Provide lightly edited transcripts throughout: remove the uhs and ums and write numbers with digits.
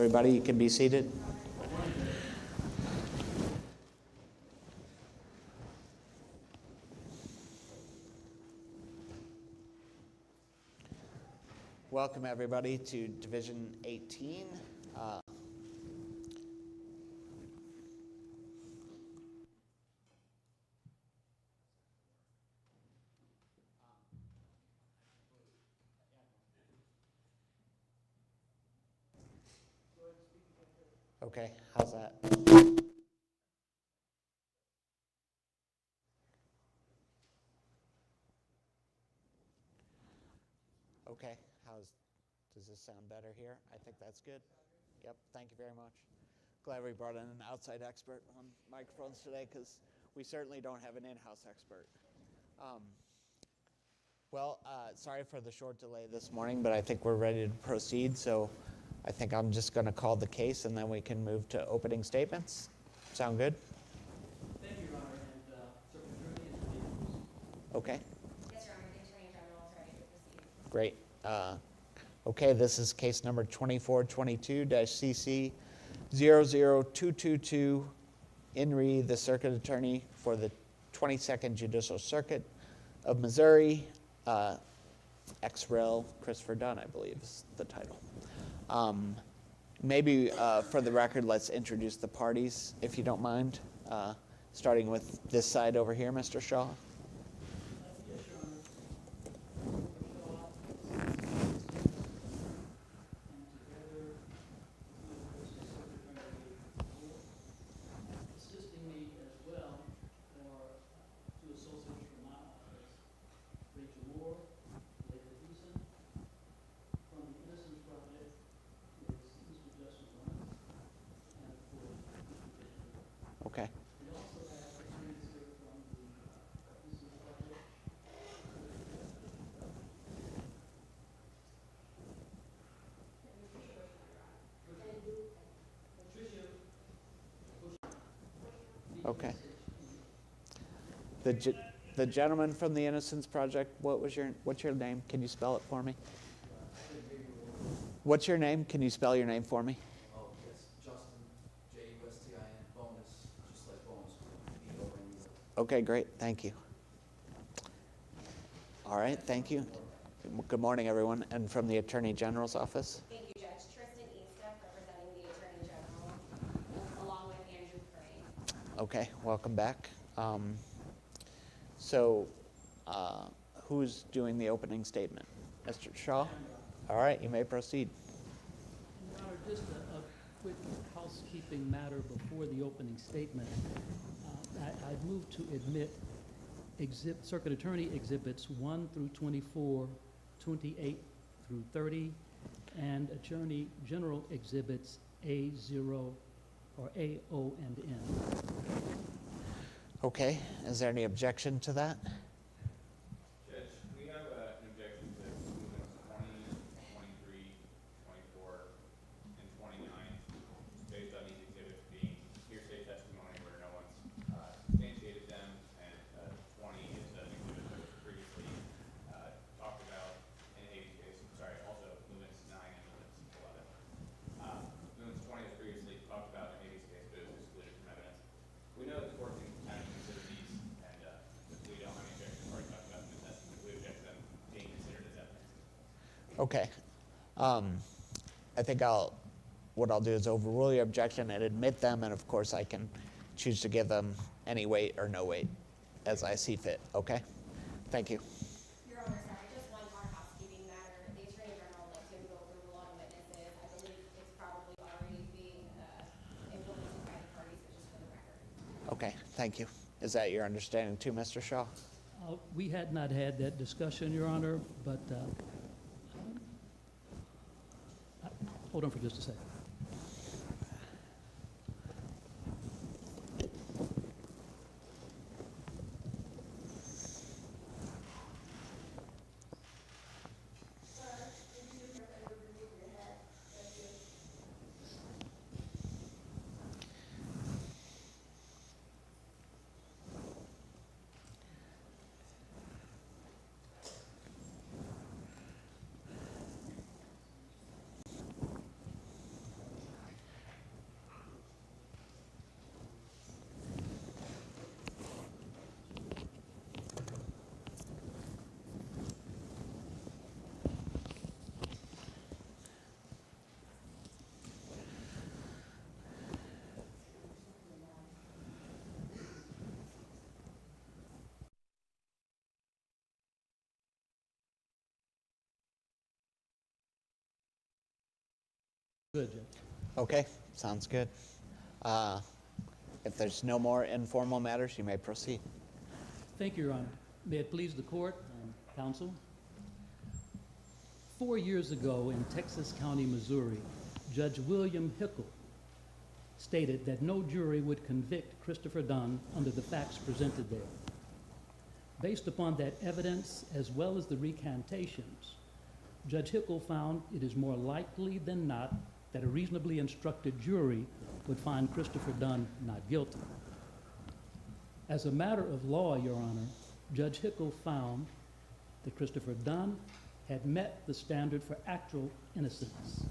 Everybody, you can be seated. Welcome, everybody, to Division 18. Okay, how's that? Okay, does this sound better here? I think that's good. Yep, thank you very much. Glad we brought in an outside expert on microphones today because we certainly don't have an in-house expert. Sorry for the short delay this morning, but I think we're ready to proceed. So I think I'm just going to call the case and then we can move to opening statements. Sound good? Thank you, Your Honor, and Secretary is Okay. Yes, Your Honor, the Attorney General is ready to proceed. Great. Okay, this is case number 2422-CC 00222, in re the Circuit Attorney for the 22nd Judicial Circuit of Missouri, ex-rel Christopher Dunn, I believe is the title. Maybe for the record, let's introduce the parties, if you don't mind, starting with this side over here, Mr. Shaw. Yes, Your Honor. Assisting me as well are two associates from my office, Rachel Moore, Eugene. From the Innocence Project is Mr. Justin Dunn, and of course, Mr. Petitioner. Okay. We also have attorneys here from the Innocence Project. Okay. The gentleman from the Innocence Project, what's your name? Can you spell it for me? What's your name? Can you spell your name for me? Oh, yes, Justin, Justin, bonus, just like bonus, B-O-N-U. Okay, great. Thank you. All right, thank you. Good morning, everyone. And from the Attorney General's office? Thank you, Judge. Tristan Eastuff, representing the Attorney General, along with Andrew Crane. Okay, welcome back. Who's doing the opening statement? Mr. Shaw? All right, you may proceed. Your Honor, just a quick housekeeping matter before the opening statement. I'd move to admit Circuit Attorney Exhibits 1 through 24, 28 through 30, and Attorney General Exhibits A0 or A, O, and N. Okay, is there any objection to that? Judge, we have an objection to movements 20, 23, 24, and 29, based on these exhibits being hearsay testimony where no one's substantiated them, and 20 is an exhibit that was previously talked about in Habeas case. Sorry, also movements 9 and movements 11. Movements 20 was previously talked about in Habeas case, but it was excluded from evidence. We know the court can kind of consider these, and we don't have any objection to talking about them as we object to them being considered as evidence. Okay. I think what I'll do is overrule your objection and admit them, and of course I can choose to give them any weight or no weight as I see fit. Okay? Thank you. Your Honor, sorry, just one more housekeeping matter. The Attorney General would like to go through a lot of witnesses. I believe it's probably already being implemented by the parties, but just for the record. Okay, thank you. Is that your understanding too, Mr. Shaw? We had not had that discussion, Your Honor, but hold on for just a second. Good, Judge. Okay, sounds good. If there's no more informal matters, you may proceed. Thank you, Your Honor. May it please the court and counsel. 4 years ago in Texas County, Missouri, Judge William Hickel stated that no jury would convict Christopher Dunn under the facts presented there. Based upon that evidence, as well as the recantations, Judge Hickel found it is more likely than not that a reasonably instructed jury would find Christopher Dunn not guilty. As a matter of law, Your Honor, Judge Hickel found that Christopher Dunn had met the standard for actual innocence,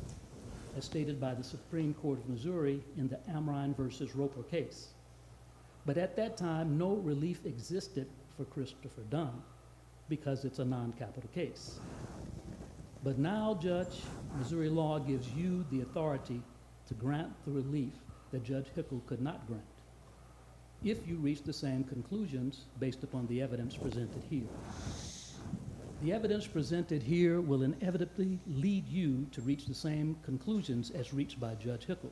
as stated by the Supreme Court of Missouri in the Amrine versus Roper case. But at that time, no relief existed for Christopher Dunn because it's a non-capital case. But now, Judge, Missouri law gives you the authority to grant the relief that Judge Hickel could not grant, if you reach the same conclusions based upon the evidence presented here. The evidence presented here will inevitably lead you to reach the same conclusions as reached by Judge Hickel,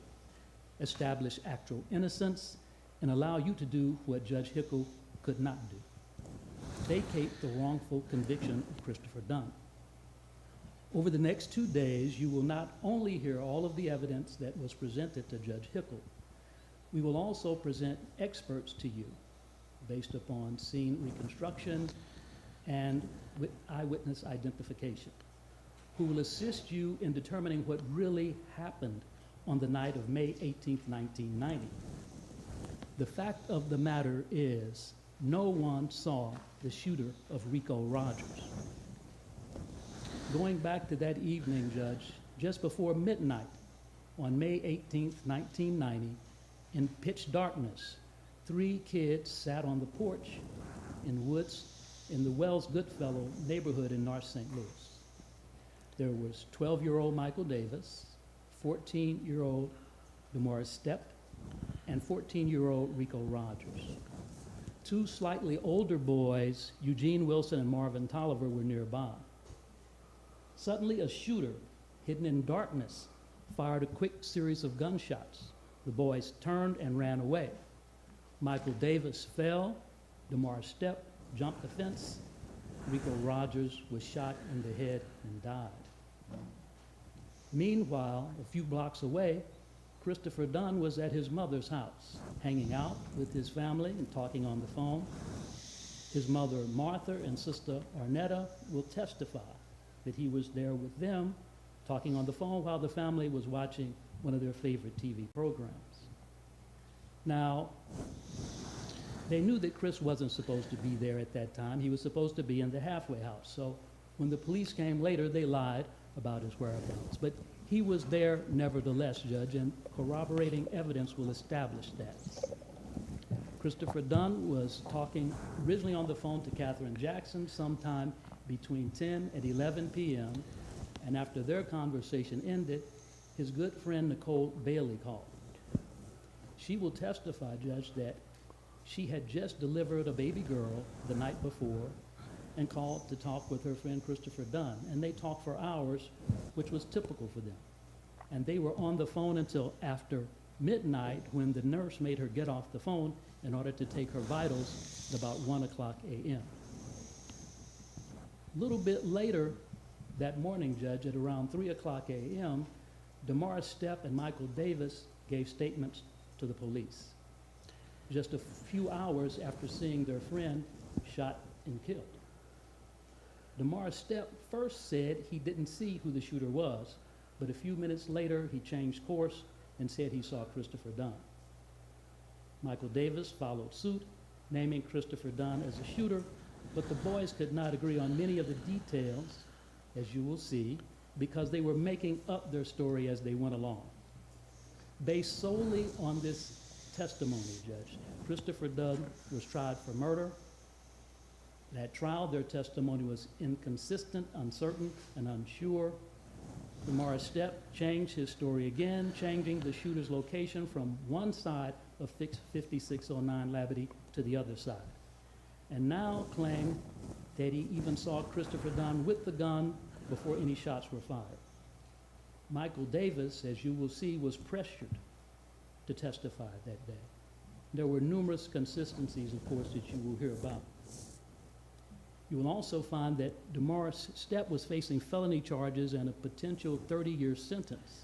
establish actual innocence, and allow you to do what Judge Hickel could not do, vacate the wrongful conviction of Christopher Dunn. Over the next 2 days, you will not only hear all of the evidence that was presented to Judge Hickel, we will also present experts to you based upon scene reconstruction and with eyewitness identification, who will assist you in determining what really happened on the night of May 18th, 1990. The fact of the matter is, no one saw the shooter of Rico Rogers. Going back to that evening, Judge, just before midnight on May 18th, 1990, in pitch darkness, 3 kids sat on the porch in the Wells Goodfellow neighborhood in North St. Louis. There was 12-year-old Michael Davis, 14-year-old DeMaurice Stepp, and 14-year-old Rico Rogers. 2 slightly older boys, Eugene Wilson and Marvin Tolliver, were nearby. Suddenly, a shooter, hidden in darkness, fired a quick series of gunshots. The boys turned and ran away. Michael Davis fell. DeMaurice Stepp jumped the fence. Rico Rogers was shot in the head and died. Meanwhile, a few blocks away, Christopher Dunn was at his mother's house, hanging out with his family and talking on the phone. His mother, Martha, and sister, Arnetta, will testify that he was there with them, talking on the phone while the family was watching one of their favorite TV programs. Now, they knew that Chris wasn't supposed to be there at that time. He was supposed to be in the halfway house. So when the police came later, they lied about his whereabouts. But he was there nevertheless, Judge, and corroborating evidence will establish that. Christopher Dunn was talking originally on the phone to Katherine Jackson sometime between 10 and 11 p.m., and after their conversation ended, his good friend Nicole Bailey called. She will testify, Judge, that she had just delivered a baby girl the night before and called to talk with her friend Christopher Dunn, and they talked for hours, which was typical for them. And they were on the phone until after midnight, when the nurse made her get off the phone in order to take her vitals at about 1 o'clock a.m. A little bit later that morning, Judge, at around 3 o'clock a.m., DeMaurice Stepp and Michael Davis gave statements to the police, just a few hours after seeing their friend shot and killed. DeMaurice Stepp first said he didn't see who the shooter was, but a few minutes later he changed course and said he saw Christopher Dunn. Michael Davis followed suit, naming Christopher Dunn as a shooter, but the boys could not agree on many of the details, as you will see, because they were making up their story as they went along. Based solely on this testimony, Judge, Christopher Dunn was tried for murder. At trial, their testimony was inconsistent, uncertain, and unsure. DeMaurice Stepp changed his story again, changing the shooter's location from one side of 5609 Labadie to the other side, and now claimed that he even saw Christopher Dunn with the gun before any shots were fired. Michael Davis, as you will see, was pressured to testify that day. There were numerous consistencies, of course, that you will hear about. You will also find that DeMaurice Stepp was facing felony charges and a potential 30-year sentence.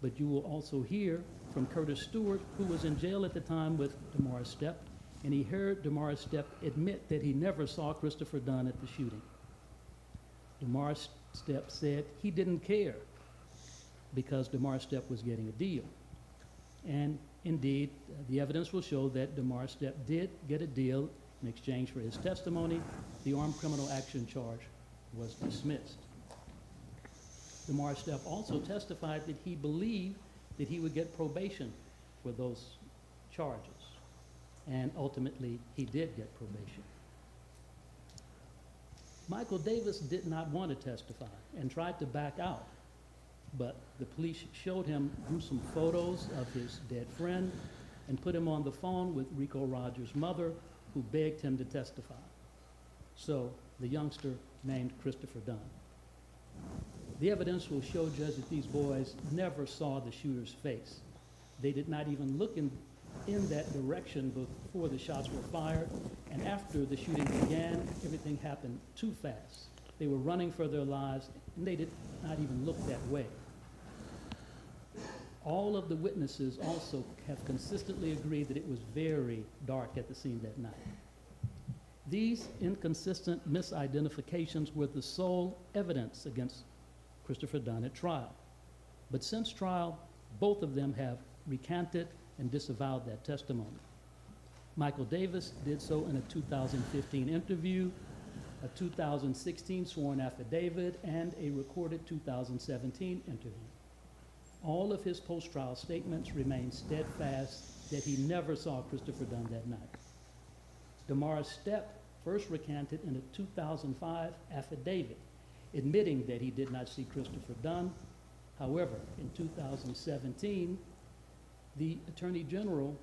But you will also hear from Curtis Stewart, who was in jail at the time with DeMaurice Stepp, and he heard DeMaurice Stepp admit that he never saw Christopher Dunn at the shooting. DeMaurice Stepp said he didn't care because DeMaurice Stepp was getting a deal. And indeed, the evidence will show that DeMaurice Stepp did get a deal in exchange for his testimony. The armed criminal action charge was dismissed. DeMaurice Stepp also testified that he believed that he would get probation for those charges. And ultimately, he did get probation. Michael Davis did not want to testify and tried to back out, but the police showed him gruesome photos of his dead friend and put him on the phone with Rico Rogers' mother, who begged him to testify. So the youngster named Christopher Dunn. The evidence will show, Judge, that these boys never saw the shooter's face. They did not even look in that direction before the shots were fired, and after the shooting began, everything happened too fast. They were running for their lives, and they did not even look that way. All of the witnesses also have consistently agreed that it was very dark at the scene that night. These inconsistent misidentifications were the sole evidence against Christopher Dunn at trial. But since trial, both of them have recanted and disavowed that testimony. Michael Davis did so in a 2015 interview, a 2016 sworn affidavit, and a recorded 2017 interview. All of his post-trial statements remain steadfast that he never saw Christopher Dunn that night. DeMaurice Stepp first recanted in a 2005 affidavit, admitting that he did not see Christopher Dunn. However, in 2017, the Attorney General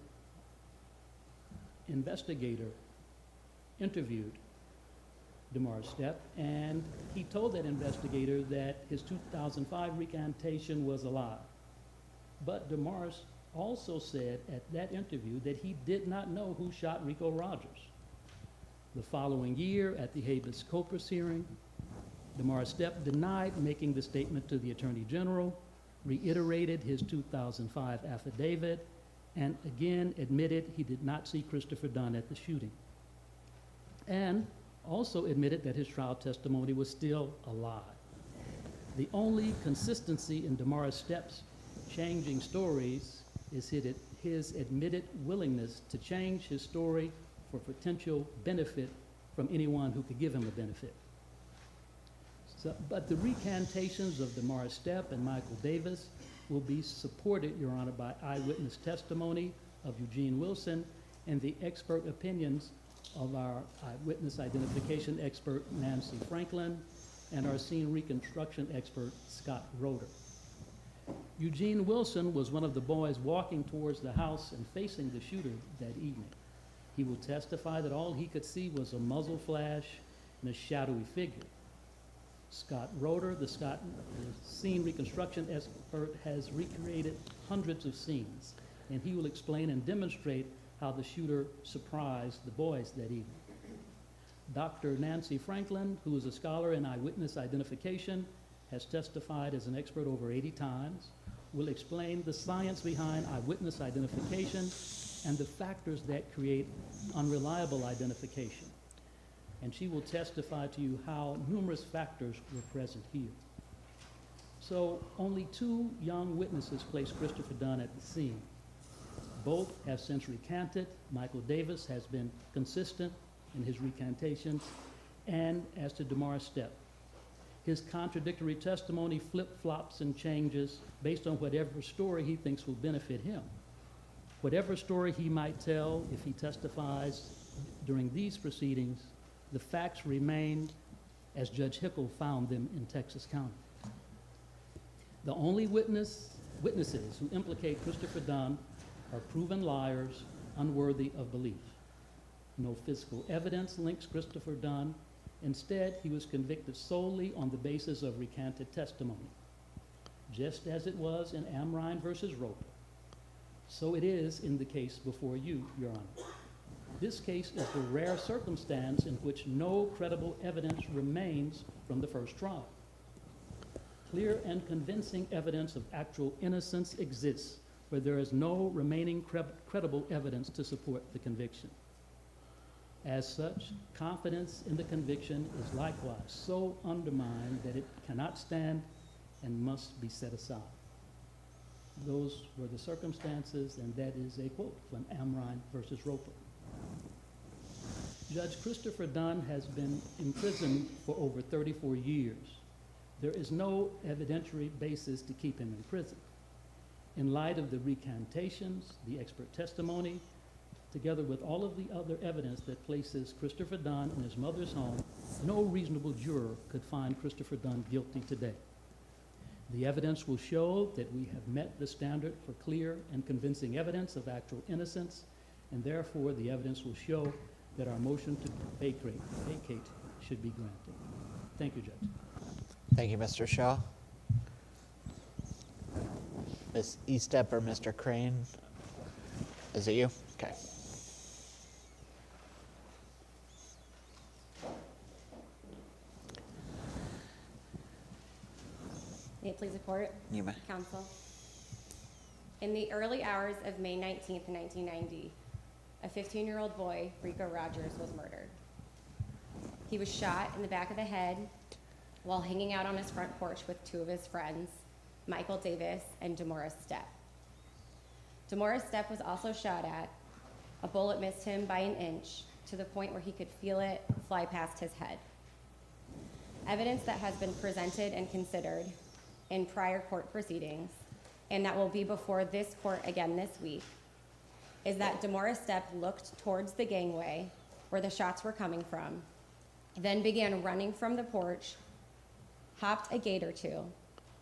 investigator interviewed DeMaurice Stepp, and he told that investigator that his 2005 recantation was a lie. But DeMaurice also said at that interview that he did not know who shot Rico Rogers. The following year, at the habeas corpus hearing, DeMaurice Stepp denied making the statement to the Attorney General, reiterated his 2005 affidavit, and again admitted he did not see Christopher Dunn at the shooting, and also admitted that his trial testimony was still a lie. The only consistency in DeMaurice Stepp's changing stories is his admitted willingness to change his story for potential benefit from anyone who could give him a benefit. But the recantations of DeMaurice Stepp and Michael Davis will be supported, Your Honor, by eyewitness testimony of Eugene Wilson and the expert opinions of our eyewitness identification expert, Nancy Franklin, and our scene reconstruction expert, Scott Roeder. Eugene Wilson was one of the boys walking towards the house and facing the shooter that evening. He will testify that all he could see was a muzzle flash and a shadowy figure. Scott Roeder, the scene reconstruction expert, has recreated hundreds of scenes, and he will explain and demonstrate how the shooter surprised the boys that evening. Dr. Nancy Franklin, who is a scholar in eyewitness identification, has testified as an expert over 80 times, will explain the science behind eyewitness identification and the factors that create unreliable identification. And she will testify to you how numerous factors were present here. So only two young witnesses placed Christopher Dunn at the scene. Both have since recanted. Michael Davis has been consistent in his recantations, and as to DeMaurice Stepp, his contradictory testimony flip-flops and changes based on whatever story he thinks will benefit him. Whatever story he might tell if he testifies during these proceedings, the facts remain as Judge Hickel found them in Texas County. The only witnesses who implicate Christopher Dunn are proven liars, unworthy of belief. No physical evidence links Christopher Dunn. Instead, he was convicted solely on the basis of recanted testimony. just as it was in Amrine versus Roper. So it is in the case before you, Your Honor. This case is the rare circumstance in which no credible evidence remains from the first trial. Clear and convincing evidence of actual innocence exists where there is no remaining credible evidence to support the conviction. As such, confidence in the conviction is likewise so undermined that it cannot stand and must be set aside. Those were the circumstances, and that is a quote from Amrine versus Roper. Judge Christopher Dunn has been imprisoned for over 34 years. There is no evidentiary basis to keep him in prison. In light of the recantations, the expert testimony, together with all of the other evidence that places Christopher Dunn in his mother's home, no reasonable juror could find Christopher Dunn guilty today. The evidence will show that we have met the standard for clear and convincing evidence of actual innocence, and therefore the evidence will show that our motion to vacate should be granted. Thank you, Judge. Thank you, Mr. Shaw. Ms. Eastep or Mr. Crane? Is it you? Okay. May it please the court, You may. counsel. In the early hours of May 19th, 1990, a 15-year-old boy, Rico Rogers, was murdered. He was shot in the back of the head while hanging out on his front porch with two of his friends, Michael Davis and DeMaurice Stepp. DeMaurice Stepp was also shot at. A bullet missed him by an inch to the point where he could feel it fly past his head. Evidence that has been presented and considered in prior court proceedings, and that will be before this court again this week, is that DeMaurice Stepp looked towards the gangway where the shots were coming from, then began running from the porch, hopped a gate or two,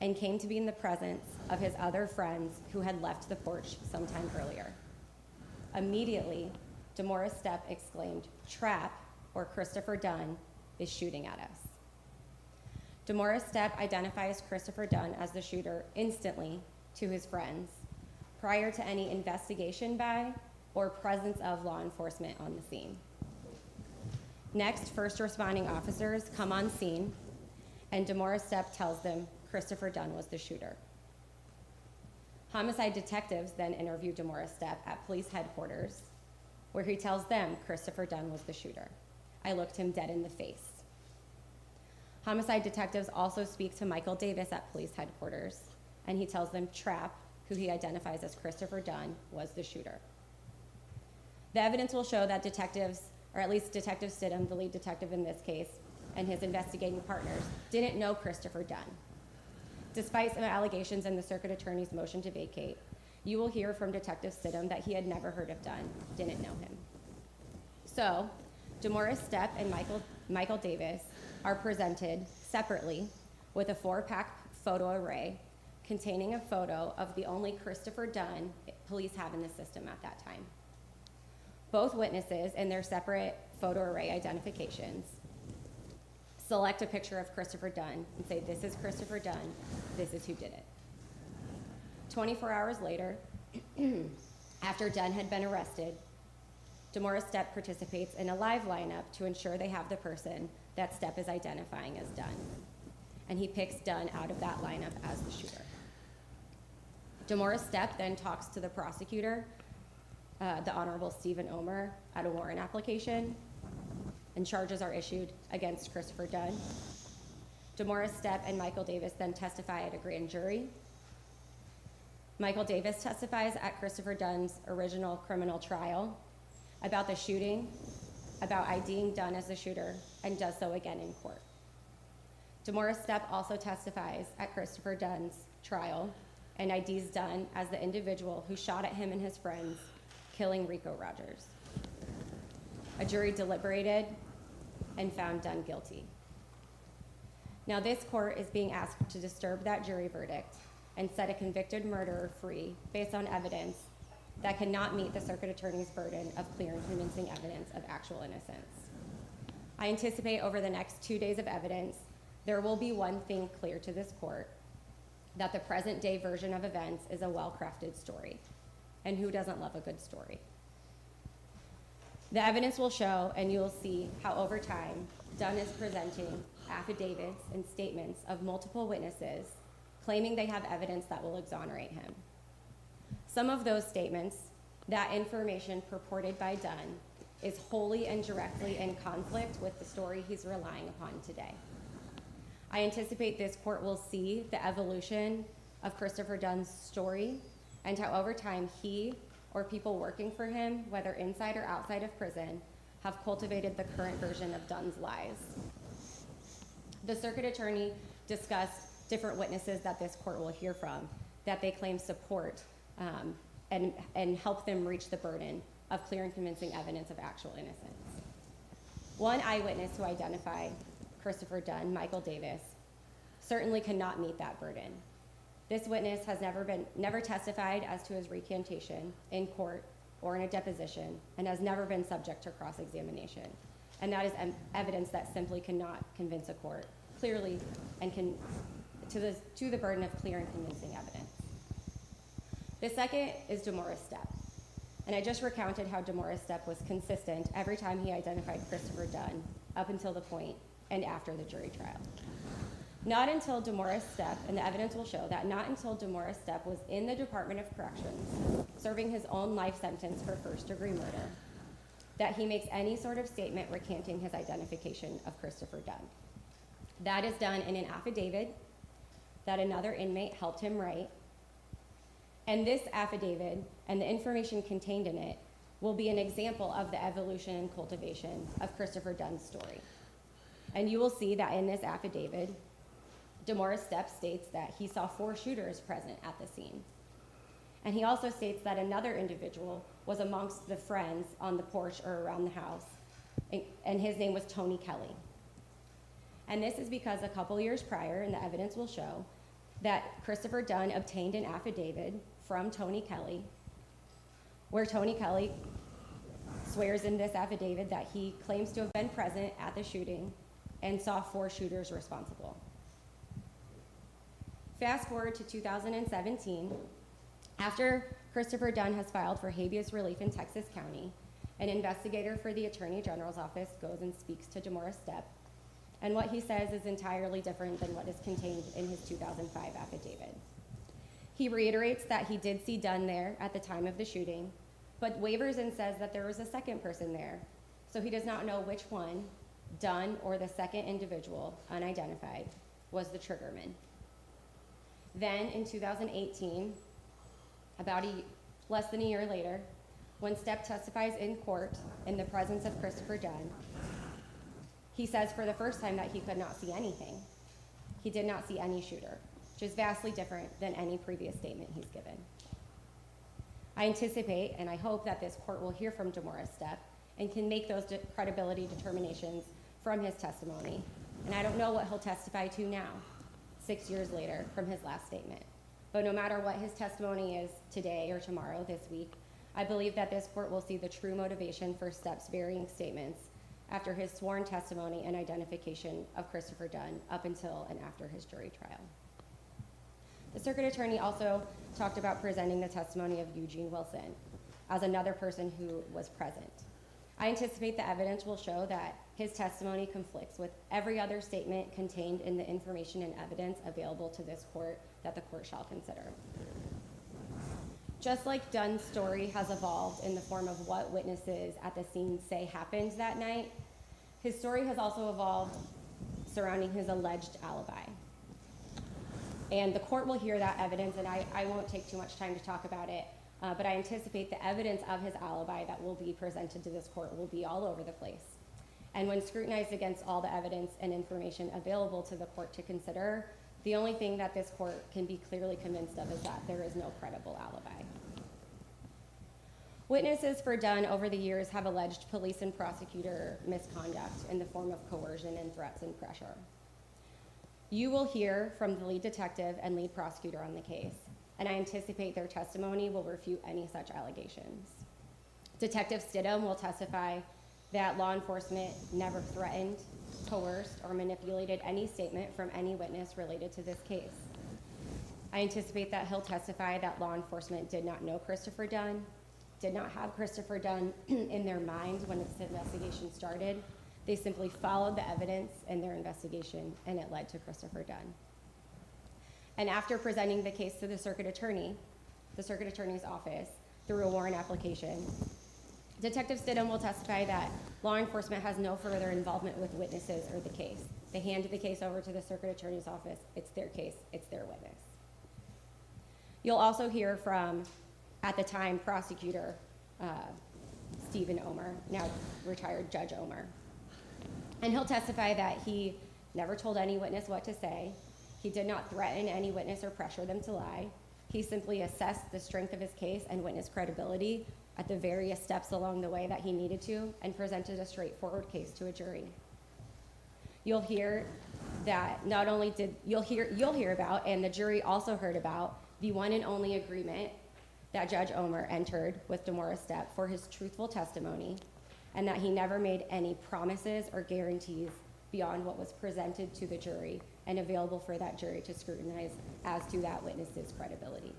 and came to be in the presence of his other friends who had left the porch sometime earlier. Immediately, DeMaurice Stepp exclaimed, "Trap," or Christopher Dunn is shooting at us. DeMaurice Stepp identifies Christopher Dunn as the shooter instantly to his friends, prior to any investigation by or presence of law enforcement on the scene. Next, first responding officers come on scene, and DeMaurice Stepp tells them Christopher Dunn was the shooter. Homicide detectives then interview DeMaurice Stepp at police headquarters, where he tells them Christopher Dunn was the shooter. "I looked him dead in the face." Homicide detectives also speak to Michael Davis at police headquarters, and he tells them Trap, who he identifies as Christopher Dunn, was the shooter. The evidence will show that detectives, or at least Detective Stidham, the lead detective in this case, and his investigating partners, didn't know Christopher Dunn. Despite some allegations in the circuit attorney's motion to vacate, you will hear from Detective Stidham that he had never heard of Dunn, didn't know him. So, DeMaurice Stepp and Michael Davis are presented separately with a 4-pack photo array containing a photo of the only Christopher Dunn police have in the system at that time. Both witnesses, in their separate photo array identifications, select a picture of Christopher Dunn and say, "This is Christopher Dunn, this is who did it." 24 hours later, after Dunn had been arrested, DeMaurice Stepp participates in a live lineup to ensure they have the person that Stepp is identifying as Dunn. And he picks Dunn out of that lineup as the shooter. DeMaurice Stepp then talks to the prosecutor, the Honorable Stephen Omer, at a warrant application, and charges are issued against Christopher Dunn. DeMaurice Stepp and Michael Davis then testify at a grand jury. Michael Davis testifies at Christopher Dunn's original criminal trial about the shooting, about IDing Dunn as the shooter, and does so again in court. DeMaurice Stepp also testifies at Christopher Dunn's trial and IDs Dunn as the individual who shot at him and his friends, killing Rico Rogers. A jury deliberated and found Dunn guilty. Now this court is being asked to disturb that jury verdict and set a convicted murderer free based on evidence that cannot meet the circuit attorney's burden of clear and convincing evidence of actual innocence. I anticipate over the next 2 days of evidence, there will be one thing clear to this court, that the present day version of events is a well-crafted story. And who doesn't love a good story? The evidence will show, and you will see how over time, Dunn is presenting affidavits and statements of multiple witnesses claiming they have evidence that will exonerate him. Some of those statements, that information purported by Dunn, is wholly and directly in conflict with the story he's relying upon today. I anticipate this court will see the evolution of Christopher Dunn's story and how over time he or people working for him, whether inside or outside of prison, have cultivated the current version of Dunn's lies. The circuit attorney discussed different witnesses that this court will hear from that they claim support and help them reach the burden of clear and convincing evidence of actual innocence. One eyewitness who identified Christopher Dunn, Michael Davis, certainly cannot meet that burden. This witness has never testified as to his recantation in court or in a deposition and has never been subject to cross-examination. And that is evidence that simply cannot convince a court clearly and to the burden of clear and convincing evidence. The second is DeMaurice Stepp. And I just recounted how DeMaurice Stepp was consistent every time he identified Christopher Dunn up until the point and after the jury trial. Not until DeMaurice Stepp, and the evidence will show that not until DeMaurice Stepp was in the Department of Corrections serving his own life sentence for first-degree murder, that he makes any sort of statement recanting his identification of Christopher Dunn. That is done in an affidavit that another inmate helped him write. And this affidavit and the information contained in it will be an example of the evolution and cultivation of Christopher Dunn's story. And you will see that in this affidavit, DeMaurice Stepp states that he saw 4 shooters present at the scene. And he also states that another individual was amongst the friends on the porch or around the house, and his name was Tony Kelly. And this is because a couple years prior, and the evidence will show, that Christopher Dunn obtained an affidavit from Tony Kelly, where Tony Kelly swears in this affidavit that he claims to have been present at the shooting and saw 4 shooters responsible. Fast forward to 2017, after Christopher Dunn has filed for habeas relief in Texas County, an investigator for the Attorney General's office goes and speaks to DeMaurice Stepp, and what he says is entirely different than what is contained in his 2005 affidavit. He reiterates that he did see Dunn there at the time of the shooting, but wavers and says that there was a second person there, so he does not know which one, Dunn or the second individual, unidentified, was the triggerman. Then in 2018, about less than a year later, when Stepp testifies in court in the presence of Christopher Dunn, he says for the first time that he could not see anything. He did not see any shooter, which is vastly different than any previous statement he's given. I anticipate and I hope that this court will hear from DeMaurice Stepp and can make those credibility determinations from his testimony. And I don't know what he'll testify to now, 6 years later, from his last statement. But no matter what his testimony is today or tomorrow, this week, I believe that this court will see the true motivation for Stepp's varying statements after his sworn testimony and identification of Christopher Dunn up until and after his jury trial. The circuit attorney also talked about presenting the testimony of Eugene Wilson as another person who was present. I anticipate the evidence will show that his testimony conflicts with every other statement contained in the information and evidence available to this court that the court shall consider. Just like Dunn's story has evolved in the form of what witnesses at the scene say happened that night, his story has also evolved surrounding his alleged alibi. And the court will hear that evidence, and I won't take too much time to talk about it, but I anticipate the evidence of his alibi that will be presented to this court will be all over the place. And when scrutinized against all the evidence and information available to the court to consider, the only thing that this court can be clearly convinced of is that there is no credible alibi. Witnesses for Dunn over the years have alleged police and prosecutor misconduct in the form of coercion and threats and pressure. You will hear from the lead detective and lead prosecutor on the case, and I anticipate their testimony will refute any such allegations. Detective Stidham will testify that law enforcement never threatened, coerced, or manipulated any statement from any witness related to this case. I anticipate that he'll testify that law enforcement did not know Christopher Dunn, did not have Christopher Dunn in their mind when this investigation started. They simply followed the evidence in their investigation, and it led to Christopher Dunn. And after presenting the case to the circuit attorney's office through a warrant application, Detective Stidham will testify that law enforcement has no further involvement with witnesses or the case. They handed the case over to the circuit attorney's office. It's their case, it's their witness. You'll also hear from, at the time, prosecutor Stephen Omer, now retired Judge Omer. And he'll testify that he never told any witness what to say. He did not threaten any witness or pressure them to lie. He simply assessed the strength of his case and witness credibility at the various steps along the way that he needed to, and presented a straightforward case to a jury. You'll hear that not only you'll hear about, and the jury also heard about, the one and only agreement that Judge Omer entered with DeMora Stepp for his truthful testimony, and that he never made any promises or guarantees beyond what was presented to the jury and available for that jury to scrutinize as to that witness's credibility.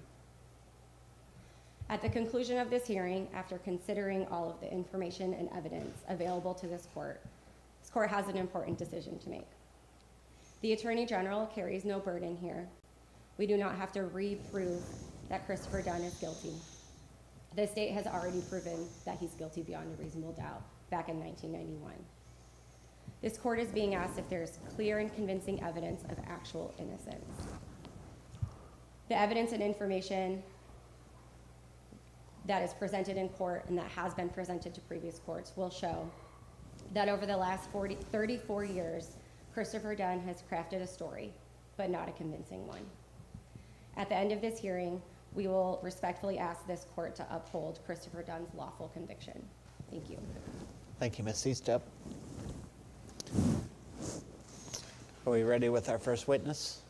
At the conclusion of this hearing, after considering all of the information and evidence available to this court has an important decision to make. The Attorney General carries no burden here. We do not have to reprove that Christopher Dunn is guilty. The state has already proven that he's guilty beyond a reasonable doubt back in 1991. This court is being asked if there's clear and convincing evidence of actual innocence. The evidence and information that is presented in court and that has been presented to previous courts will show that over the last 34 years, Christopher Dunn has crafted a story, but not a convincing one. At the end of this hearing, we will respectfully ask this court to uphold Christopher Dunn's lawful conviction. Thank you. Thank you, Ms. Eastep. Are we ready with our first witness?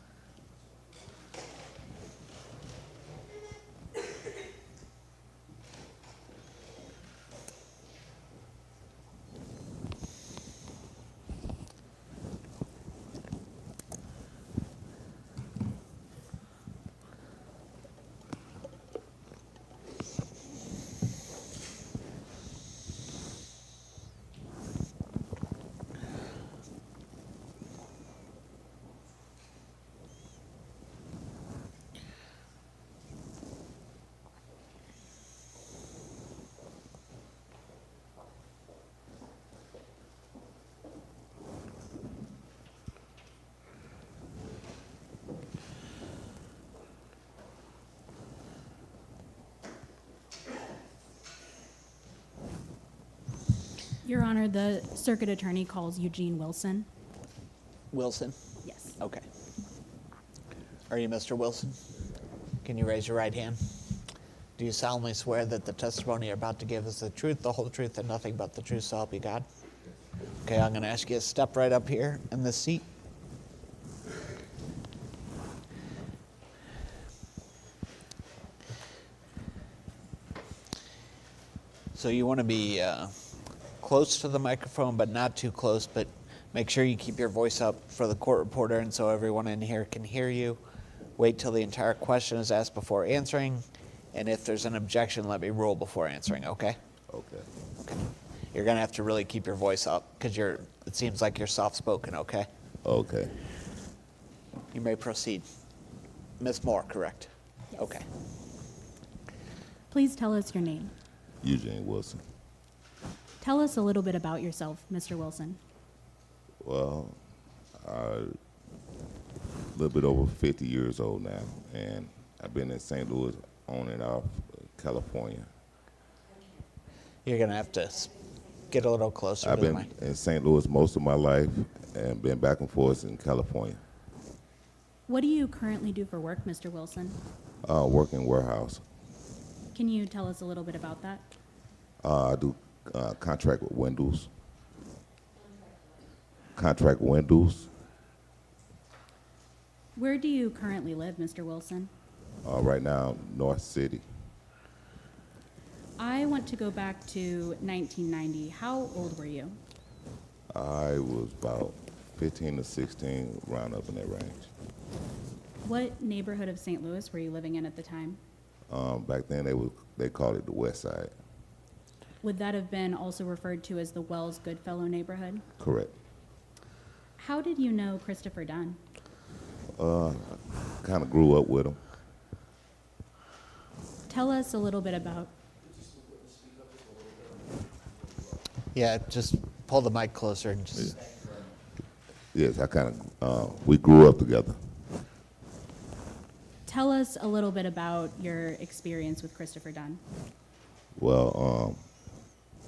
Your Honor, the circuit attorney calls Eugene Wilson. Wilson? Yes. Okay. Are you Mr. Wilson? Can you raise your right hand? Do you solemnly swear that the testimony you're about to give is the truth, the whole truth, and nothing but the truth, so help you God? Okay, I'm going to ask you to step right up here in this seat. So you want to be close to the microphone, but not too close, but make sure you keep your voice up for the court reporter and so everyone in here can hear you. Wait till the entire question is asked before answering, and if there's an objection, let me rule before answering, okay? Okay. You're going to have to really keep your voice up because it seems like you're soft-spoken, okay? Okay. You may proceed. Ms. Moore, correct? Yes. Okay. Please tell us your name. Eugene Wilson. Tell us a little bit about yourself, Mr. Wilson. Well, a little bit over 50 years old now, and I've been in St. Louis on and off California. You're going to have to get a little closer I've to the been mic. in St. Louis most of my life and been back and forth in California. What do you currently do for work, Mr. Wilson? Working warehouse. Can you tell us a little bit about that? I do contract with windows. Contract windows. Where do you currently live, Mr. Wilson? Right now, North City. I want to go back to 1990. How old were you? I was about 15 to 16, round up in that range. What neighborhood of St. Louis were you living in at the time? Back then they called it the West Side. Would that have been also referred to as the Wells Goodfellow neighborhood? Correct. How did you know Christopher Dunn? Kind of grew up with him. Tell us a little bit about. Yeah, just pull the mic closer and just. Yes, I kind of, we grew up together. Tell us a little bit about your experience with Christopher Dunn. Well,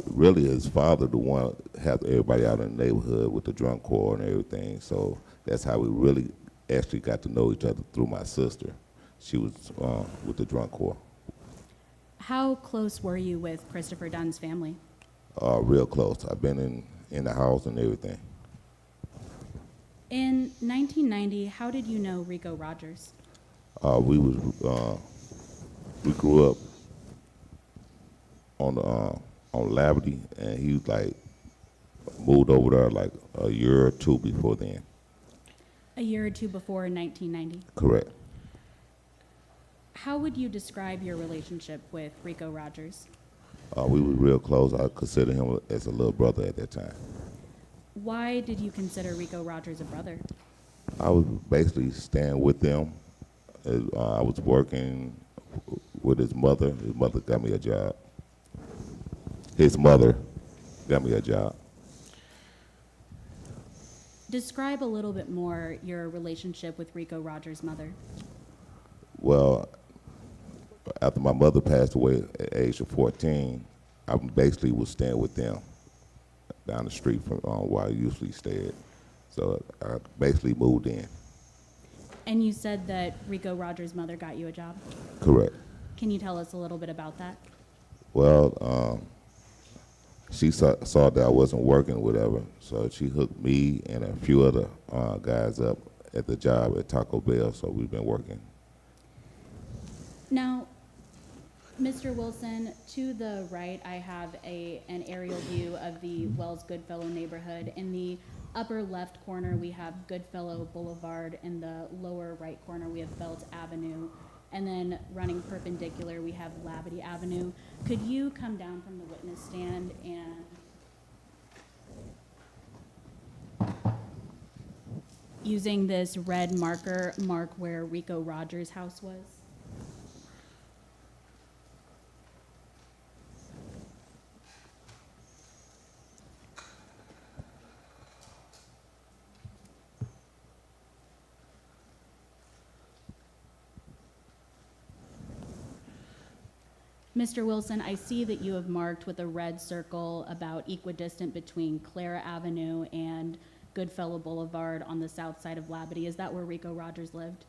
really his father, the one had everybody out in the neighborhood with the drunk corps and everything. So that's how we really actually got to know each other, through my sister. She was with the drunk corps. How close were you with Christopher Dunn's family? Real close. I've been in the house and everything. In 1990, how did you know Rico Rogers? We grew up on Labadee, and he was like moved over there like a year or two before then. A year or two before 1990. Correct. How would you describe your relationship with Rico Rogers? We were real close. I considered him as a little brother at that time. Why did you consider Rico Rogers a brother? I was basically staying with them. I was working with his mother. His mother got me a job. His mother got me a job. Describe a little bit more your relationship with Rico Rogers' mother. Well, after my mother passed away at the age of 14, I basically was staying with them down the street from where I usually stayed. So I basically moved in. And you said that Rico Rogers' mother got you a job. Correct. Can you tell us a little bit about that? Well, she saw that I wasn't working or whatever, so she hooked me and a few other guys up at the job at Taco Bell, so we've been working. Now, Mr. Wilson, to the right, I have an aerial view of the Wells Goodfellow neighborhood. In the upper left corner, we have Goodfellow Boulevard. In the lower right corner, we have Belt Avenue. And then running perpendicular, we have Labadee Avenue. Could you come down from the witness stand and, using this red marker, mark where Rico Rogers' house was? Mr. Wilson, I see that you have marked with a red circle about equidistant between Clara Avenue and Goodfellow Boulevard on the south side of Labadee. Is that where Rico Rogers lived?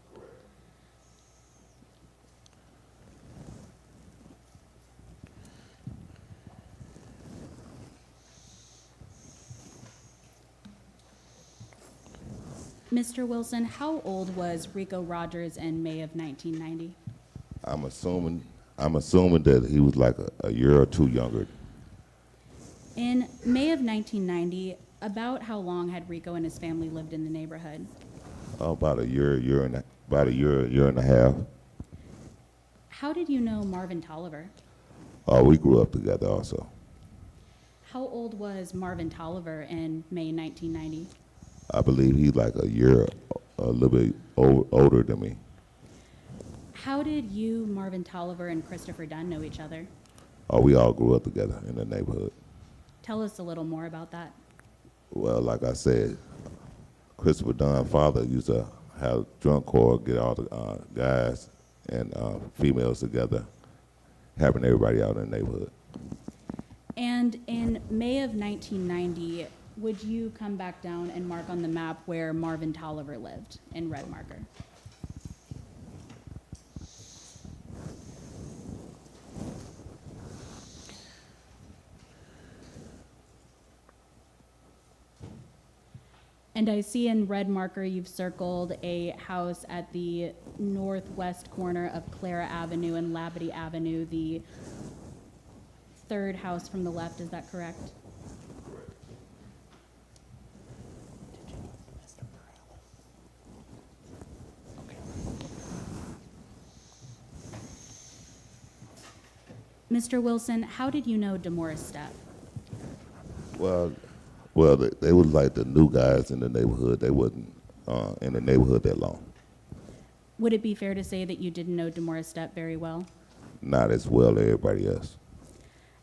Mr. Wilson, how old was Rico Rogers in May of 1990? I'm assuming that he was like a year or two younger. In May of 1990, about how long had Rico and his family lived in the neighborhood? About a year and a half. How did you know Marvin Tolliver? We grew up together also. How old was Marvin Tolliver in May 1990? I believe he's like a little bit older than me. How did you, Marvin Tolliver, and Christopher Dunn know each other? We all grew up together in the neighborhood. Tell us a little more about that. Well, like I said, Christopher Dunn's father used to have drunk corps get all the guys and females together, having everybody out in the neighborhood. And in May of 1990, would you come back down and mark on the map where Marvin Tolliver lived in red marker? And I see in red marker you've circled a house at the northwest corner of Clara Avenue and Labadee Avenue, the third house from the left, is that correct? Okay. Mr. Wilson, how did you know DeMorris Stepp? Well, they was like the new guys in the neighborhood. They wasn't in the neighborhood that long. Would it be fair to say that you didn't know DeMorris Stepp very well? Not as well as everybody else.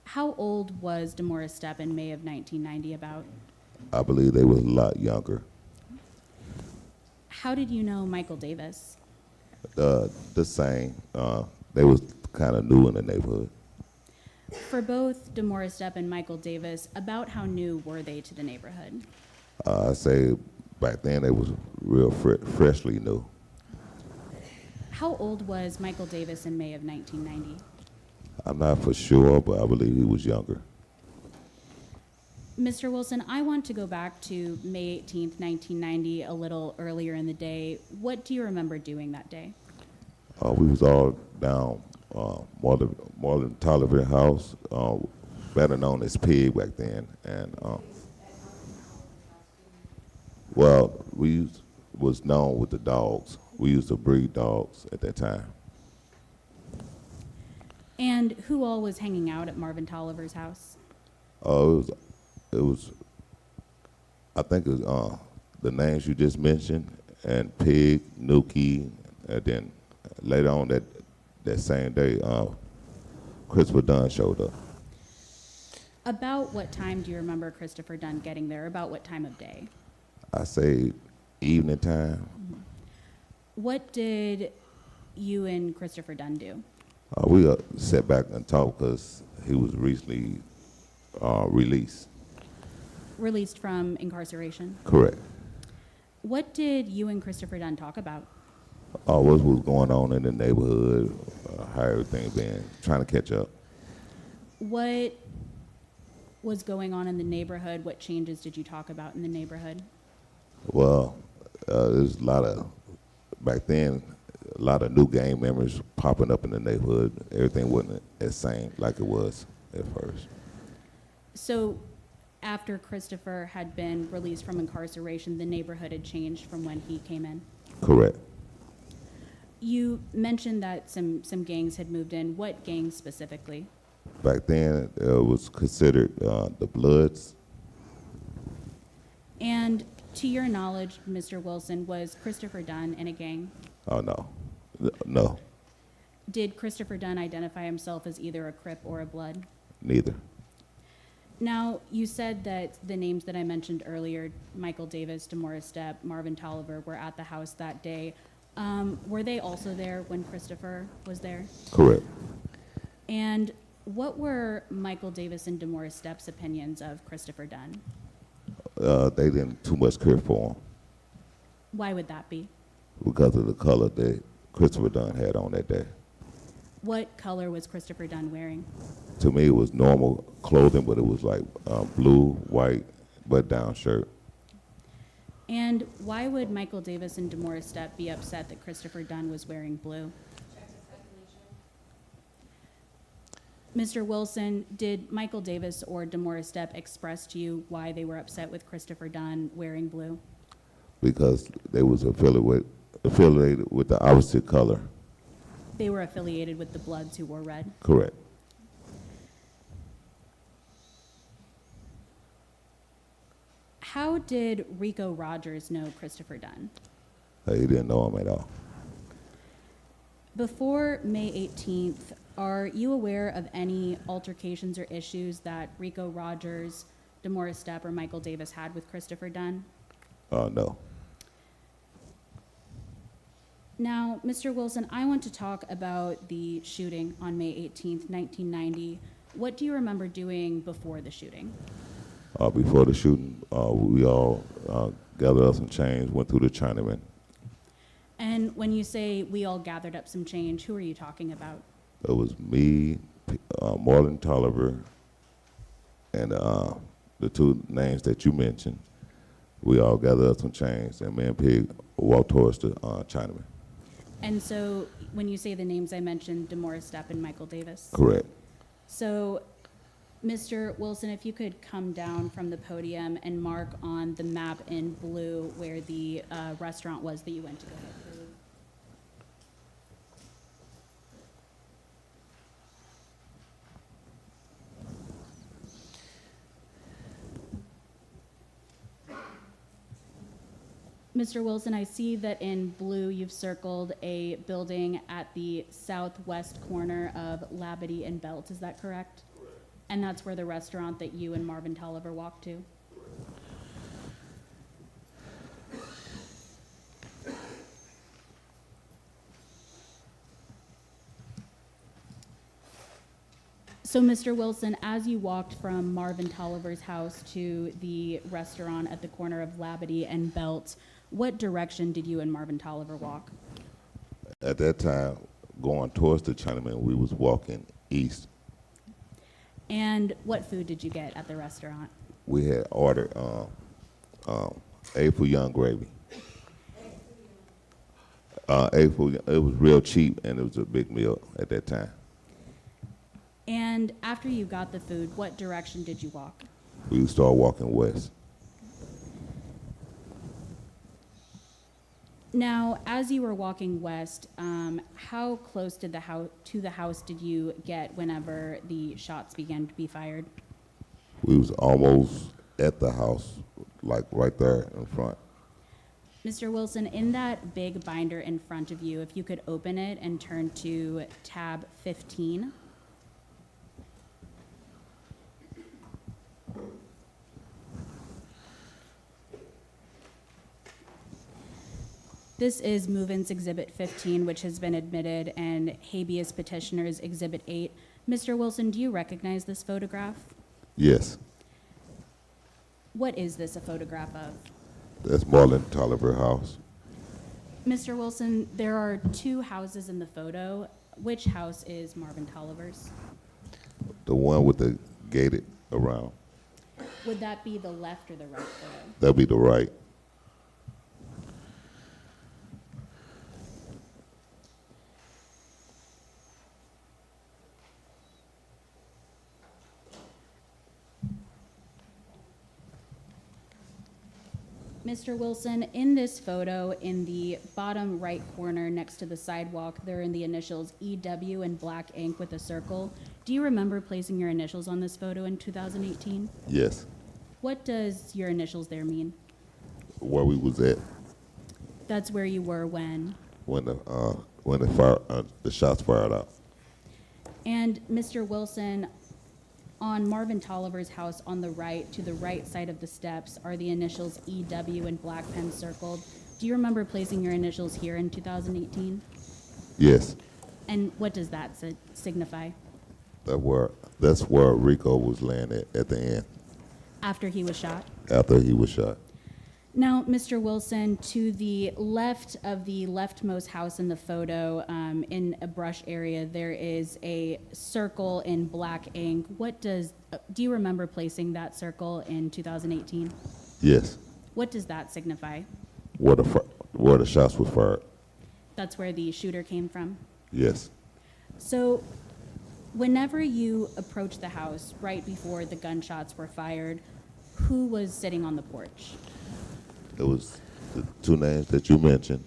How old was DeMorris Stepp in May of 1990 about? I believe they was a lot younger. How did you know Michael Davis? The same. They was kind of new in the neighborhood. For both DeMorris Stepp and Michael Davis, about how new were they to the neighborhood? I say back then they was real freshly new. How old was Michael Davis in May of 1990? I'm not for sure, but I believe he was younger. Mr. Wilson, I want to go back to May 18th, 1990, a little earlier in the day. What do you remember doing that day? We was all down Marlon Tolliver House, better known as Pig back then, and well, we was known with the dogs. We used to breed dogs at that time. And who all was hanging out at Marvin Tolliver's house? It was. I think it was the names you just mentioned, and Pig, Nuki, and then later on that same day, Christopher Dunn showed up. About what time do you remember Christopher Dunn getting there? About what time of day? I say evening time. What did you and Christopher Dunn do? We sat back and talked because he was recently released. Released from incarceration. Correct. What did you and Christopher Dunn talk about? What was going on in the neighborhood, how everything been, trying to catch up. What was going on in the neighborhood? What changes did you talk about in the neighborhood? Well, there's a lot of, back then, a lot of new gang members popping up in the neighborhood. Everything wasn't as same like it was at first. So after Christopher had been released from incarceration, the neighborhood had changed from when he came in? Correct. You mentioned that some gangs had moved in. What gangs specifically? Back then, it was considered the Bloods. And to your knowledge, Mr. Wilson, was Christopher Dunn in a gang? Oh, no. No, Did Christopher Dunn identify himself as either a Crip or a Blood? neither. Now, you said that the names that I mentioned earlier, Michael Davis, DeMorris Stepp, Marvin Tolliver, were at the house that day. Were they also there when Christopher was there? Correct. And what were Michael Davis and DeMorris Stepp's opinions of Christopher Dunn? They didn't too much care for him Why would that be? because of the color that Christopher Dunn had on that day. What color was Christopher Dunn wearing? To me, it was normal clothing, but it was like blue, white, button-down shirt. And why would Michael Davis and DeMorris Stepp be upset that Christopher Dunn was wearing blue? Mr. Wilson, did Michael Davis or DeMorris Stepp express to you why they were upset with Christopher Dunn wearing blue? Because they was affiliated with the opposite color. They were affiliated with the Bloods who wore red. Correct. How did Rico Rogers know Christopher Dunn? He didn't know him at all. Before May 18th, are you aware of any altercations or issues that Rico Rogers, DeMorris Stepp, or Michael Davis had with Christopher Dunn? No. Now, Mr. Wilson, I want to talk about the shooting on May 18th, 1990. What do you remember doing before the shooting? Before the shooting, we all gathered up some change, went through the Chinaman. And when you say we all gathered up some change, who are you talking about? It was me, Marlon Tolliver, and the two names that you mentioned. We all gathered up some change, and me and Pig walked towards the Chinaman. And so when you say the names I mentioned, DeMorris Stepp and Michael Davis? Correct. So, Mr. Wilson, if you could come down from the podium and mark on the map in blue where the restaurant was that you went to go get food. Mr. Wilson, I see that in blue you've circled a building at the southwest corner of Labadie and Belt. Is that correct? Correct. And that's where the restaurant that you and Marvin Tolliver walked to? So, Mr. Wilson, as you walked from Marvin Tolliver's house to the restaurant at the corner of Labadie and Belt, what direction did you and Marvin Tolliver walk? At that time, going towards the Chinaman, we was walking east. And what food did you get at the restaurant? We had ordered A for young gravy. A for, it was real cheap, and it was a big meal at that time. And after you got the food, what direction did you walk? We started walking west. Now, as you were walking west, how close did to the house did you get whenever the shots began to be fired? We was almost at the house, like right there in front. Mr. Wilson, in that big binder in front of you, if you could open it and turn to tab 15. This is Move-ins Exhibit 15, which has been admitted, and habeas petitioners Exhibit 8. Mr. Wilson, do you recognize this photograph? Yes, What is this a photograph of? that's Marvin Tolliver house. Mr. Wilson, there are two houses in the photo. Which house is Marvin Tolliver's? The one with the gated around. Would that be the left or the right photo? That'll be the right. Mr. Wilson, in this photo, in the bottom right corner next to the sidewalk, there are the initials EW in black ink with a circle. Do you remember placing your initials on this photo in 2018? Yes, What does your initials there mean? where we was at That's where you were when. when the shots fired out. And Mr. Wilson, on Marvin Tolliver's house on the right, to the right side of the steps, are the initials EW in black pen circled. Do you remember placing your initials here in 2018? Yes, And what does that signify? that's where Rico was laying at the end After he was shot? after he was shot. Now, Mr. Wilson, to the left of the leftmost house in the photo, in a brush area, there is a circle in black ink. Do you remember placing that circle in 2018? Yes, What does that signify? where the shots was fired. That's where the shooter came from? Yes, So, whenever you approached the house right before the gunshots were fired, who was sitting on the porch? it was the two names that you mentioned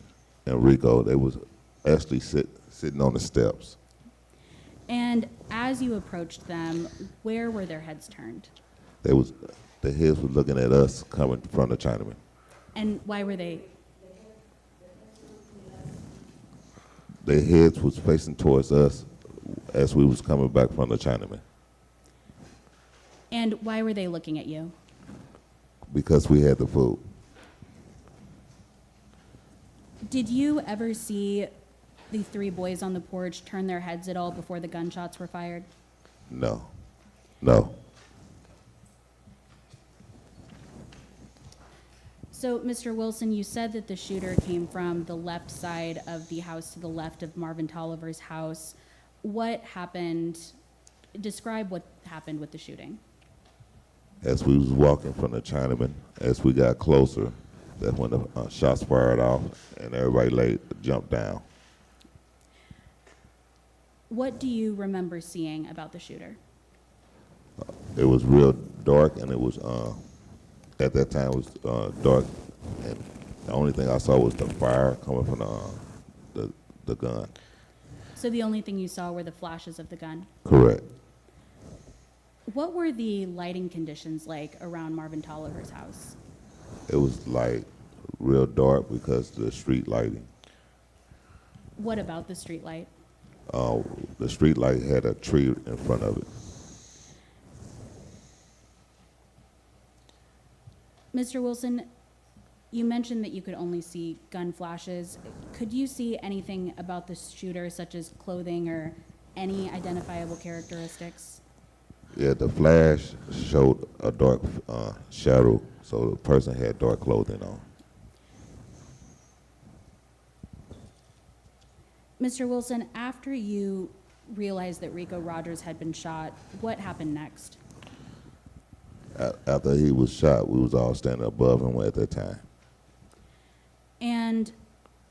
and Rico. They was actually sitting on the steps. And as you approached them, where were their heads turned? The heads was looking at us coming from the Chinaman. And why were they? Their heads was facing towards us as we was coming back from the Chinaman And why were they looking at you? because we had the food. Did you ever see the three boys on the porch turn their heads at all before the gunshots were fired? No. So, Mr. Wilson, you said that the shooter came from the left side of the house to the left of Marvin Tolliver's house. What happened? Describe what happened with the shooting. As we was walking from the Chinaman, as we got closer, that's when the shots fired off and everybody jumped down. What do you remember seeing about the shooter? It was real dark, and it was at that time it was dark, and the only thing I saw was the fire coming from the gun. So the only thing you saw were the flashes of the gun? Correct. What were the lighting conditions like around Marvin Tolliver's house? It was like real dark because of the street lighting. What about the street light? The street light had a tree in front of it. Mr. Wilson, you mentioned that you could only see gun flashes. Could you see anything about the shooter, such as clothing or any identifiable characteristics? Yeah, the flash showed a dark shadow, so the person had dark clothing on. Mr. Wilson, after you realized that Rico Rogers had been shot, what happened next? After he was shot, we was all standing above him at that time. And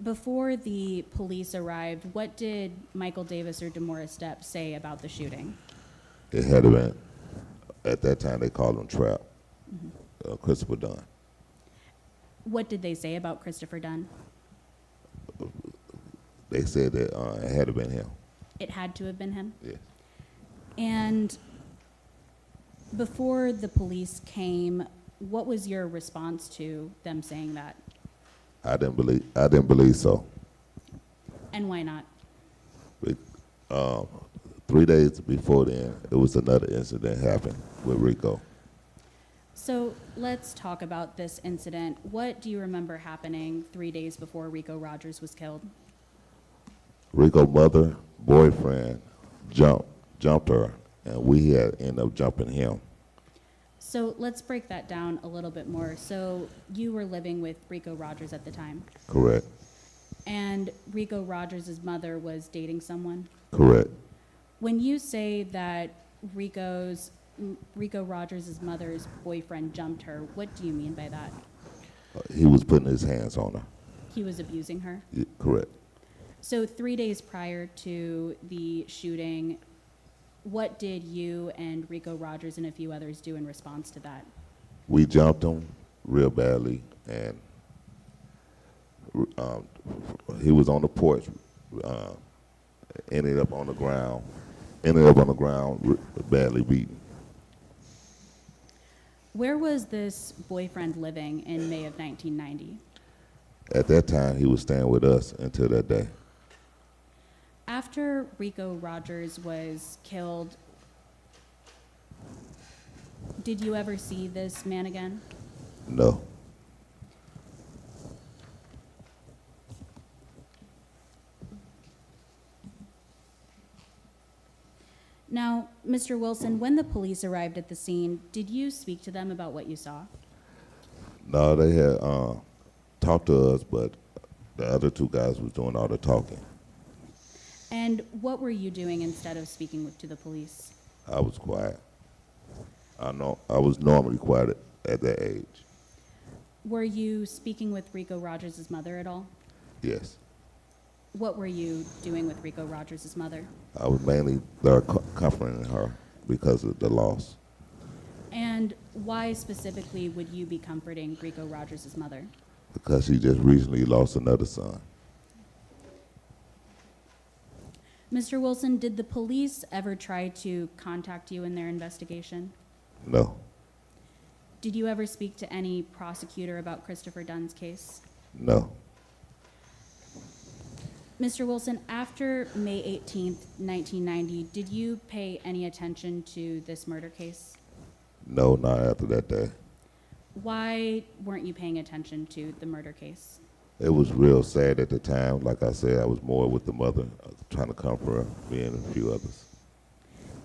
before the police arrived, what did Michael Davis or Demora Stepp say about the shooting? It had been, at that time they called him Trap, Christopher Dunn. What did they say about Christopher Dunn? They said that it had been him. It had to have been him? Yeah. And before the police came, what was your response to them saying that? I didn't believe so. And why not? 3 days before then, it was another incident happened with Rico. So let's talk about this incident. What do you remember happening 3 days before Rico Rogers was killed? Rico's mother, boyfriend, jumped her, and we had ended up jumping him. So let's break that down a little bit more. So you were living with Rico Rogers at the time, Correct. and Rico Rogers' mother was dating someone. Correct. When you say that Rico Rogers' mother's boyfriend jumped her, what do you mean by that? He was putting his hands on her. He was abusing her? Correct. So 3 days prior to the shooting, what did you and Rico Rogers and a few others do in response to that? We jumped him real badly, and he was on the porch, ended up on the ground, badly beaten. Where was this boyfriend living in May of 1990? At that time, he was staying with us until that day. After Rico Rogers was killed, did you ever see this man again? No. Now, Mr. Wilson, when the police arrived at the scene, did you speak to them about what you saw? No, they had talked to us, but the other two guys was doing all the talking. And what were you doing instead of speaking to the police? I was quiet. I was normally quiet at that age. Were you speaking with Rico Rogers' mother at all? Yes. What were you doing with Rico Rogers' mother? I was mainly there comforting her because of the loss. And why specifically would you be comforting Rico Rogers' mother? Because she just recently lost another son. Mr. Wilson, did the police ever try to contact you in their investigation? No. Did you ever speak to any prosecutor about Christopher Dunn's case? No. Mr. Wilson, after May 18th, 1990, did you pay any attention to this murder case? No, not after that day. Why weren't you paying attention to the murder case? It was real sad at the time. Like I said, I was more with the mother, trying to comfort her, me and a few others.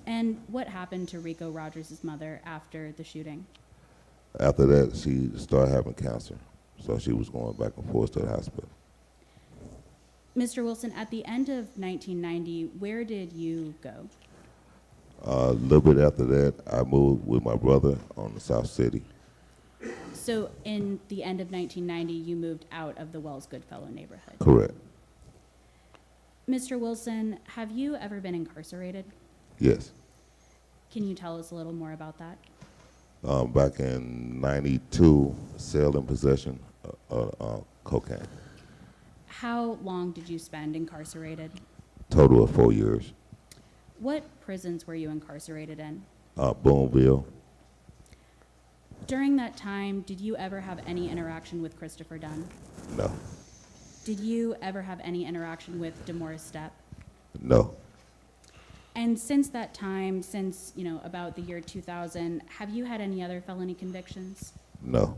And what happened to Rico Rogers' mother after the shooting? After that, she started having cancer, so she was going back and forth to the hospital. Mr. Wilson, at the end of 1990, where did you go? A little bit after that, I moved with my brother on the South City. So in the end of 1990, you moved out of the Wells Goodfellow neighborhood. Correct. Mr. Wilson, have you ever been incarcerated? Yes. Can you tell us a little more about that? Back in '92, sale and possession of cocaine. How long did you spend incarcerated? Total of 4 years. What prisons were you incarcerated in? Boonville. During that time, did you ever have any interaction with Christopher Dunn? No. Did you ever have any interaction with DeMorris Stepp? No. And since that time, since, about the year 2000, have you had any other felony convictions? No.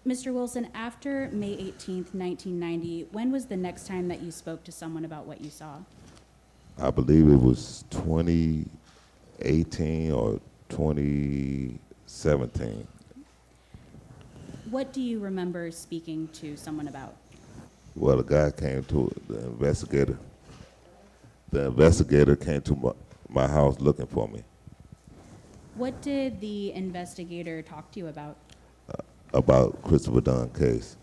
Mr. Wilson, after May 18th, 1990, when was the next time that you spoke to someone about what you saw? I believe it was 2018 or 2017. What do you remember speaking to someone about? Well, the guy came to the investigator. The investigator came to my house looking for me What did the investigator talk to you about? about Christopher Dunn case.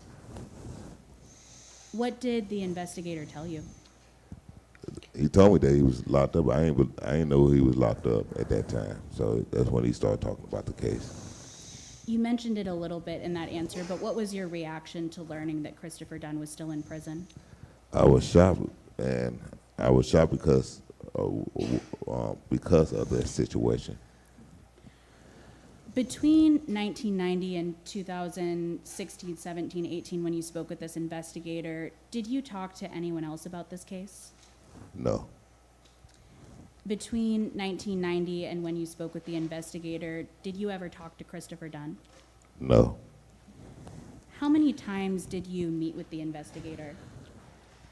What did the investigator tell you? He told me that he was locked up. I ain't know he was locked up at that time. So that's when he started talking about the case. You mentioned it a little bit in that answer, but what was your reaction to learning that Christopher Dunn was still in prison? I was shocked, and I was shocked because of that situation. Between 1990 and 2016, 17, 18, when you spoke with this investigator, did you talk to anyone else about this case? No. Between 1990 and when you spoke with the investigator, did you ever talk to Christopher Dunn? No. How many times did you meet with the investigator?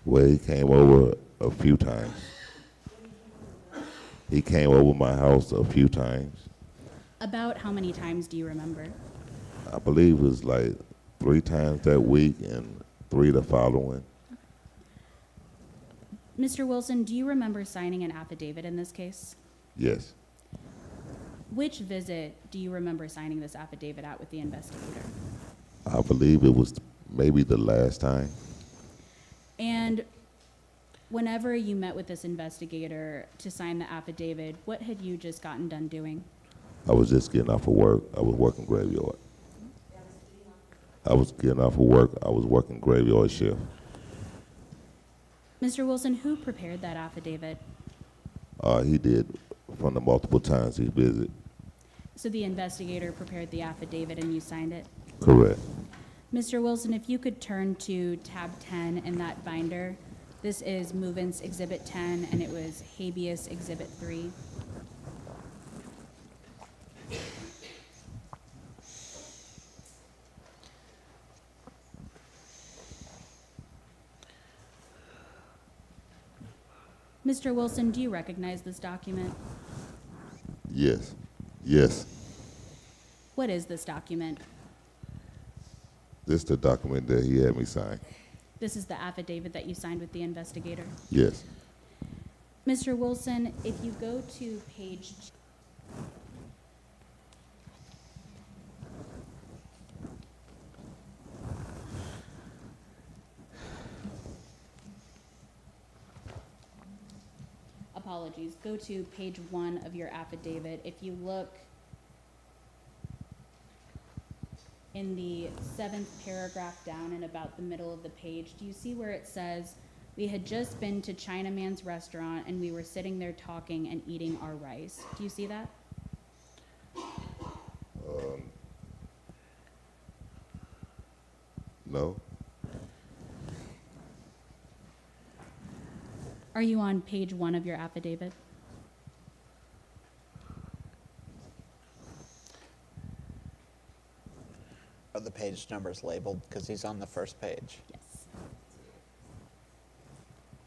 Well, he came over a few times. He came over my house a few times. About how many times do you remember? I believe it was like 3 times that week and 3 the following. Mr. Wilson, do you remember signing an affidavit in this case? Yes. Which visit do you remember signing this affidavit at with the investigator? I believe it was maybe the last time. And whenever you met with this investigator to sign the affidavit, what had you just gotten done doing? I was just getting off of work. I was working graveyard. I was getting off of work. I was working graveyard shift. Mr. Wilson, who prepared that affidavit? He did from the multiple times he visited. So the investigator prepared the affidavit and you signed it? Correct. Mr. Wilson, if you could turn to tab 10 in that binder. This is Movance Exhibit 10, and it was Habeas Exhibit 3. Mr. Wilson, do you recognize this document? Yes. Yes. What is this document? This is the document that he had me sign. This is the affidavit that you signed with the investigator. Yes. Mr. Wilson, if you go to page apologies, go to page 1 of your affidavit. If you look in the 7th paragraph down in about the middle of the page, do you see where it says, "We had just been to Chinaman's restaurant and we were sitting there talking and eating our rice"? Do you see that? No. Are you on page 1 of your affidavit? Are the page numbers labeled? Because he's on the first page. Yes.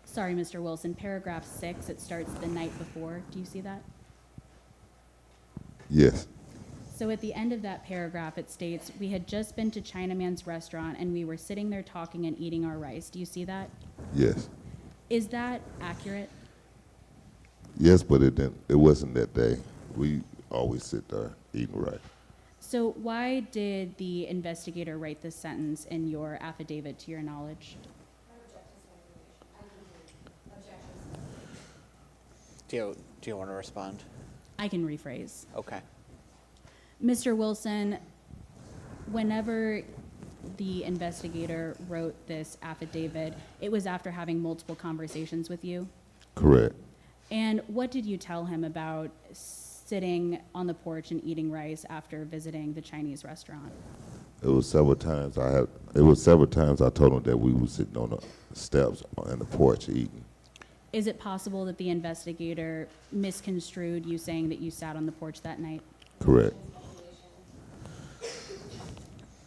Sorry, Mr. Wilson, paragraph 6, it starts the night before. Do you see that? Yes. So at the end of that paragraph, it states, "We had just been to Chinaman's restaurant and we were sitting there talking and eating our rice." Do you see that? Yes. Is that accurate? Yes, but it wasn't that day. We always sit there eating right. So why did the investigator write this sentence in your affidavit to your knowledge? Do you want to respond? I can rephrase. Okay. Mr. Wilson, whenever the investigator wrote this affidavit, it was after having multiple conversations with you? Correct. And what did you tell him about sitting on the porch and eating rice after visiting the Chinese restaurant? It was several times I told him that we were sitting on the steps on the porch eating. Is it possible that the investigator misconstrued you saying that you sat on the porch that night? Correct.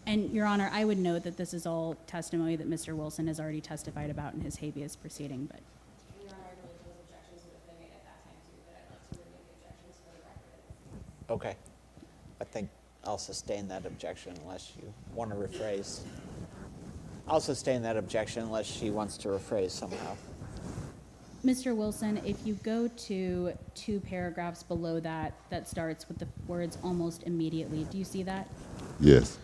And Your Honor, I would note that this is all testimony that Mr. Wilson has already testified about in his habeas proceeding, but Your Honor, I believe those objections would have been made at that time too, but I'd like to remove the objections for the record. Okay. I think I'll sustain that objection unless you want to rephrase. I'll sustain that objection unless she wants to rephrase somehow. Mr. Wilson, if you go to 2 paragraphs below that, that starts with the words almost immediately, do you see that? Yes.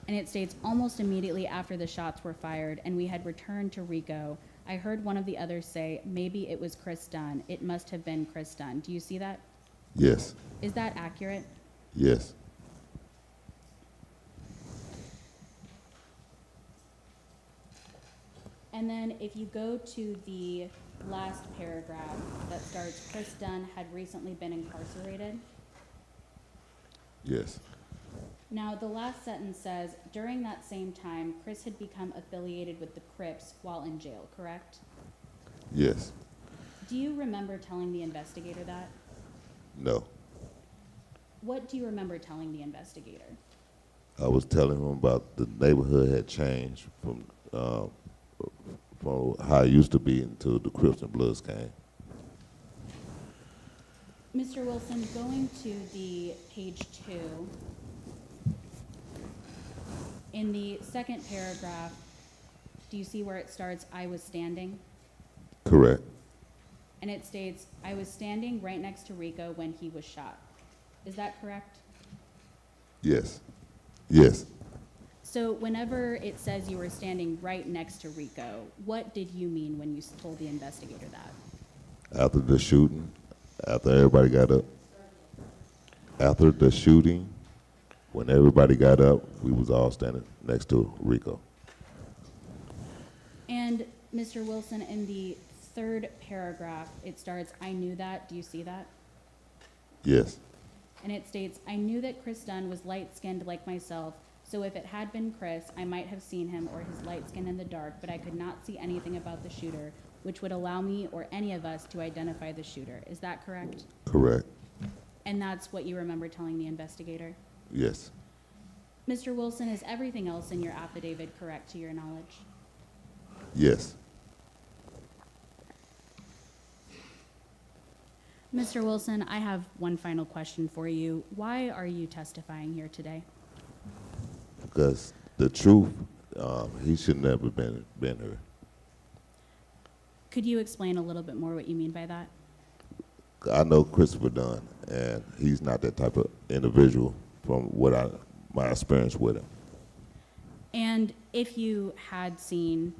And it states, almost immediately after the shots were fired and we had returned to Rico, I heard one of the others say, maybe it was Chris Dunn. It must have been Chris Dunn. Do you see that? Yes. Is that accurate? Yes. And then if you go to the last paragraph that starts, Chris Dunn had recently been incarcerated. Yes. Now, the last sentence says, during that same time, Chris had become affiliated with the Crips while in jail, correct? Yes. Do you remember telling the investigator that? No. What do you remember telling the investigator? I was telling him about the neighborhood had changed from how it used to be until the Crips and Bloods came. Mr. Wilson, going to the page 2, in the second paragraph, do you see where it starts, I was standing? Correct. And it states, I was standing right next to Rico when he was shot. Is that correct? Yes. Yes. So whenever it says you were standing right next to Rico, what did you mean when you told the investigator that? After the shooting, after everybody got up, after the shooting, when everybody got up, we was all standing next to Rico. And Mr. Wilson, in the third paragraph, it starts, I knew that. Do you see that? Yes. And it states, I knew that Chris Dunn was light-skinned like myself, so if it had been Chris, I might have seen him or his light skin in the dark, but I could not see anything about the shooter, which would allow me or any of us to identify the shooter. Is that correct? Correct. And that's what you remember telling the investigator? Yes. Mr. Wilson, is everything else in your affidavit correct to your knowledge? Yes. Mr. Wilson, I have one final question for you. Why are you testifying here today? Because the truth, he should never been here. Could you explain a little bit more what you mean by that? I know Christopher Dunn, and he's not that type of individual from my experience with him. And if you had seen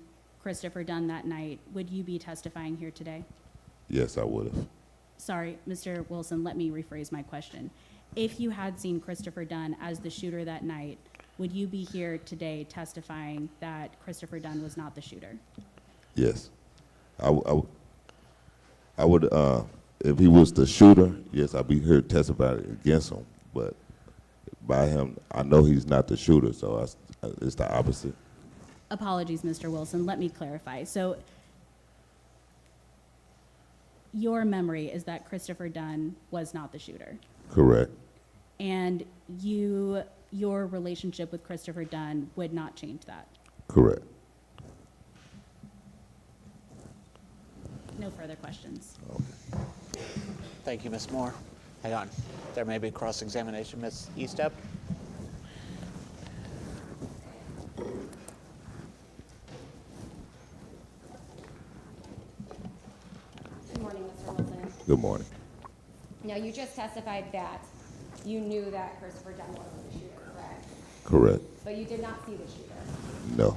Christopher Dunn that night, would you be testifying here today? Yes, I would have. Sorry, Mr. Wilson, let me rephrase my question. If you had seen Christopher Dunn as the shooter that night, would you be here today testifying that Christopher Dunn was not the shooter? Yes. I would, if he was the shooter, yes, I'd be here testifying against him. But by him, I know he's not the shooter, so it's the opposite. Apologies, Mr. Wilson. Let me clarify. So your memory is that Christopher Dunn was not the shooter. Correct. And your relationship with Christopher Dunn would not change that. Correct. No further questions. Okay. Thank you, Ms. Moore. Hang on. There may be cross-examination. Ms. Eastep? Good morning, Mr. Wilson. Good morning. Now, you just testified that you knew that Christopher Dunn wasn't the shooter, correct? Correct. But you did not see the shooter. No.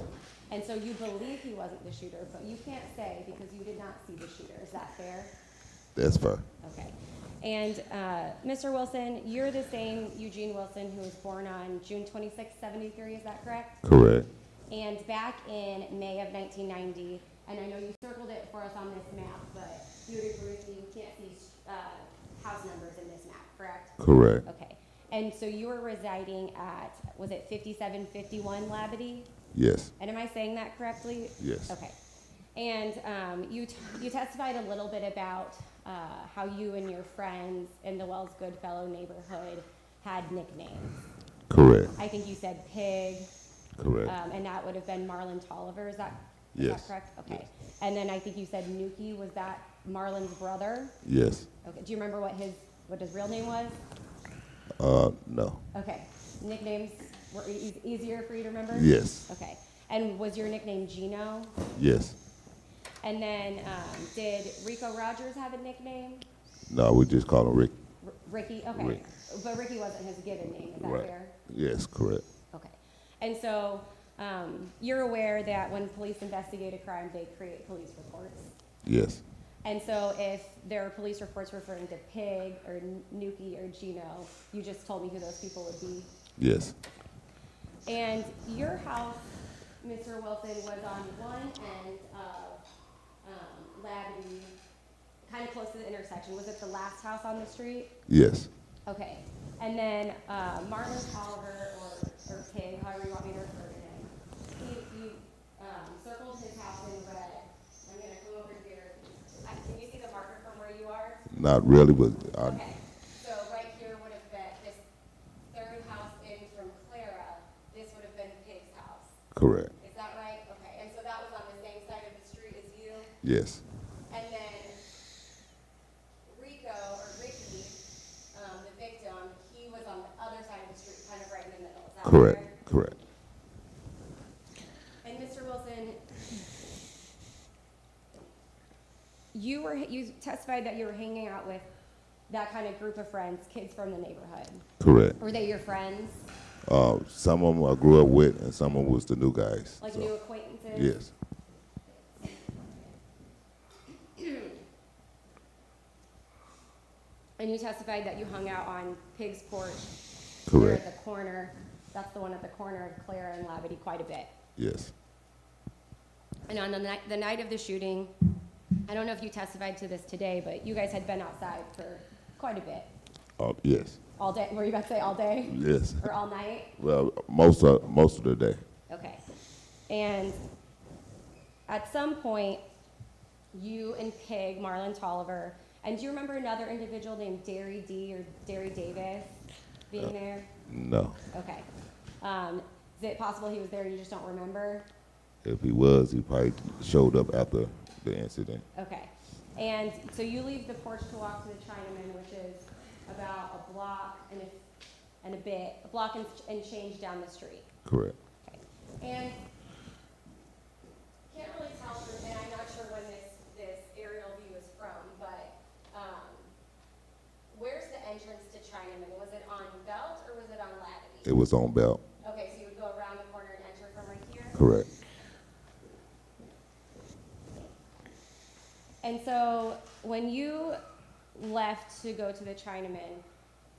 And so you believe he wasn't the shooter, but you can't say because you did not see the shooter. Is that fair? That's fine. Okay. And Mr. Wilson, you're the same Eugene Wilson who was born on June 26, 73, is that correct? Correct. And back in May of 1990, and I know you circled it for us on this map, but you would agree with me, you can't see house numbers in this map, correct? Correct. Okay. And so you were residing at, was it 5751 Labadee? Yes. And am I saying that correctly? Yes. Okay. And you testified a little bit about how you and your friends in the Wells Goodfellow neighborhood had nicknames. Correct. I think you said Pig, Correct. and that would have been Marlon Tolliver. Is that Yes. correct? Okay. Yes. And then I think you said Nuki. Was that Marlon's brother? Yes. Okay. Do you remember what his real name was? No. Okay. Nicknames were easier for you to remember? Yes. Okay. And was your nickname Gino? Yes. And then did Rico Rogers have a nickname? No, we just call him Rick. Ricky? Okay. Rick. But Ricky wasn't his given name, is that Right. fair? Yes, correct. Okay. And so you're aware that when police investigate a crime, they create police reports. Yes. And so if there are police reports referring to Pig or Nuki or Gino, you just told me who those people would be. Yes. And your house, Mr. Wilson, was on one end of Labadee, kind of close to the intersection. Was it the last house on the street? Yes. Okay. And then Marlon Tolliver, or Pig, however you want me to refer to him, he circled his house in red. I'm going to come over here. Can you see the marker from where you are? Not really, but Okay. So right here would have been this third house in from Clara. This would have been Pig's house. correct. Is that right? Okay. And so that was on the same side of the street as you? Yes. And then Rico, or Ricky, the victim, he was on the other side of the street, kind of right in the middle. Is that Correct. fair? Correct. And Mr. Wilson, you testified that you were hanging out with that kind of group of friends, kids from the neighborhood. Correct. Were they your friends? Some of them I grew up with, and some of them was the new guys. Like So, new acquaintances? Yes. And you testified that you hung out on Pig's porch. Correct. There at the corner. That's the one at the corner of Clara and Labadee quite a bit. Yes. And on the night of the shooting, I don't know if you testified to this today, but you guys had been outside for quite a bit. Yes. All day, were you about to say all day? Yes. Or all night? Well, most of the day. Okay. And at some point, you and Pig, Marlon Tolliver, and do you remember another individual named Derry D or Derry Davis being there? No. Okay. Is it possible he was there and you just don't remember? If he was, he probably showed up after the incident. Okay. And so you leave the porch to walk to the Chinaman, which is about a block a block and change down the street. Correct. Okay. And can't really tell, and I'm not sure when this aerial view is from, but where's the entrance to Chinaman? Was it on Belt or was it on Labadee? It was on Belt. Okay, so you would go around the corner and enter from right here? Correct. And so when you left to go to the Chinaman,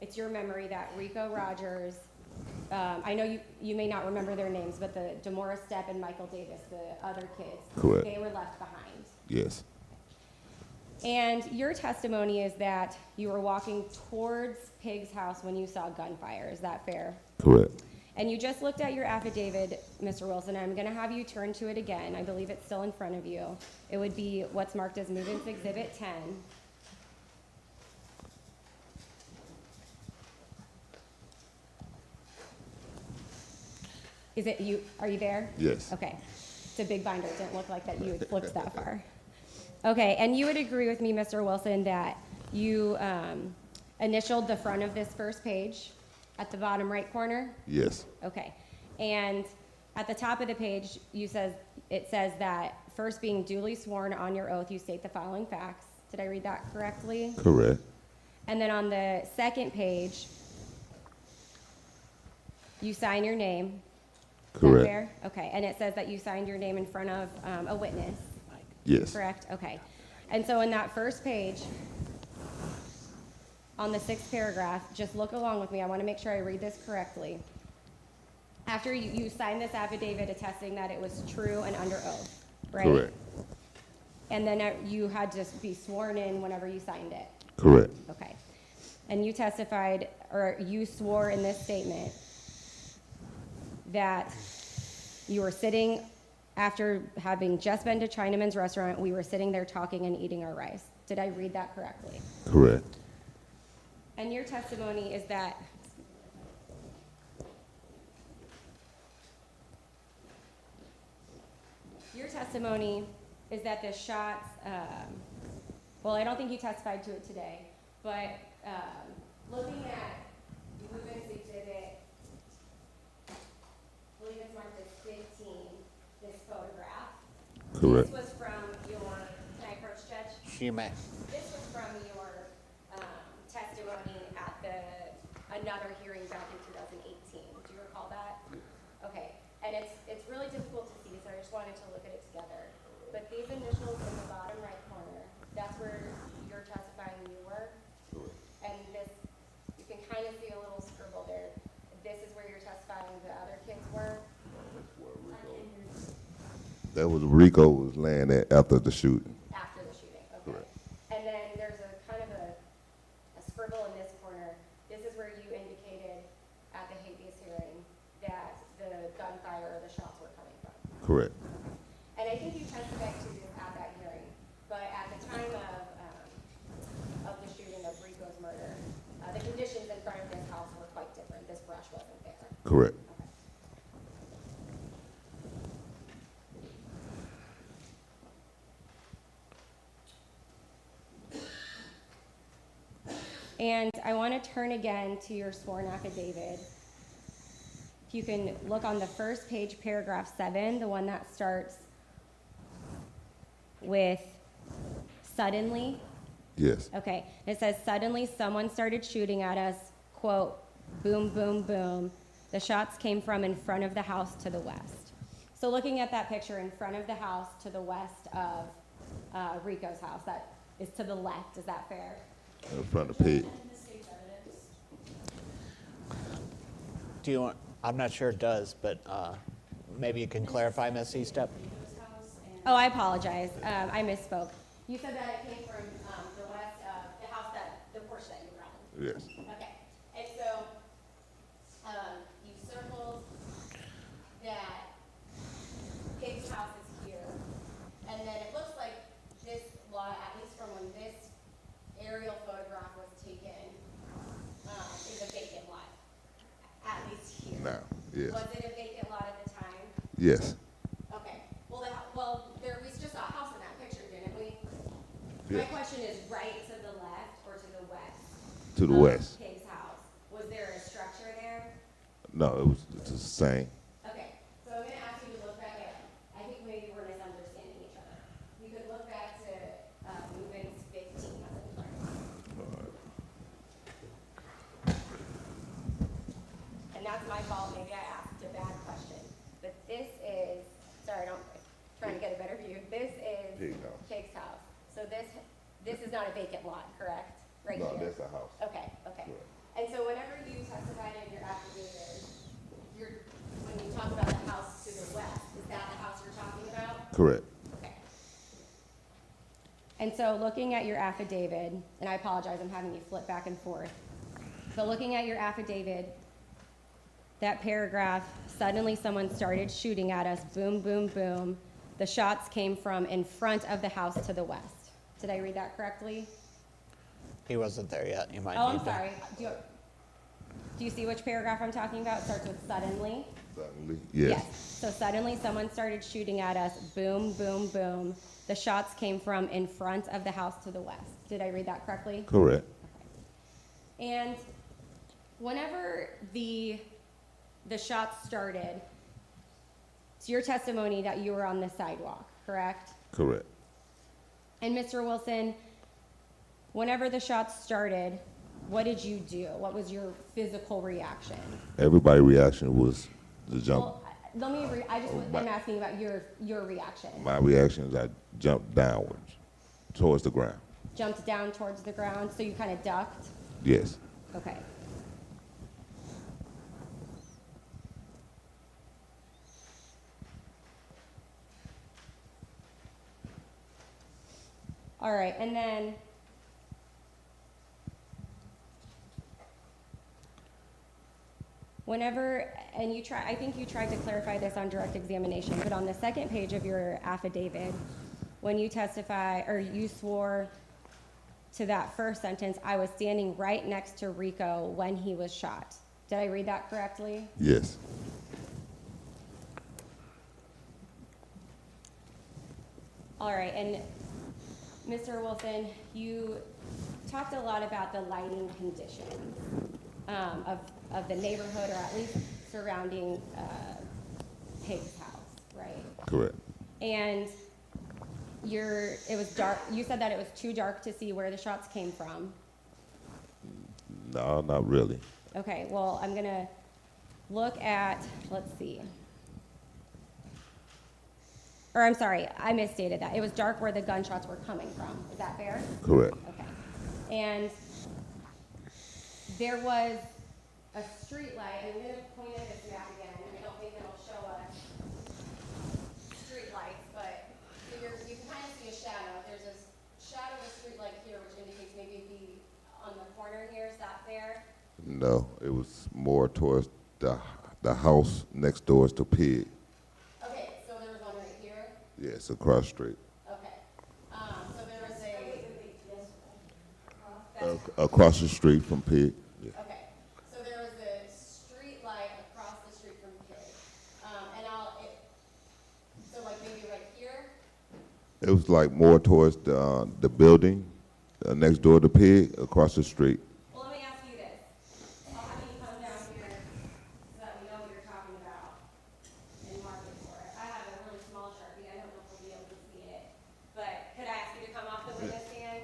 it's your memory that Rico Rogers, I know you may not remember their names, but the Demora Stepp and Michael Davis, the other kids, Correct. they were left behind. Yes. And your testimony is that you were walking towards Pig's house when you saw gunfire. Is that fair? Correct. And you just looked at your affidavit, Mr. Wilson. I'm going to have you turn to it again. I believe it's still in front of you. It would be what's marked as Movements Exhibit 10. Is it you? Are you there? Yes. Okay. It's a big binder. It didn't look like that you had flipped that far. Okay, and you would agree with me, Mr. Wilson, that you initialed the front of this first page at the bottom right corner? Yes. Okay. And at the top of the page, it says that first being duly sworn on your oath, you state the following facts. Did I read that correctly? Correct. And then on the second page, you sign your name. Is that Correct. fair? Okay. And it says that you signed your name in front of a witness. Yes. Correct? Okay. And so in that first page, on the sixth paragraph, just look along with me. I want to make sure I read this correctly. After you signed this affidavit attesting that it was true and under oath, right? Correct. And then you had to be sworn in whenever you signed it. Correct. Okay. and you testified, or you swore in this statement that you were sitting, after having just been to Chinaman's restaurant, we were sitting there talking and eating our rice. Did I read that correctly? Correct. And your testimony is that the shots, well, I don't think you testified to it today, but looking at Movement Exhibit, I believe it's marked as 15, this photograph. Correct. This was from your, can I approach, Judge? She may. This was from your testimony at another hearing back in 2018. Do you recall that? Okay. And it's really difficult to see, so I just wanted to look at it together. But these initials in the bottom right corner, that's where you're testifying you were. And this, you can kind of see a little scribble there. This is where you're testifying the other kids were. That was Rico was laying there after the shooting. After the shooting, okay. Correct. And then there's a kind of a scribble in this corner. This is where you indicated at the habeas hearing that the gunfire or the shots were coming from. Correct. And I think you testified to this at that hearing, but at the time of the shooting of Rico's murder, the conditions in front of this house were quite different. This brush wasn't there. Correct. And I want to turn again to your sworn affidavit. If you can look on the first page, paragraph 7, the one that starts with suddenly. Yes. Okay, it says suddenly someone started shooting at us, quote, boom, boom, boom. The shots came from in front of the house to the west. So looking at that picture, in front of the house to the west of Rico's house, that is to the left, is that fair? In front of the page. Do you want, I'm not sure it does, but maybe you can clarify, Ms. Eastep? Oh, I apologize, I misspoke. You said that it came from the west of the house the porch that you were on. Yes. Okay, and so, you circled that Pig's house is here, and then it looks like this lot, at least from when this aerial photograph was taken, is a vacant lot, at least here. Now, yes. Was it a vacant lot at the time? Yes. Okay, well, there was just a house in that picture, didn't we? My Yes. question is right to the left or to the west? To the of west. Pig's house. Was there a structure there? No, it was the same. Okay, so I'm gonna ask you to look back at, I think maybe we're misunderstanding each other. You could look back to, movements 15 as a difference. And that's my fault, maybe I asked a bad question. But this is, sorry, I'm trying to get a better view. This is Pig's house. Pig's house. So this is not a vacant lot, correct? Right No, here? that's a house. Okay. Correct. And so whenever you testified in your affidavit, when you talk about the house to the west, is that the house you're talking about? Correct. Okay. And so looking at your affidavit, and I apologize, I'm having you flip back and forth. But looking at your affidavit, that paragraph, suddenly someone started shooting at us, boom, boom, boom. The shots came from in front of the house to the west. Did I read that correctly? He wasn't there yet. You might Oh, I'm need to- sorry. Do you see which paragraph I'm talking about? It starts with suddenly. Suddenly. Yes. So suddenly someone started shooting at us, boom, boom, boom. The shots came from in front of the house to the west. Did I read that correctly? Correct. And whenever the shots started, it's your testimony that you were on the sidewalk, correct? Correct. And Mr. Wilson, whenever the shots started, what did you do? What was your physical reaction? Everybody's reaction was the jump. Well, I'm asking about your reaction. My reaction is I jumped downwards towards the ground. Jumped down towards the ground, so you kind of ducked? Yes. Okay. All right, and then whenever, and I think you tried to clarify this on direct examination, but on the second page of your affidavit, when you testify, or you swore to that first sentence, I was standing right next to Rico when he was shot. Did I read that correctly? Yes. All right, and Mr. Wilson, you talked a lot about the lighting conditions of the neighborhood, or at least surrounding Pig's house, right? Correct. And it was dark. You said that it was too dark to see where the shots came from. No, not really. Okay, well, I'm gonna look at, let's see. Or I'm sorry, I misstated that. It was dark where the gunshots were coming from. Is that fair? Correct. Okay. And there was a street light. I'm gonna point at this map again. I don't think it'll show us street lights, but you can kind of see a shadow. There's a shadow of a street light here, which indicates maybe it'd be on the corner here. Is that fair? No, it was more towards the house next door to Pig. Okay, so there was one right here. Yes, across the street. Okay. So there was Across the street from Pig. Yeah. okay. So there was a street light across the street from Pig. So like maybe right here? It was like more towards the building next door to Pig, across the street. Well, let me ask you this. I'll have you come down here so that we know what you're talking about and mark it for it. I have a really small Sharpie. I don't know if we'll be able to see it. But could I ask you to come off the witness stand?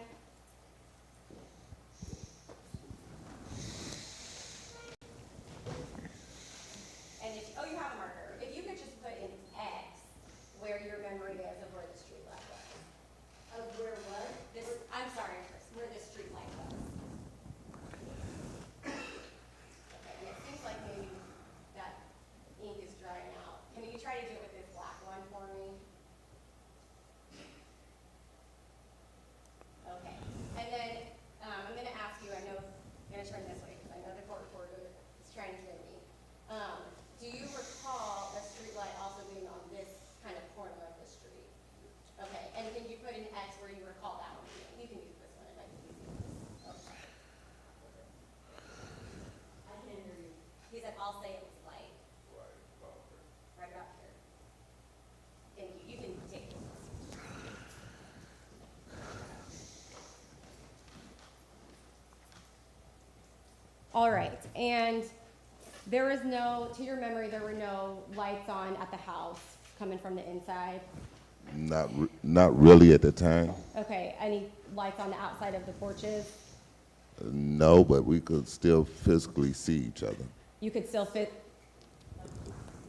And you have a marker. If you could just put in X where your memory is of where the street light was. Of where what? I'm sorry, where the street light was. Okay, and it seems like maybe that ink is drying out. Can you try to do it with this black one for me? Okay, and then I'm going to ask you, I'm going to turn this way because I know the court reporter is trying to hear me. Do you recall a street light also being on this kind of corner of the street? Okay, and can you put an X where you recall that one? You can use this one, it might be easier. Okay. I can hear you. He said, I'll say it was light. Right about here. Thank you. You can take this. All right, and there was no, to your memory, there were no lights on at the house coming from the inside? Not really at the time. Okay, any lights on the outside of the porches? No, but we could still physically see each other. You could still fit,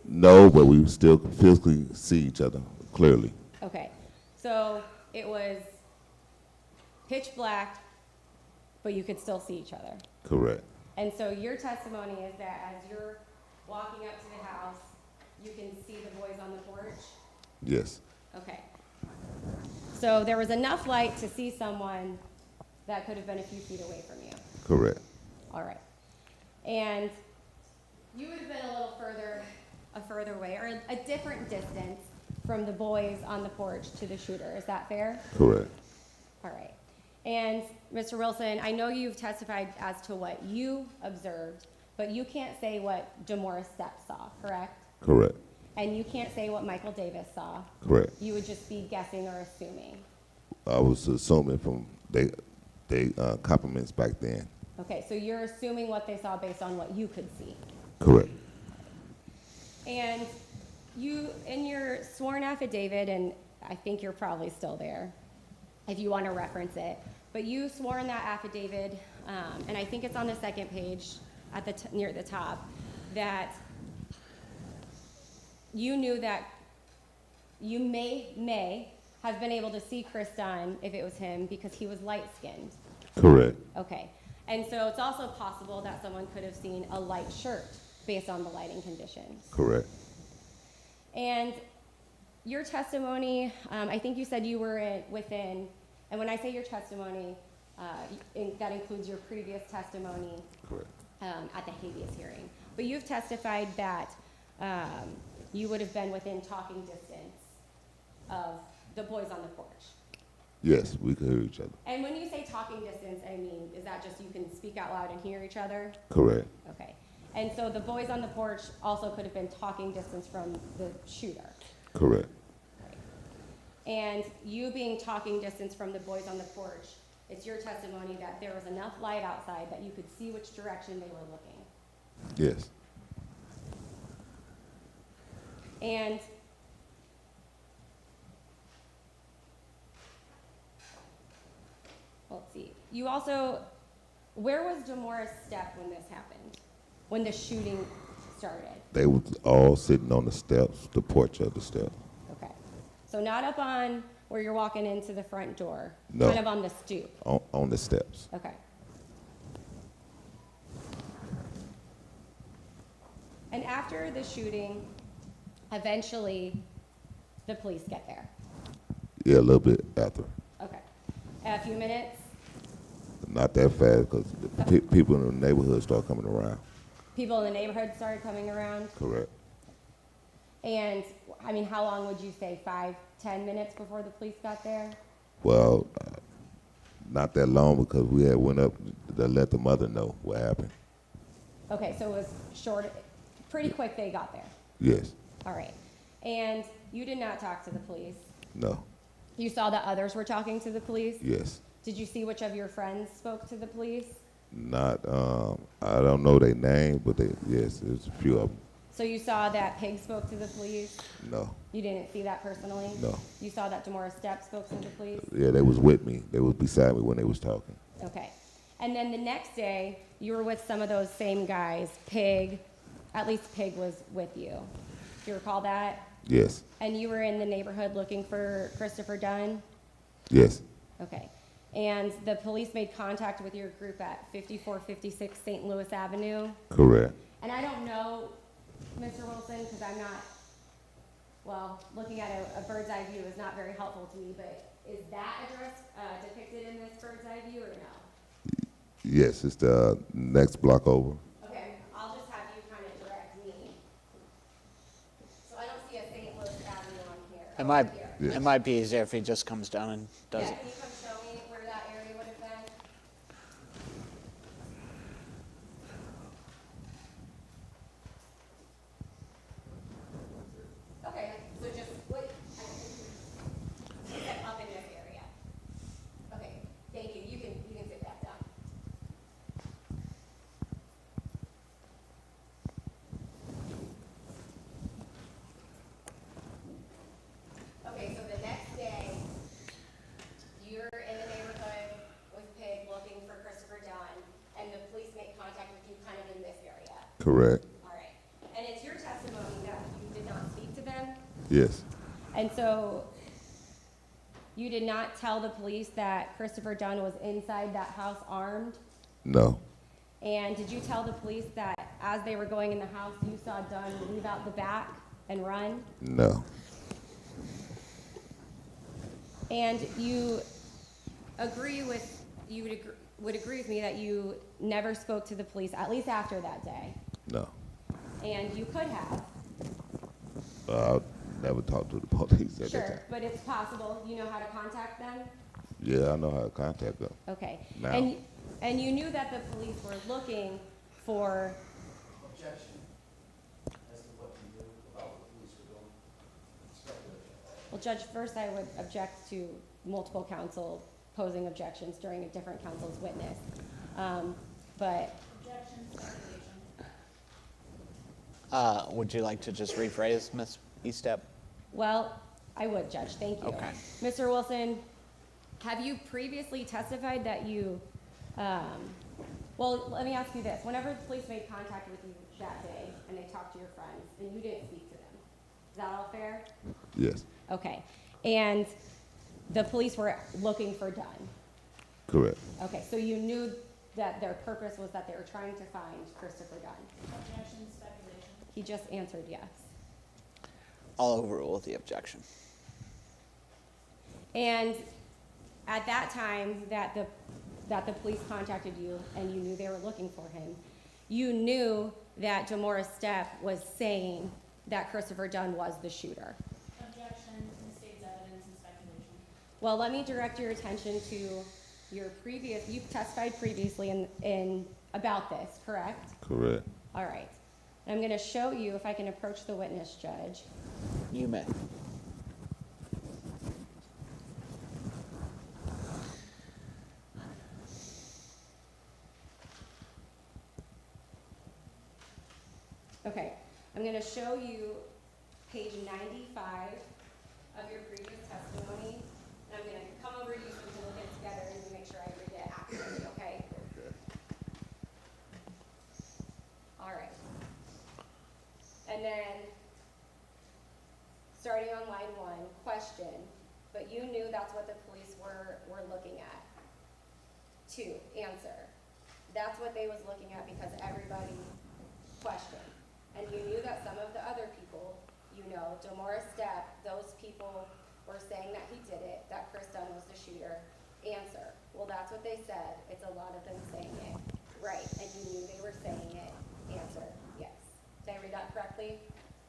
No, but we would still physically see each other clearly. okay. So it was pitch black, but you could still see each other. Correct. And so your testimony is that as you're walking up to the house, you can see the boys on the porch? Yes. Okay. So there was enough light to see someone that could have been a few feet away from you. Correct. All right. And you would have been a further way, or a different distance from the boys on the porch to the shooter. Is that fair? Correct. All right. And Mr. Wilson, I know you've testified as to what you observed, but you can't say what DeMorris Stepp saw, correct? Correct. And you can't say what Michael Davis saw. Correct. You would just be guessing or assuming. I was assuming from they compliments back then. Okay, so you're assuming what they saw based on what you could see. Correct. And you, in your sworn affidavit, and I think you're probably still there if you want to reference it, but you swore in that affidavit, and I think it's on the second page at the near the top, that you knew that you may have been able to see Chris Dunn if it was him because he was light-skinned. Correct. Okay. And so it's also possible that someone could have seen a light shirt based on the lighting conditions. Correct. And your testimony, I think you said you were within, and when I say your testimony, that includes your previous testimony Correct. at the habeas hearing. but you've testified that you would have been within talking distance of the boys on the porch. Yes, we could hear each other. And when you say talking distance, I mean, is that just you can speak out loud and hear each other? Correct. Okay. And so the boys on the porch also could have been talking distance from the shooter. Correct. And you being talking distance from the boys on the porch, it's your testimony that there was enough light outside that you could see which direction they were looking. Yes. And let's see, you also, where was Demora's step when this happened? When the shooting started? They was all sitting on the steps, the porch of the step. Okay. So not up on where you're walking into the front door? No. Kind of on the stoop? On the steps. Okay. And after the shooting, eventually, the police get there? Yeah, a little bit after. Okay. A few minutes? Not that fast, because people in the neighborhood start coming around. People in the neighborhood started coming around? Correct. And, I mean, how long would you say, 5-10 minutes before the police got there? Well, not that long, because we had went up to let the mother know what happened. Okay, so it was short, pretty quick they got there. Yes. All right. And you did not talk to the police? No. You saw that others were talking to the police? Yes. Did you see which of your friends spoke to the police? Not, I don't know their name, but yes, there's a few of them. So you saw that Pig spoke to the police? No. You didn't see that personally? No. You saw that Demora Stepp spoke to the police? Yeah, they was with me. They was beside me when they was talking. Okay. And then the next day, you were with some of those same guys. Pig, at least Pig was with you. Do you recall that? Yes. And you were in the neighborhood looking for Christopher Dunn? Yes. Okay. And the police made contact with your group at 5456 St. Louis Avenue? Correct. And I don't know, Mr. Wilson, because I'm not, well, looking at a bird's eye view is not very helpful to me, but is that address depicted in this bird's eye view or no? Yes, it's the next block over. Okay, I'll just have you kind of direct me. So I don't see a St. Louis Avenue on here. It Oh, might, here. Yes. it might be easier if he just comes down and does Yeah, it. can you come show me where that area would have been? Okay, so just, what, you said up in this area. Okay, thank you, you can sit back down. Okay, so the next day, you're in the neighborhood with Pig looking for Christopher Dunn, and the police make contact with you kind of in this area. Correct. All right. And it's your testimony that you did not speak to them? Yes. And so you did not tell the police that Christopher Dunn was inside that house armed? No. And did you tell the police that as they were going in the house, you saw Dunn leave out the back and run? No. And you agree with, would agree with me that you never spoke to the police, at least after that day? No. And you could have. I never talked to the police at that Sure, time. but it's possible. You know how to contact them? Yeah, I know how to contact them. Okay. Now. And you knew that the police were looking for, Objection as to what you knew about what the police were doing. Speculation. well, Judge, first I would object to multiple counsel posing objections during a different counsel's witness. But, Would you like to just rephrase, Ms. Estep? well, I would, Judge, thank you. Okay. Mr. Wilson, have you previously testified that you, well, let me ask you this. Whenever the police made contact with you that day and they talked to your friends and you didn't speak to them, is that all fair? Yes. Okay. And the police were looking for Dunn? Correct. Okay, so you knew that their purpose was that they were trying to find Christopher Dunn? Objection, speculation. He just answered yes. I'll overrule the objection. And at that time that the police contacted you and you knew they were looking for him, you knew that Demora Stepp was saying that Christopher Dunn was the shooter. Objection, misstates evidence and speculation. Well, let me direct your attention to your previous, you've testified previously in about this, correct? Correct. All right. I'm going to show you, if I can approach the witness, Judge. You may. Okay, I'm going to show you page 95 of your previous testimony. And I'm going to come over to you so we can look at it together and make sure I read it accurately, okay? All right. And then, starting on line 1, question, but you knew that's what the police were looking at. 2, answer. That's what they was looking at because everybody questioned. And you knew that some of the other people, you know, Demora Stepp, those people were saying that he did it, that Chris Dunn was the shooter. Answer. Well, that's what they said. It's a lot of them saying it. Right. And you knew they were saying it. Answer. Yes. Did I read that correctly?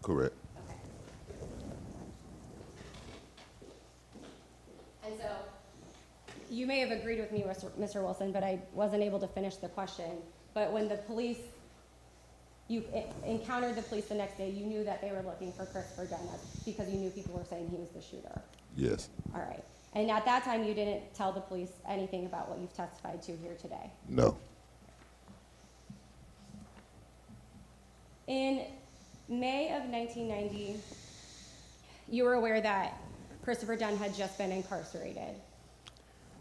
Correct. Okay. And so, you may have agreed with me, Mr. Wilson, but I wasn't able to finish the question. But when the police, you encountered the police the next day, you knew that they were looking for Christopher Dunn because you knew people were saying he was the shooter. Yes. All right. And at that time, you didn't tell the police anything about what you've testified to here today. No. In May of 1990, you were aware that Christopher Dunn had just been incarcerated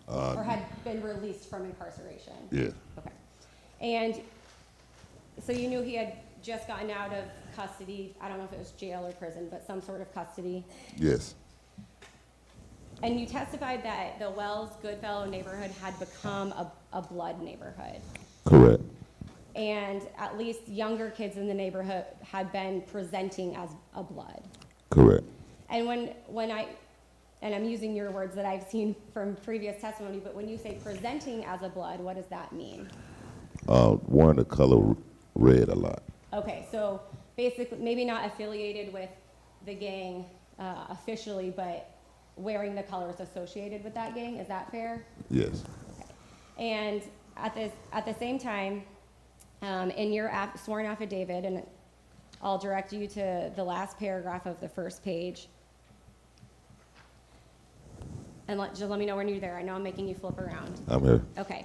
or had been released from incarceration. Yeah. Okay. And so you knew he had just gotten out of custody. I don't know if it was jail or prison, but some sort of custody. Yes. And you testified that the Wells Goodfellow neighborhood had become a blood neighborhood. Correct. And at least younger kids in the neighborhood had been presenting as a blood. Correct. And and I'm using your words that I've seen from previous testimony, but when you say presenting as a blood, what does that mean? Wearing the color red a lot. Okay, so basically, maybe not affiliated with the gang officially, but wearing the colors associated with that gang. Is that fair? Yes. Okay. And at the same time, in your sworn affidavit, and I'll direct you to the last paragraph of the first page. And just let me know when you're there. I know I'm making you flip around. I'm here. Okay.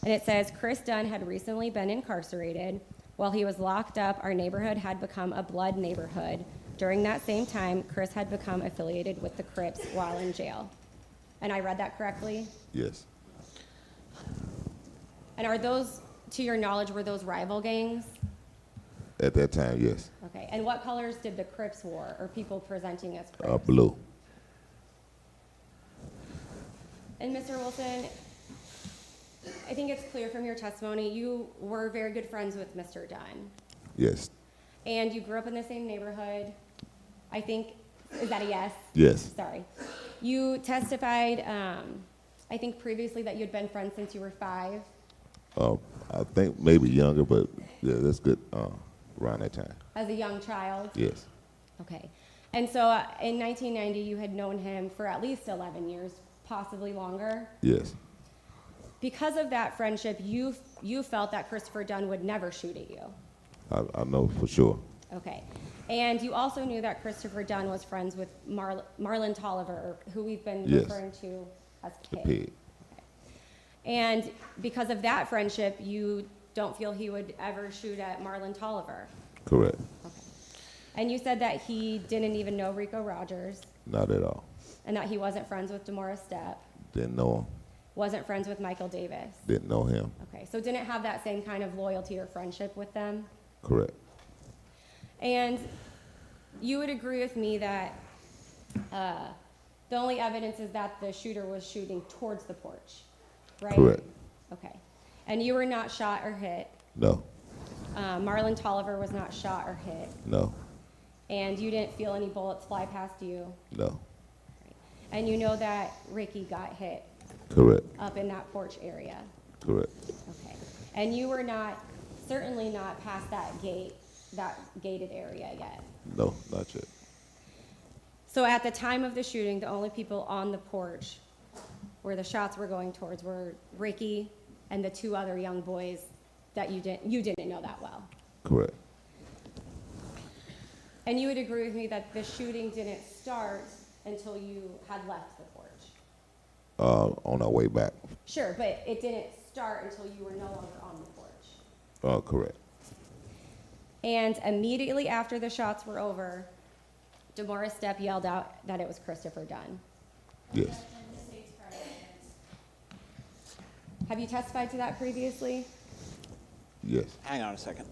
And it says, Chris Dunn had recently been incarcerated. While he was locked up, our neighborhood had become a blood neighborhood. During that same time, Chris had become affiliated with the Crips while in jail. And I read that correctly? Yes. And are those, to your knowledge, were those rival gangs? At that time, yes. Okay. And what colors did the Crips wear, or people presenting as Crips? Blue. And Mr. Wilson, I think it's clear from your testimony, you were very good friends with Mr. Dunn. Yes. And you grew up in the same neighborhood. I think, is that a yes? Yes. Sorry. You testified, I think previously that you'd been friends since you were 5. I think maybe younger, but yeah, that's good. Around that time. As a young child? Yes. Okay. And so in 1990, you had known him for at least 11 years, possibly longer. Yes. Because of that friendship, you felt that Christopher Dunn would never shoot at you. I know for sure. Okay. And you also knew that Christopher Dunn was friends with Marlon Tolliver, who we've been Yes. referring to as The Pig. pig. And because of that friendship, you don't feel he would ever shoot at Marlon Tolliver. Correct. Okay. And you said that he didn't even know Rico Rogers, Not at all. and that he wasn't friends with Demora Stepp, Didn't know him. wasn't friends with Michael Davis. Didn't know him. Okay, so didn't have that same kind of loyalty or friendship with them. Correct. And you would agree with me that the only evidence is that the shooter was shooting towards the porch, right? Correct. Okay. And you were not shot or hit. No. Marlon Tolliver was not shot or hit. No. And you didn't feel any bullets fly past you. No. Right. And you know that Ricky got hit Correct. up in that porch area. Correct. Okay. And you were not, certainly not past that gate that gated area yet. No, not yet. So at the time of the shooting, the only people on the porch where the shots were going towards were Ricky and the two other young boys that you didn't know that well. Correct. And you would agree with me that the shooting didn't start until you had left the porch. On our way back. Sure, but it didn't start until you were no longer on the porch. Correct. And immediately after the shots were over, DeMaurice Stepp yelled out that it was Christopher Dunn. Yes. Have you testified to that previously? Yes. Hang on a second.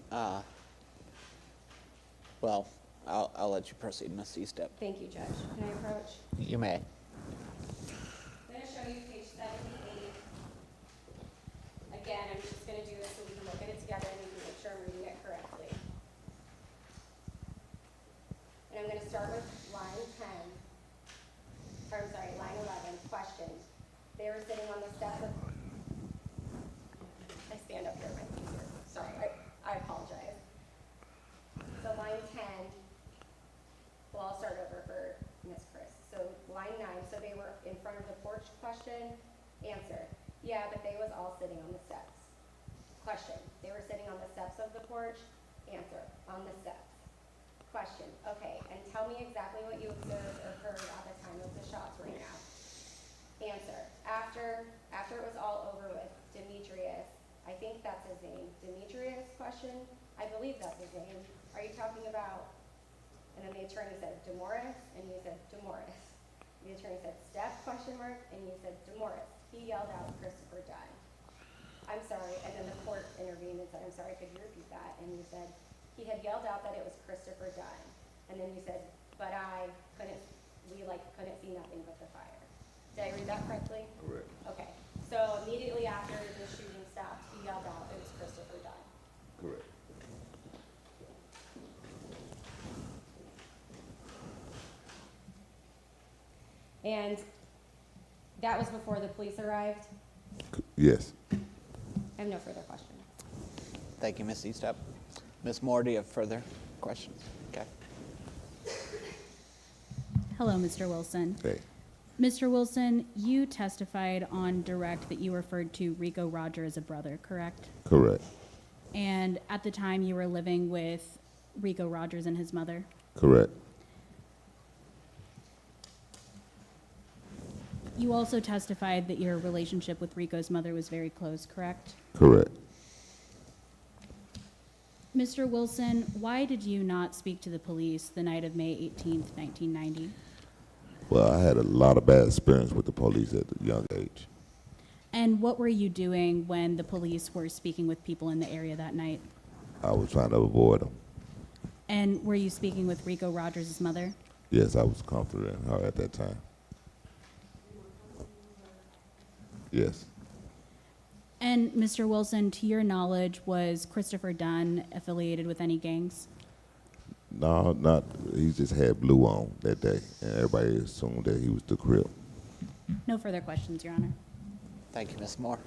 Well, I'll let you proceed, Ms. Estep. Thank you, Judge. Can I approach? You may. I'm going to show you page 78. Again, I'm just going to do this so we can look at it together and we can make sure I'm reading it correctly. And I'm going to start with line 10, or I'm sorry, line 11, question. They were sitting on the steps of, I stand up here, my easier. Sorry, I apologize. So line 10, well, I'll start over for Miss Chris. So line 9, so they were in front of the porch, question, answer. Yeah, but they was all sitting on the steps. Question, they were sitting on the steps of the porch, answer, on the steps. Question, okay, and tell me exactly what you observed or heard at the time of the shots right now. Answer, after it was all over with, Demetrius, I think that's his name, Demetrius, question, I believe that's his name. Are you talking about, and then the attorney said DeMaurice, and you said DeMaurice. The attorney said Stepp, question mark, and you said DeMaurice. He yelled out Christopher Dunn. I'm sorry, and then the court intervened and said, I'm sorry, could you repeat that? And you said, he had yelled out that it was Christopher Dunn. And then you said, but we couldn't see nothing but the fire. Did I read that correctly? Correct. Okay, so immediately after the shooting stopped, he yelled out it was Christopher Dunn. Correct. And that was before the police arrived? Yes. I have no further questions. Thank you, Ms. Estep. Ms. Moore, do you have further questions? Okay. Hello, Mr. Wilson. Hey. Mr. Wilson, you testified on direct that you referred to Rico Roger as a brother, correct? Correct. And at the time you were living with Rico Rogers and his mother? Correct. You also testified that your relationship with Rico's mother was very close, correct? Correct. Mr. Wilson, why did you not speak to the police the night of May 18th, 1990? Well, I had a lot of bad experience with the police at a young age. And what were you doing when the police were speaking with people in the area that night? I was trying to avoid them. And were you speaking with Rico Rogers' mother? Yes, I was comfortable in her at that time. Yes. And Mr. Wilson, to your knowledge, was Christopher Dunn affiliated with any gangs? No, not. He just had blue on that day, and everybody assumed that he was the Crip. No further questions, Your Honor. Thank you, Ms. Moore.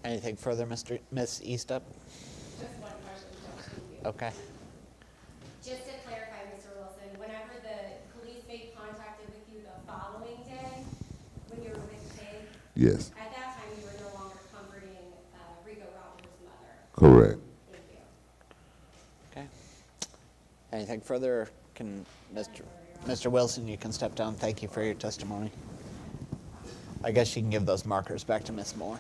Anything further, Ms. Estep? Just one question, Judge. Thank you. Okay. Just to clarify, Mr. Wilson, whenever the police made contact with you the following day, when you were with Pig, Yes. at that time you were no longer comforting Rico Rogers' mother. Correct. Thank you. Okay. Anything further? Can Mr. Wilson, you can step down. Thank you for your testimony. I guess you can give those markers back to Ms. Moore.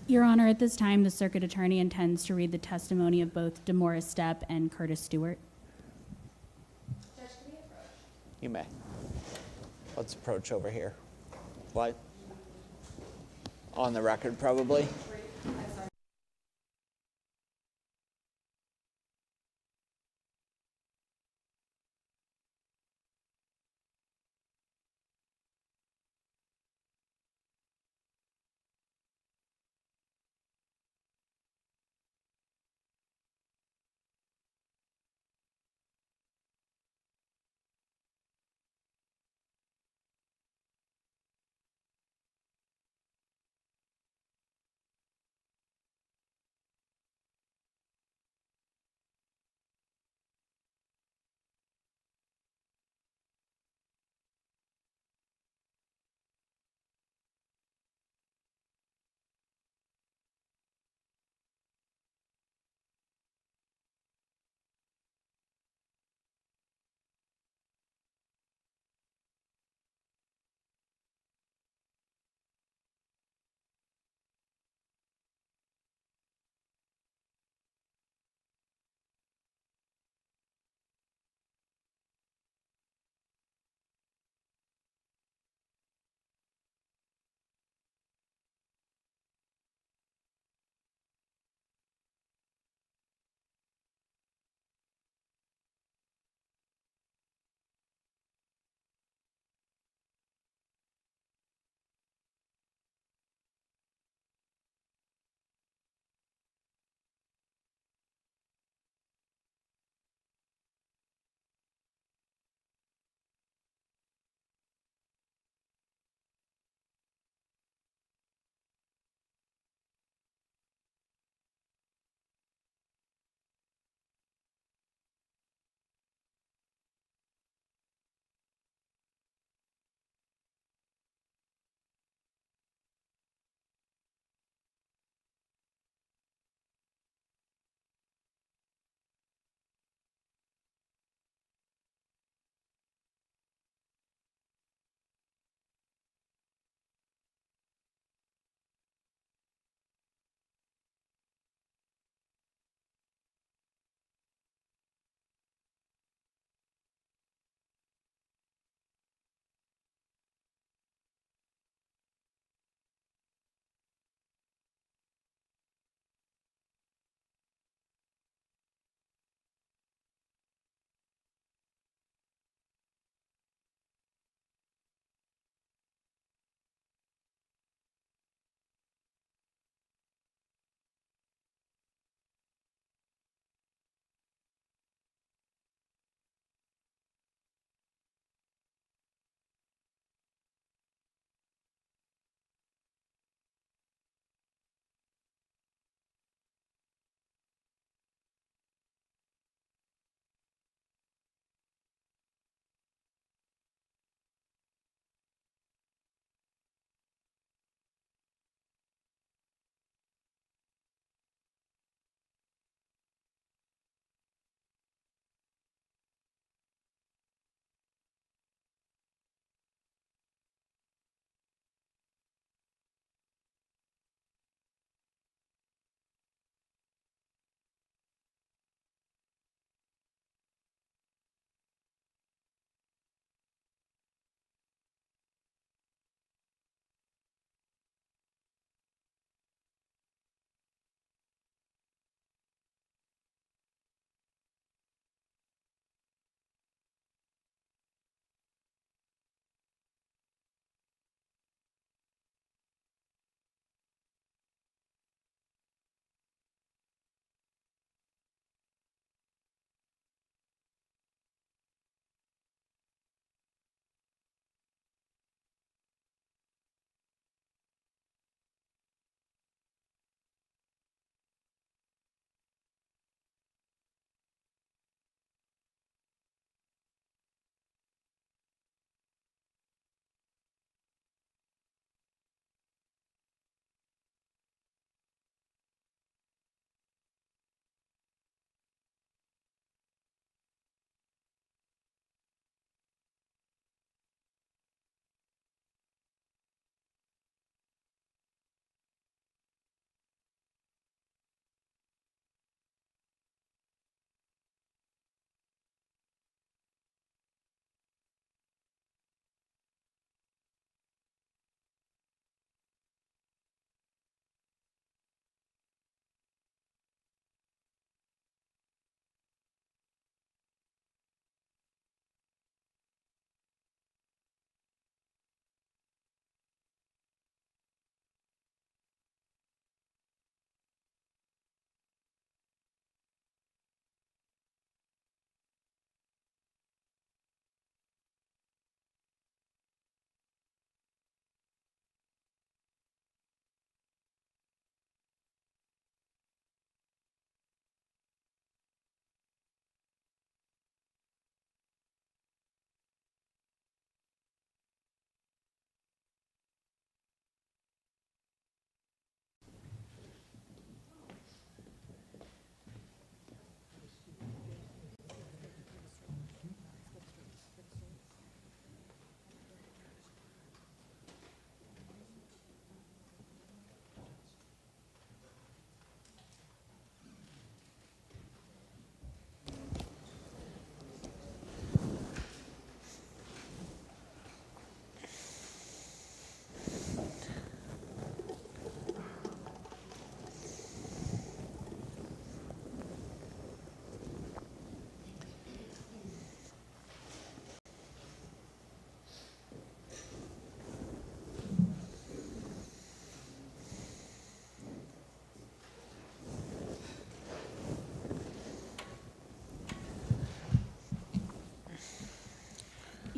Your Honor, at this time, the Circuit Attorney intends to read the testimony of both DeMaurice Stepp and Curtis Stewart. Judge, can we approach? You may. Let's approach over here. What? On the record, probably. I'm sorry.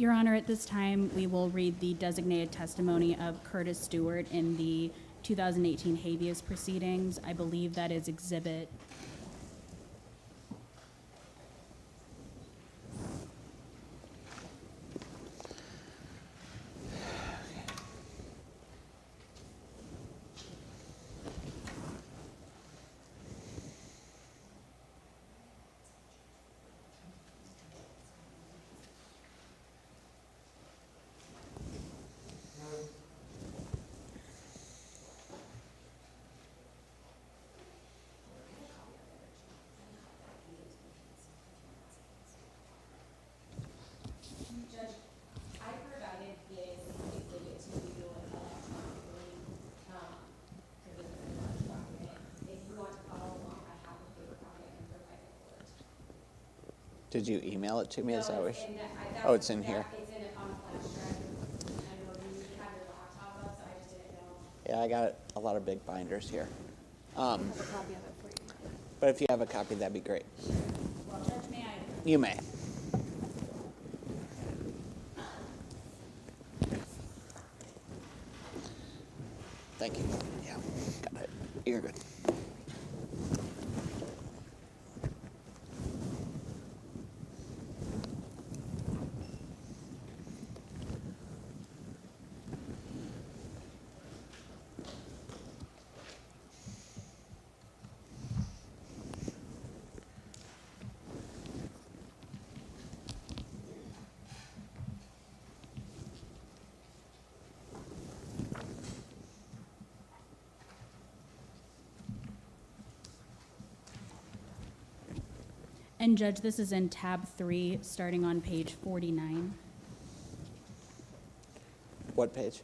Your Honor, at this time, we will read the designated testimony of Curtis Stewart in the 2018 habeas proceedings. I believe that is exhibit. Judge, I provided his exhibit to you electronically, because it's a large document. If you want to follow along, I have a paper copy I can provide the court. Did you email it to me? Is that No, what? it's in that- I- Oh, it's in here. It's in it on a flash drive. I know you have your laptop up, so I just didn't know. Yeah, I got a lot of big binders here. I have a copy of it for you. But if you have a copy, that'd be great. Well, Judge, may I? You may. Thank you. Yeah, got it. You're good. And Judge, this is in tab 3, starting on page 49. What page?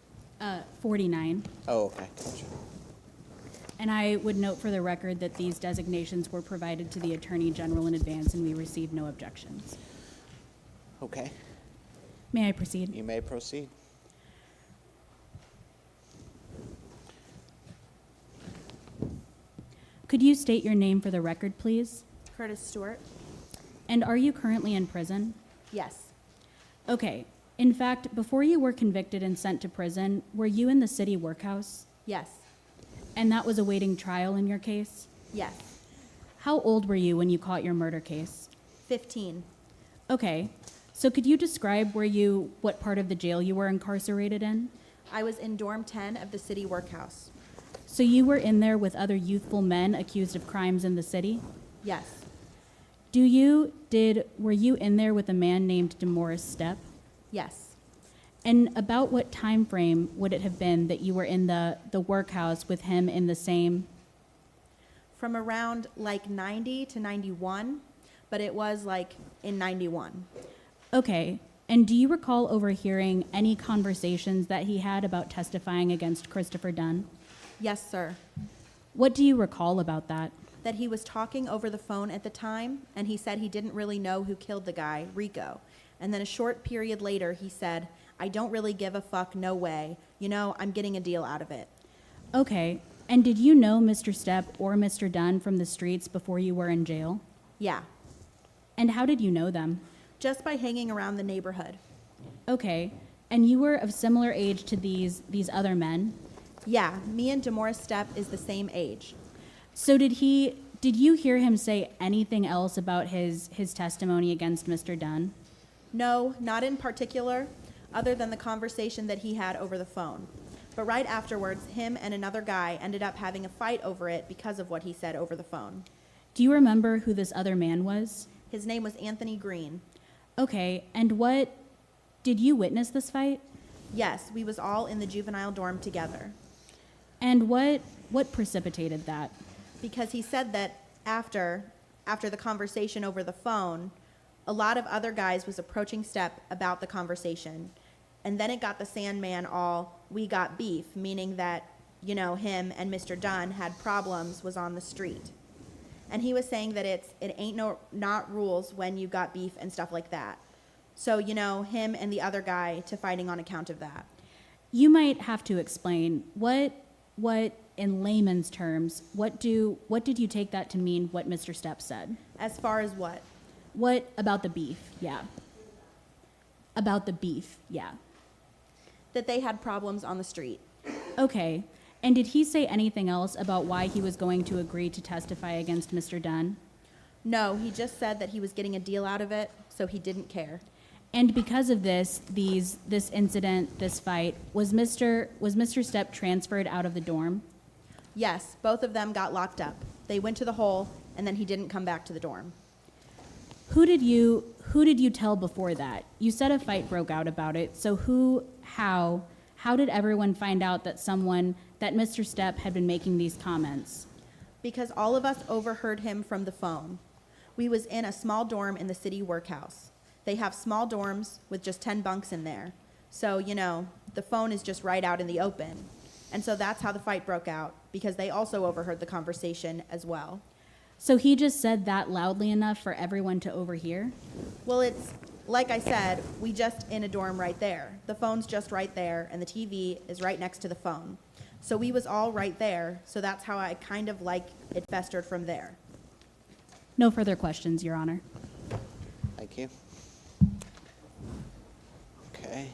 49. Oh, okay. Gotcha. And I would note for the record that these designations were provided to the Attorney General in advance, and we received no objections. Okay. May I proceed? You may proceed. Could you state your name for the record, please? Curtis Stewart? And are you currently in prison? Yes. Okay. In fact, before you were convicted and sent to prison, were you in the city workhouse? Yes. And that was awaiting trial in your case? Yes. How old were you when you caught your murder case? 15. Okay. So could you describe what part of the jail you were incarcerated in? I was in dorm 10 of the city workhouse. So you were in there with other youthful men accused of crimes in the city? Yes. Were you in there with a man named DeMorris Stepp? Yes. And about what time frame would it have been that you were in the workhouse with him in the same? From around like 90 to 91, but it was like in 91. Okay. And do you recall overhearing any conversations that he had about testifying against Christopher Dunn? Yes, sir. What do you recall about that? That he was talking over the phone at the time, and he said he didn't really know who killed the guy, Rico. And then a short period later, he said, I don't really give a fuck, no way. You know, I'm getting a deal out of it. Okay. And did you know Mr. Stepp or Mr. Dunn from the streets before you were in jail? Yeah. And how did you know them? Just by hanging around the neighborhood. Okay. And you were of similar age to these other men? Yeah, me and DeMorris Stepp is the same age. So did you hear him say anything else about his testimony against Mr. Dunn? No, not in particular, other than the conversation that he had over the phone. But right afterwards, him and another guy ended up having a fight over it because of what he said over the phone. Do you remember who this other man was? His name was Anthony Green. Okay, and did you witness this fight? Yes, we was all in the juvenile dorm together. And what precipitated that? Because he said that after the conversation over the phone, a lot of other guys was approaching Stepp about the conversation. And then it got the Sandman all, we got beef, meaning that, you know, him and Mr. Dunn had problems, was on the street. And he was saying that it ain't not rules when you got beef and stuff like that. So, you know, him and the other guy to fighting on account of that. You might have to explain what in layman's terms, what did you take that to mean what Mr. Stepp said? As far as what? What about the beef? Yeah. About the beef, yeah. that they had problems on the street. Okay. And did he say anything else about why he was going to agree to testify against Mr. Dunn? No, he just said that he was getting a deal out of it, so he didn't care. And because of this incident, this fight, was Mr. Stepp transferred out of the dorm? Yes, both of them got locked up. They went to the hole, and then he didn't come back to the dorm. Who did you tell before that? You said a fight broke out about it. So how did everyone find out that Mr. Stepp had been making these comments? Because all of us overheard him from the phone. We was in a small dorm in the city workhouse. They have small dorms with just 10 bunks in there. So, the phone is just right out in the open. And so that's how the fight broke out, because they also overheard the conversation as well. So he just said that loudly enough for everyone to overhear? Well, it's, like I said, we just in a dorm right there. The phone's just right there, and the TV is right next to the phone. So we was all right there, so that's how I kind of like it festered from there. No further questions, Your Honor. Thank you. Okay.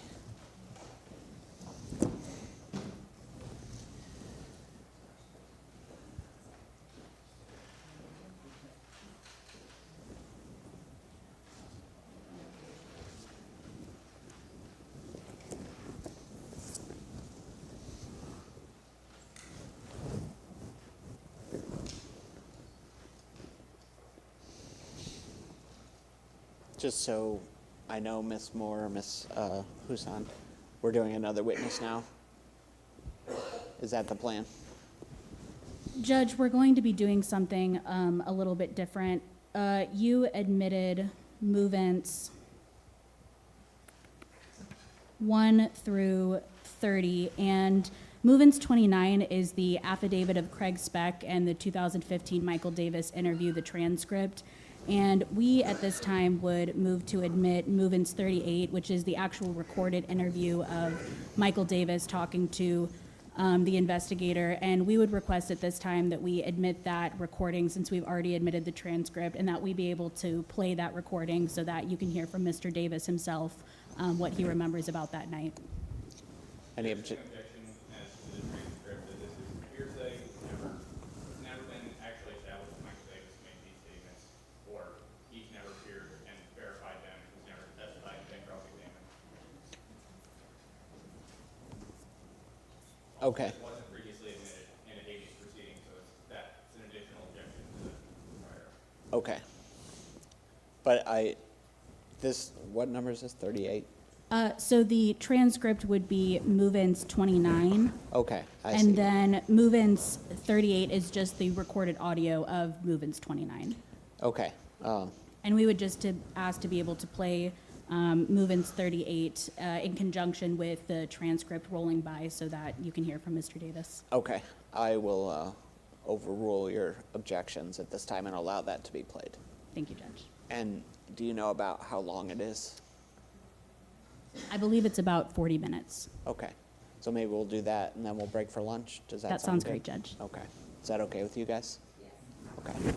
Just so I know, Miss Moore, Miss Husan, we're doing another witness now. Is that the plan? Judge, we're going to be doing something a little bit different. You admitted movements 1 through 30, and movements 29 is the affidavit of Craig Speck and the 2015 Michael Davis interview, the transcript. And we, at this time, would move to admit movements 38, which is the actual recorded interview of Michael Davis talking to the investigator. And we would request at this time that we admit that recording, since we've already admitted the transcript, and that we be able to play that recording so that you can hear from Mr. Davis himself what he remembers about that night. Any Objection as to the transcript that this is hearsay. It's never been actually established that Michael Davis made these statements, or he's never appeared and verified them. He's never testified and been cross-examined. Okay. It wasn't previously admitted in a habeas proceeding, so that's an additional objection to the prior. Okay. But what number is this, 38? So the transcript would be movements 29. Okay, I see. And then movements 38 is just the recorded audio of movements 29. Okay. And we would just ask to be able to play movements 38 in conjunction with the transcript rolling by so that you can hear from Mr. Davis. Okay. I will overrule your objections at this time and allow that to be played. Thank you, Judge. And do you know about how long it is? I believe it's about 40 minutes. Okay. So maybe we'll do that and then we'll break for lunch. Does that That sound sounds good? great, Judge. Okay. Is that okay with you guys? Yes. Okay.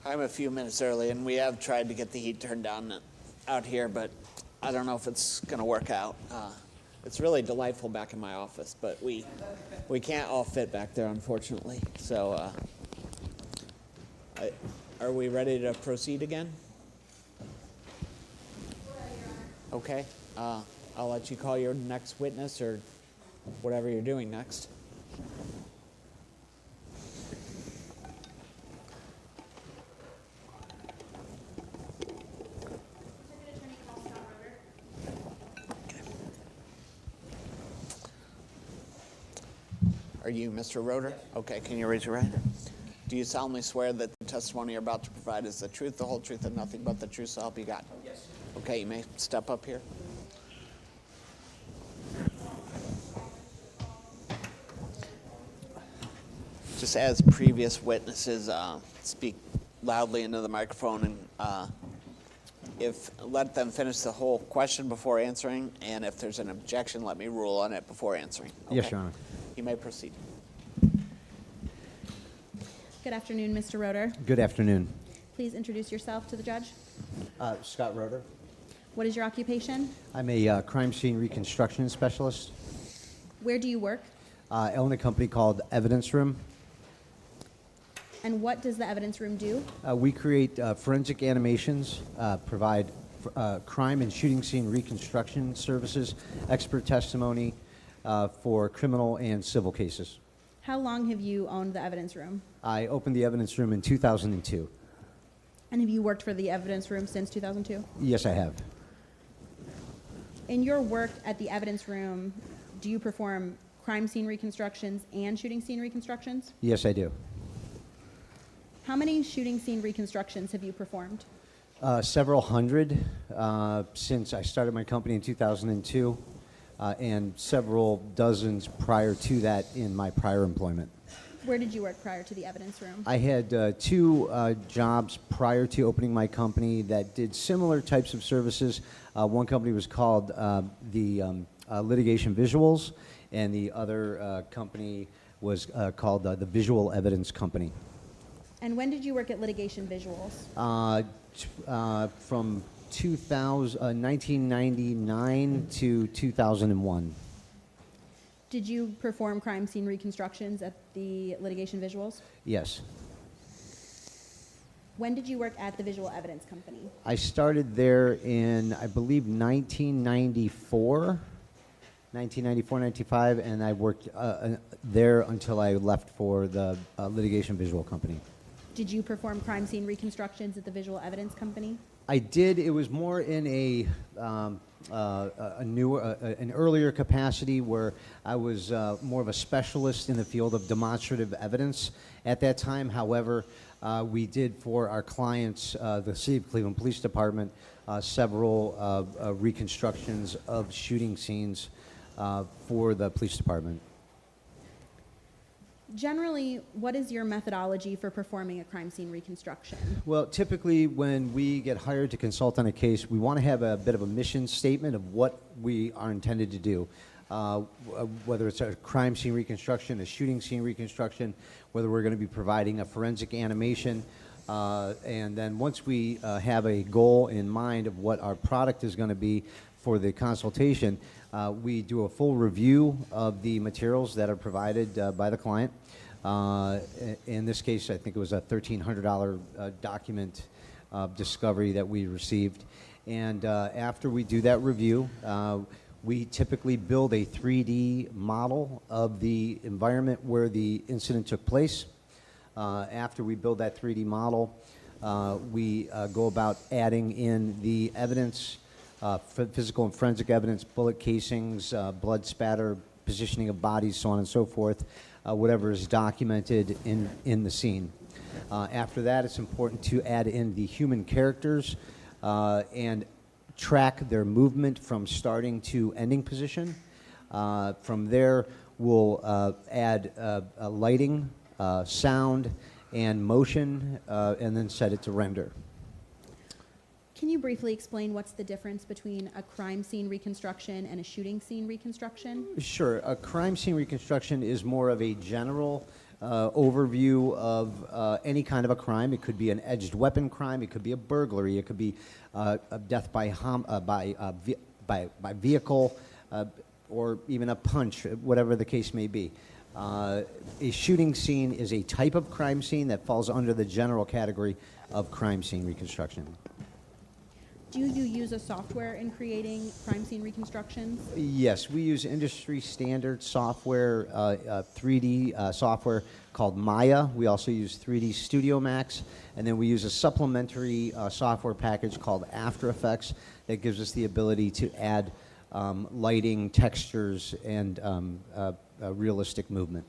I'm a few minutes early, and we have tried to get the heat turned down out here, but I don't know if it's going to work out. It's really delightful back in my office, but we can't all fit back there, unfortunately. So, are we ready to proceed again? Okay. I'll let you call your next witness or whatever you're doing next. Are you Mr. Roeder? Okay, can you raise your right hand? Do you solemnly swear that the testimony you're about to provide is the truth, the whole truth, and nothing but the truth, so help you God? Yes. Okay, you may step up here. Just as previous witnesses, speak loudly into the microphone and let them finish the whole question before answering, and if there's an objection, let me rule on it before answering. Okay? Yes, Your Honor. You may proceed. Good afternoon, Mr. Roeder. Good afternoon. Please introduce yourself to the judge. Scott Roeder. What is your occupation? I'm a crime scene reconstruction specialist. Where do you work? I own a company called Evidence Room. And what does the evidence room do? We create forensic animations, provide crime and shooting scene reconstruction services, expert testimony for criminal and civil cases. How long have you owned the evidence room? I opened the Evidence Room in 2002. And have you worked for the evidence room since 2002? Yes, I have. In your work at the evidence room, do you perform crime scene reconstructions and shooting scene reconstructions? Yes, I do. How many shooting scene reconstructions have you performed? Several hundred since I started my company in 2002, and several dozens prior to that in my prior employment. Where did you work prior to the evidence room? I had two jobs prior to opening my company that did similar types of services. One company was called the Litigation Visuals, and the other company was called the Visual Evidence Company. And when did you work at Litigation Visuals? From 1999 to 2001. Did you perform crime scene reconstructions at the Litigation Visuals? Yes. When did you work at the Visual Evidence Company? I started there in, I believe, 1994, 95, and I worked there until I left for the Litigation Visual Company. Did you perform crime scene reconstructions at the Visual Evidence Company? I did. It was more in an earlier capacity where I was more of a specialist in the field of demonstrative evidence at that time. However, we did for our clients, the City of Cleveland Police Department, several reconstructions of shooting scenes for the police department. Generally, what is your methodology for performing a crime scene reconstruction? Well, typically when we get hired to consult on a case, we want to have a bit of a mission statement of what we are intended to do. Whether it's a crime scene reconstruction, a shooting scene reconstruction, whether we're going to be providing a forensic animation, and then once we have a goal in mind of what our product is going to be for the consultation, we do a full review of the materials that are provided by the client. In this case, I think it was a $1,300 document discovery that we received. And after we do that review, we typically build a 3D model of the environment where the incident took place. After we build that 3D model, we go about adding in the evidence, physical and forensic evidence, bullet casings, blood spatter, positioning of bodies, so on and so forth, whatever is documented in the scene. After that, it's important to add in the human characters and track their movement from starting to ending position. From there, we'll add lighting, sound, and motion, and then set it to render. Can you briefly explain what's the difference between a crime scene reconstruction and a shooting scene reconstruction? Sure. A crime scene reconstruction is more of a general overview of any kind of a crime. It could be an edged weapon crime. It could be a burglary. It could be a death by vehicle, or even a punch, whatever the case may be. A shooting scene is a type of crime scene that falls under the general category of crime scene reconstruction. Do you use a software in creating crime scene reconstructions? Yes, we use industry standard software, 3D software called Maya. We also use 3D Studio Max, and then we use a supplementary software package called After Effects that gives us the ability to add lighting, textures, and realistic movement.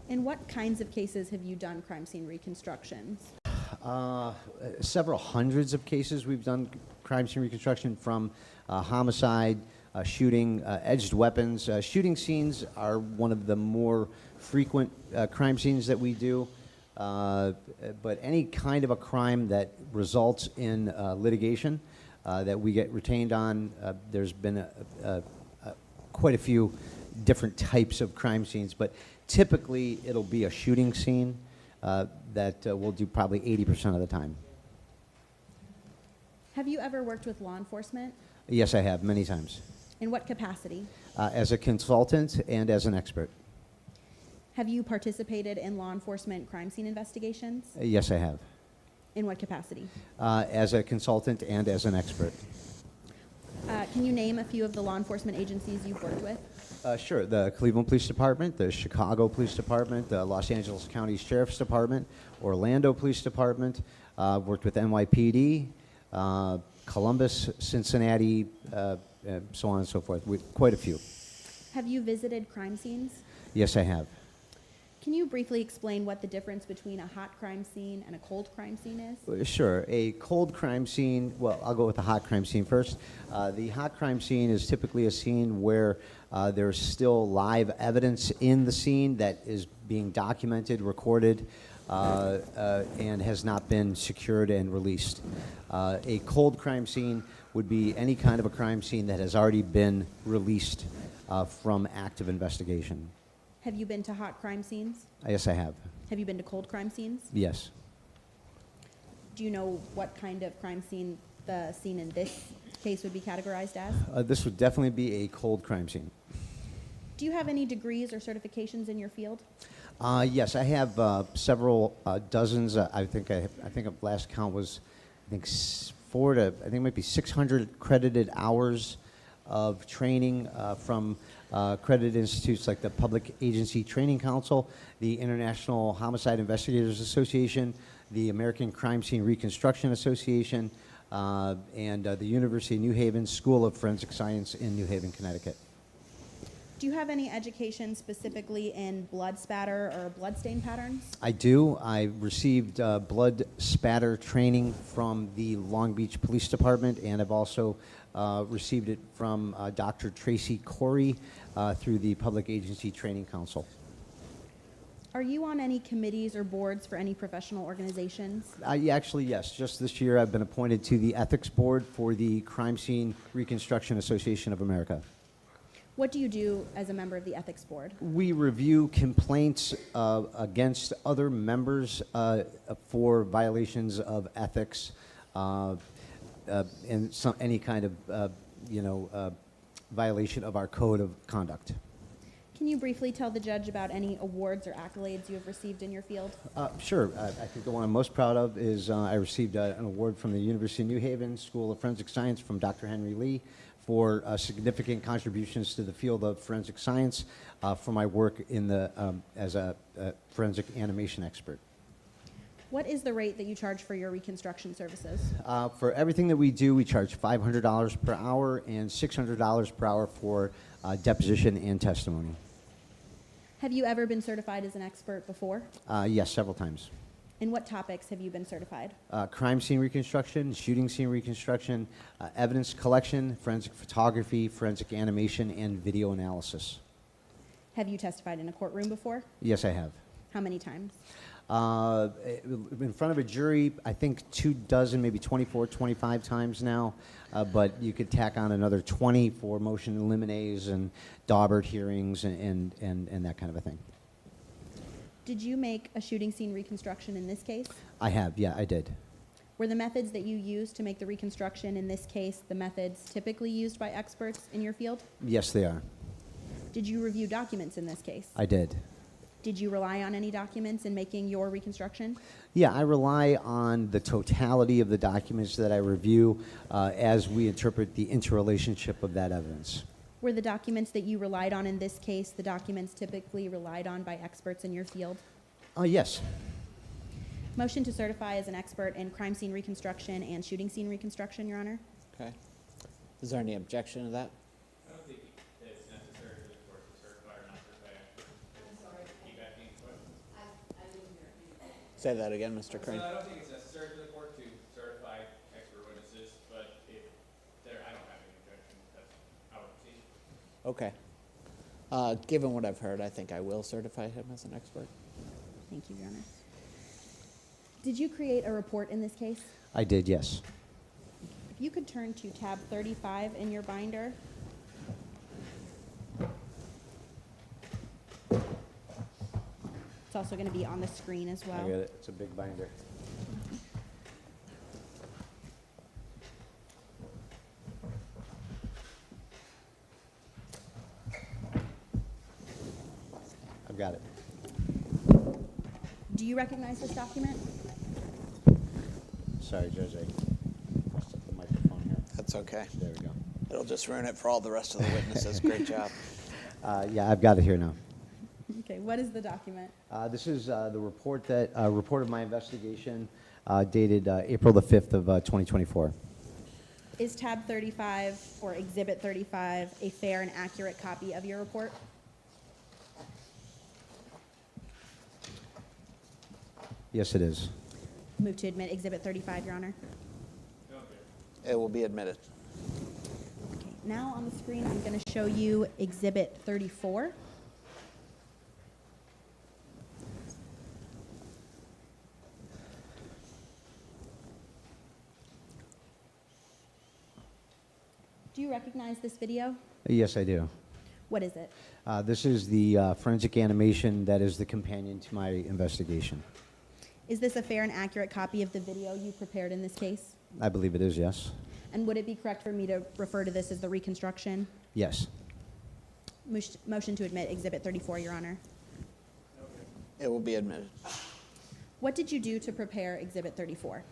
In what kinds of cases have you done crime scene reconstructions? Several hundreds of cases we've done crime scene reconstruction, from homicide, shooting, edged weapons. Shooting scenes are one of the more frequent crime scenes that we do. But any kind of a crime that results in litigation that we get retained on, there's been quite a few different types of crime scenes, but typically it'll be a shooting scene that we'll do probably 80% of the time. Have you ever worked with law enforcement? Yes, I have, many times. In what capacity? As a consultant and as an expert. Have you participated in law enforcement crime scene investigations? Yes, I have. In what capacity? As a consultant and as an expert. Can you name a few of the law enforcement agencies you've worked with? Sure. The Cleveland Police Department, the Chicago Police Department, the Los Angeles County Sheriff's Department, Orlando Police Department, worked with NYPD, Columbus, Cincinnati, so on and so forth. Quite a few. Have you visited crime scenes? Yes, I have. Can you briefly explain what the difference between a hot crime scene and a cold crime scene is? Sure. A cold crime scene, well, I'll go with the hot crime scene first. The hot crime scene is typically a scene where there's still live evidence in the scene that is being documented, recorded, and has not been secured and released. A cold crime scene would be any kind of a crime scene that has already been released from active investigation. Have you been to hot crime scenes? Yes, I have. Have you been to cold crime scenes? Yes. Do you know what kind of crime scene the scene in this case would be categorized as? This would definitely be a cold crime scene. Do you have any degrees or certifications in your field? Yes, I have several dozens. I think last count was, I think it might be 600 credited hours of training from accredited institutes like the Public Agency Training Council, the International Homicide Investigators Association, the American Crime Scene Reconstruction Association, and the University of New Haven School of Forensic Science in New Haven, Connecticut. Do you have any education specifically in blood spatter or bloodstain patterns? I do. I received blood spatter training from the Long Beach Police Department, and I've also received it from Dr. Tracy Corey through the Public Agency Training Council. Are you on any committees or boards for any professional organizations? Actually, yes. Just this year, I've been appointed to the Ethics Board for the Crime Scene Reconstruction Association of America. What do you do as a member of the Ethics Board? We review complaints against other members for violations of ethics and any kind of violation of our code of conduct. Can you briefly tell the judge about any awards or accolades you have received in your field? Sure. I think the one I'm most proud of is I received an award from the University of New Haven School of Forensic Science from Dr. Henry Lee for significant contributions to the field of forensic science for my work in as a forensic animation expert. What is the rate that you charge for your reconstruction services? For everything that we do, we charge $500 per hour and $600 per hour for deposition and testimony. Have you ever been certified as an expert before? Yes, several times. In what topics have you been certified? Crime scene reconstruction, shooting scene reconstruction, evidence collection, forensic photography, forensic animation, and video analysis. Have you testified in a courtroom before? Yes, I have. How many times? In front of a jury, I think 24, maybe 25 times now, but you could tack on another 20 for motion in limines and Daubert hearings and that kind of a thing. Did you make a shooting scene reconstruction in this case? I have, yeah, I did. Were the methods that you used to make the reconstruction in this case the methods typically used by experts in your field? Yes, they are. Did you review documents in this case? I did. Did you rely on any documents in making your reconstruction? Yeah, I rely on the totality of the documents that I review as we interpret the interrelationship of that evidence. Were the documents that you relied on in this case the documents typically relied on by experts in your field? Yes. Motion to certify as an expert in crime scene reconstruction and shooting scene reconstruction, Your Honor. Okay. Is there any objection to that? I don't think it's necessary for the court to certify or not certify experts. Keep asking questions. Say that again, Mr. Crane. So I don't think it's necessary for the court to certify expert witnesses, but if there, I don't have any objection. That's our proceed. Okay. Given what I've heard, I think I will certify him as an expert. Thank you, Your Honor. Did you create a report in this case? I did, yes. If you could turn to tab 35 in your binder. It's also going to be on the screen as well. I get it. It's a big binder. I've got it. Do you recognize this document? Sorry, Judge, I pressed up the microphone here. That's okay. There we go. It'll just ruin it for all the rest of the witnesses. Great job. Yeah, I've got it here now. Okay, what is the document? This is the report that report of my investigation dated April the 5th of 2024. Is tab 35 or exhibit 35 a fair and accurate copy of your report? Yes, it is. Move to admit exhibit 35, Your Honor. It will be admitted. Okay, now on the screen, I'm going to show you exhibit 34. Do you recognize this video? Yes, I do. What is it? This is the forensic animation that is the companion to my investigation. Is this a fair and accurate copy of the video you prepared in this case? I believe it is, yes. And would it be correct for me to refer to this as the reconstruction? Yes. Motion to admit exhibit 34, Your Honor. It will be admitted. What did you do to prepare exhibit 34?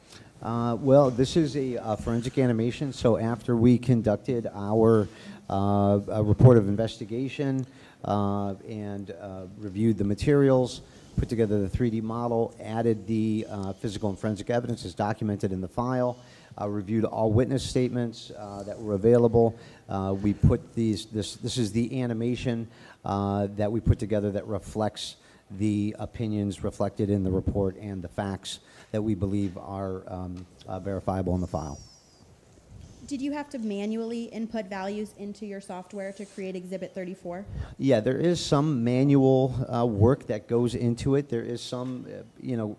Well, this is a forensic animation, so after we conducted our report of investigation and reviewed the materials, put together the 3D model, added the physical and forensic evidence as documented in the file, reviewed all witness statements that were available. We put this is the animation that we put together that reflects the opinions reflected in the report and the facts that we believe are verifiable in the file. Did you have to manually input values into your software to create exhibit 34? Yeah, there is some manual work that goes into it. There is some,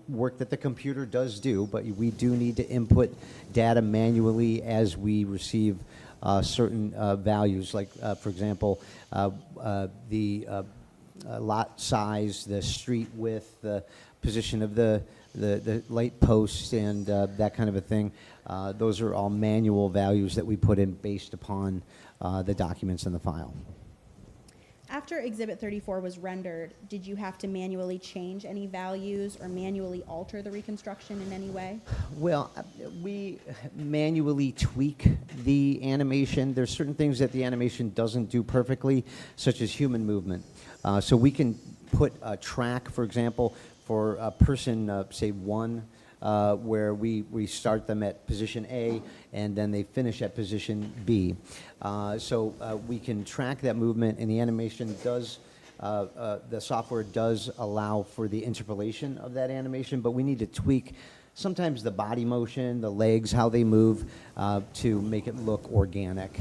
work that the computer does do, but we do need to input data manually as we receive certain values. Like, for example, the lot size, the street width, the position of the light posts, and that kind of a thing. Those are all manual values that we put in based upon the documents in the file. After exhibit 34 was rendered, did you have to manually change any values or manually alter the reconstruction in any way? Well, we manually tweak the animation. There's certain things that the animation doesn't do perfectly, such as human movement. So we can put a track, for example, for a person, say 1, where we start them at position A and then they finish at position B. So we can track that movement, and the animation does, the software does allow for the interpolation of that animation, but we need to tweak sometimes the body motion, the legs, how they move, to make it look organic.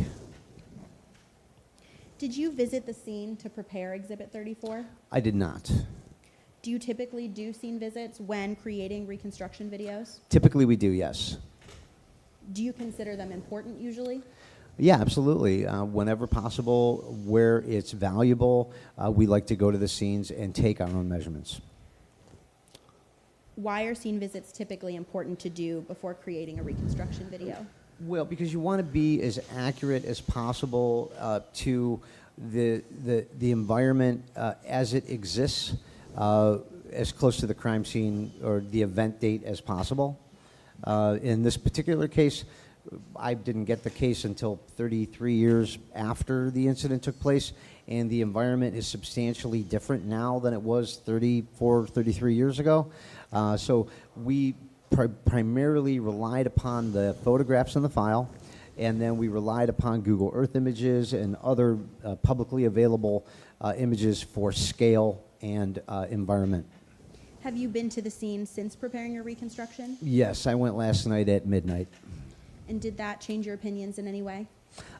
Did you visit the scene to prepare exhibit 34? I did not. Do you typically do scene visits when creating reconstruction videos? Typically we do, yes. Do you consider them important usually? Yeah, absolutely. Whenever possible, where it's valuable, we like to go to the scenes and take our own measurements. Why are scene visits typically important to do before creating a reconstruction video? Well, because you want to be as accurate as possible to the environment as it exists, as close to the crime scene or the event date as possible. In this particular case, I didn't get the case until 33 years after the incident took place, and the environment is substantially different now than it was 34, 33 years ago. So we primarily relied upon the photographs in the file, and then we relied upon Google Earth images and other publicly available images for scale and environment. Have you been to the scene since preparing your reconstruction? Yes, I went last night at midnight. And did that change your opinions in any way?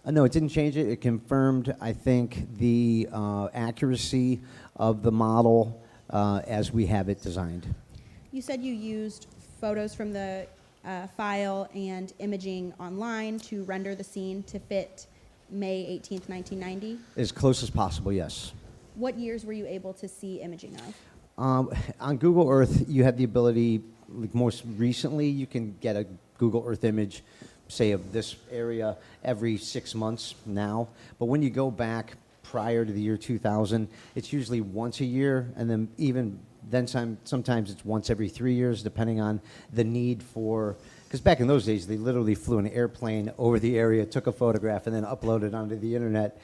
No, it didn't change it. It confirmed, I think, the accuracy of the model as we have it designed. You said you used photos from the file and imaging online to render the scene to fit May 18th, 1990. As close as possible, yes. What years were you able to see imaging of? On Google Earth, you have the ability, like most recently, you can get a Google Earth image, say, of this area every 6 months now. But when you go back prior to the year 2000, it's usually once a year, and then even then sometimes it's once every 3 years, depending on the need for, because back in those days, they literally flew an airplane over the area, took a photograph, and then uploaded it onto the internet.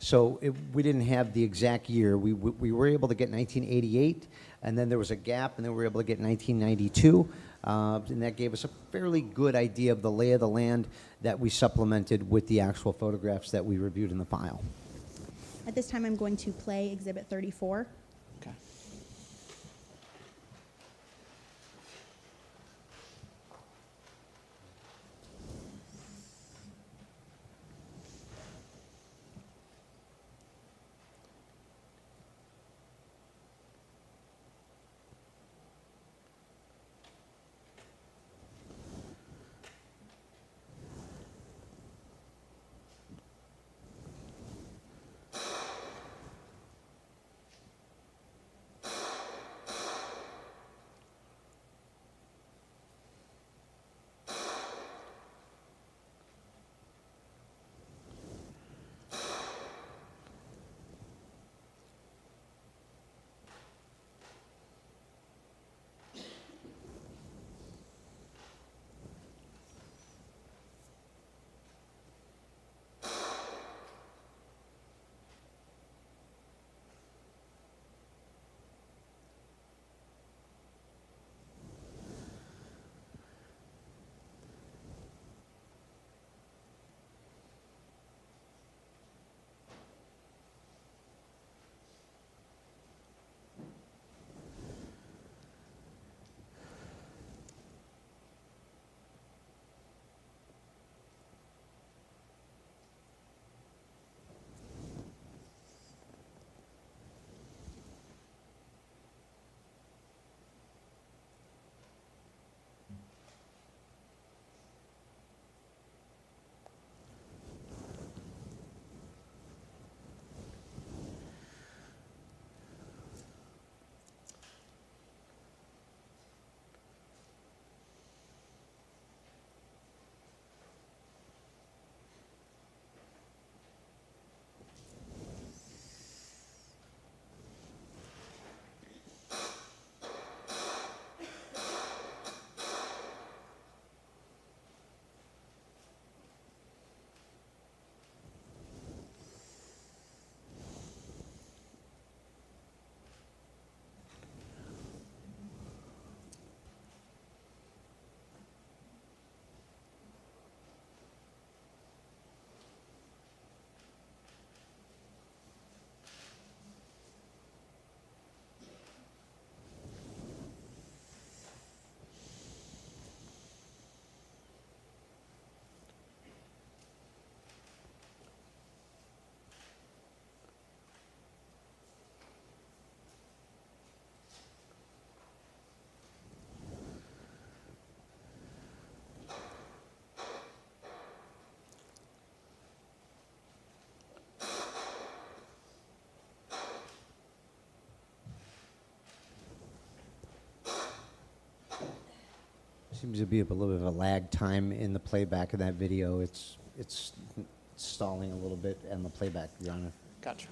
So we didn't have the exact year. We were able to get 1988, and then there was a gap, and then we were able to get 1992. And that gave us a fairly good idea of the lay of the land that we supplemented with the actual photographs that we reviewed in the file. At this time, I'm going to play Exhibit 34. Okay. Seems to be a little bit of a lag time in the playback of that video. It's stalling a little bit on the playback, Your Honor. Gotcha.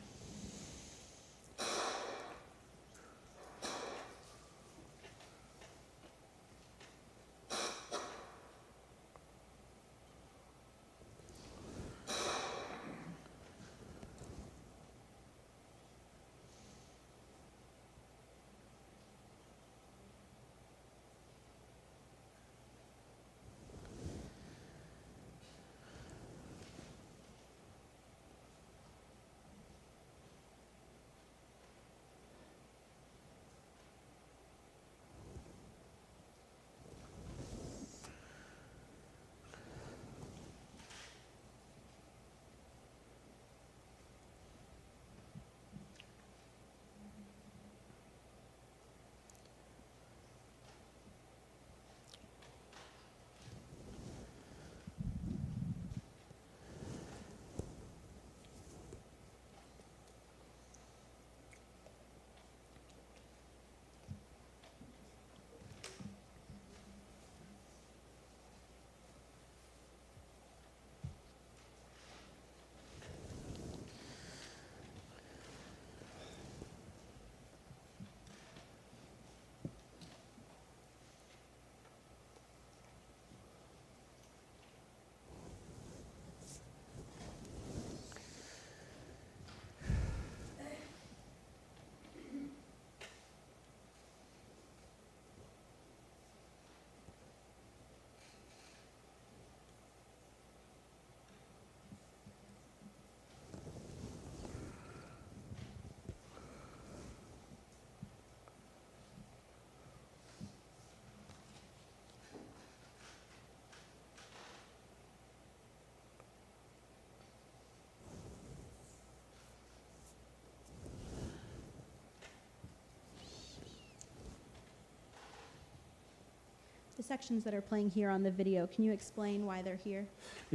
The sections that are playing here on the video, can you explain why they're here?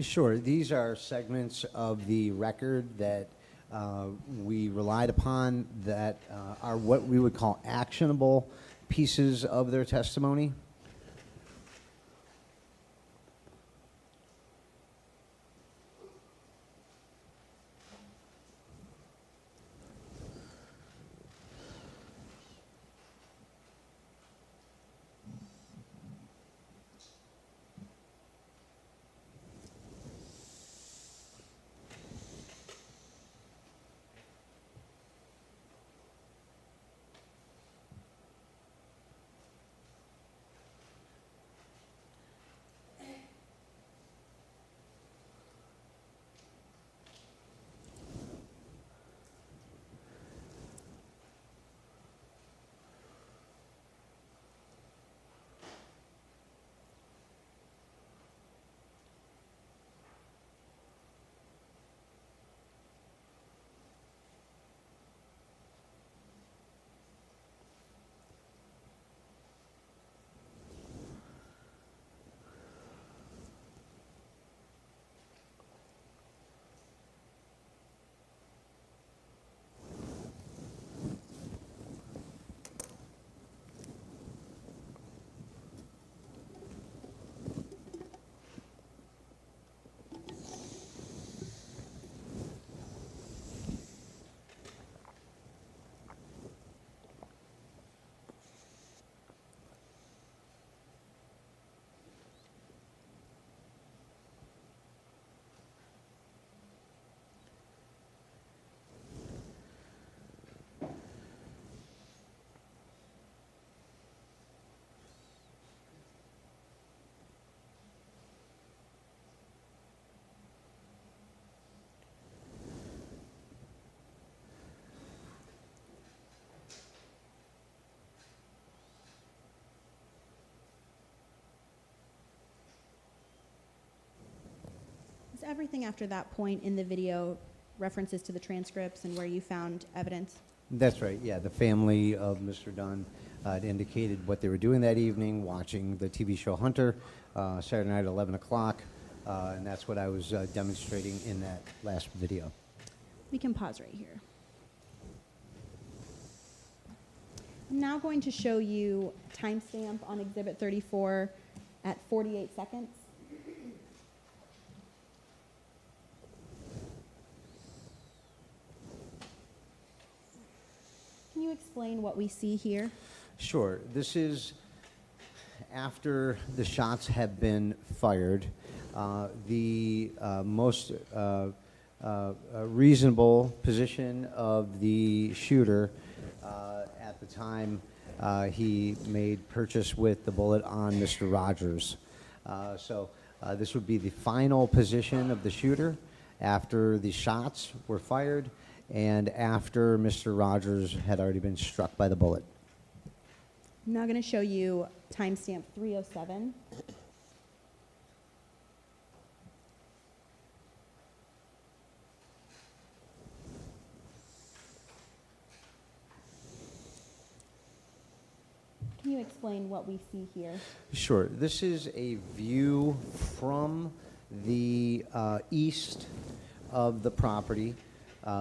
Sure. These are segments of the record that we relied upon that are what we would call actionable pieces of their testimony. Is everything after that point in the video references to the transcripts and where you found evidence? That's right, yeah. The family of Mr. Dunn had indicated what they were doing that evening, watching the TV show Hunter, Saturday night at 11 o'clock, and that's what I was demonstrating in that last video. We can pause right here. I'm now going to show you timestamp on Exhibit 34 at 48 seconds. Can you explain what we see here? Sure. This is after the shots have been fired. The most reasonable position of the shooter at the time he made purchase with the bullet on Mr. Rogers. So this would be the final position of the shooter after the shots were fired and after Mr. Rogers had already been struck by the bullet. I'm now going to show you timestamp 307. Can you explain what we see here? Sure. This is a view from the east of the property,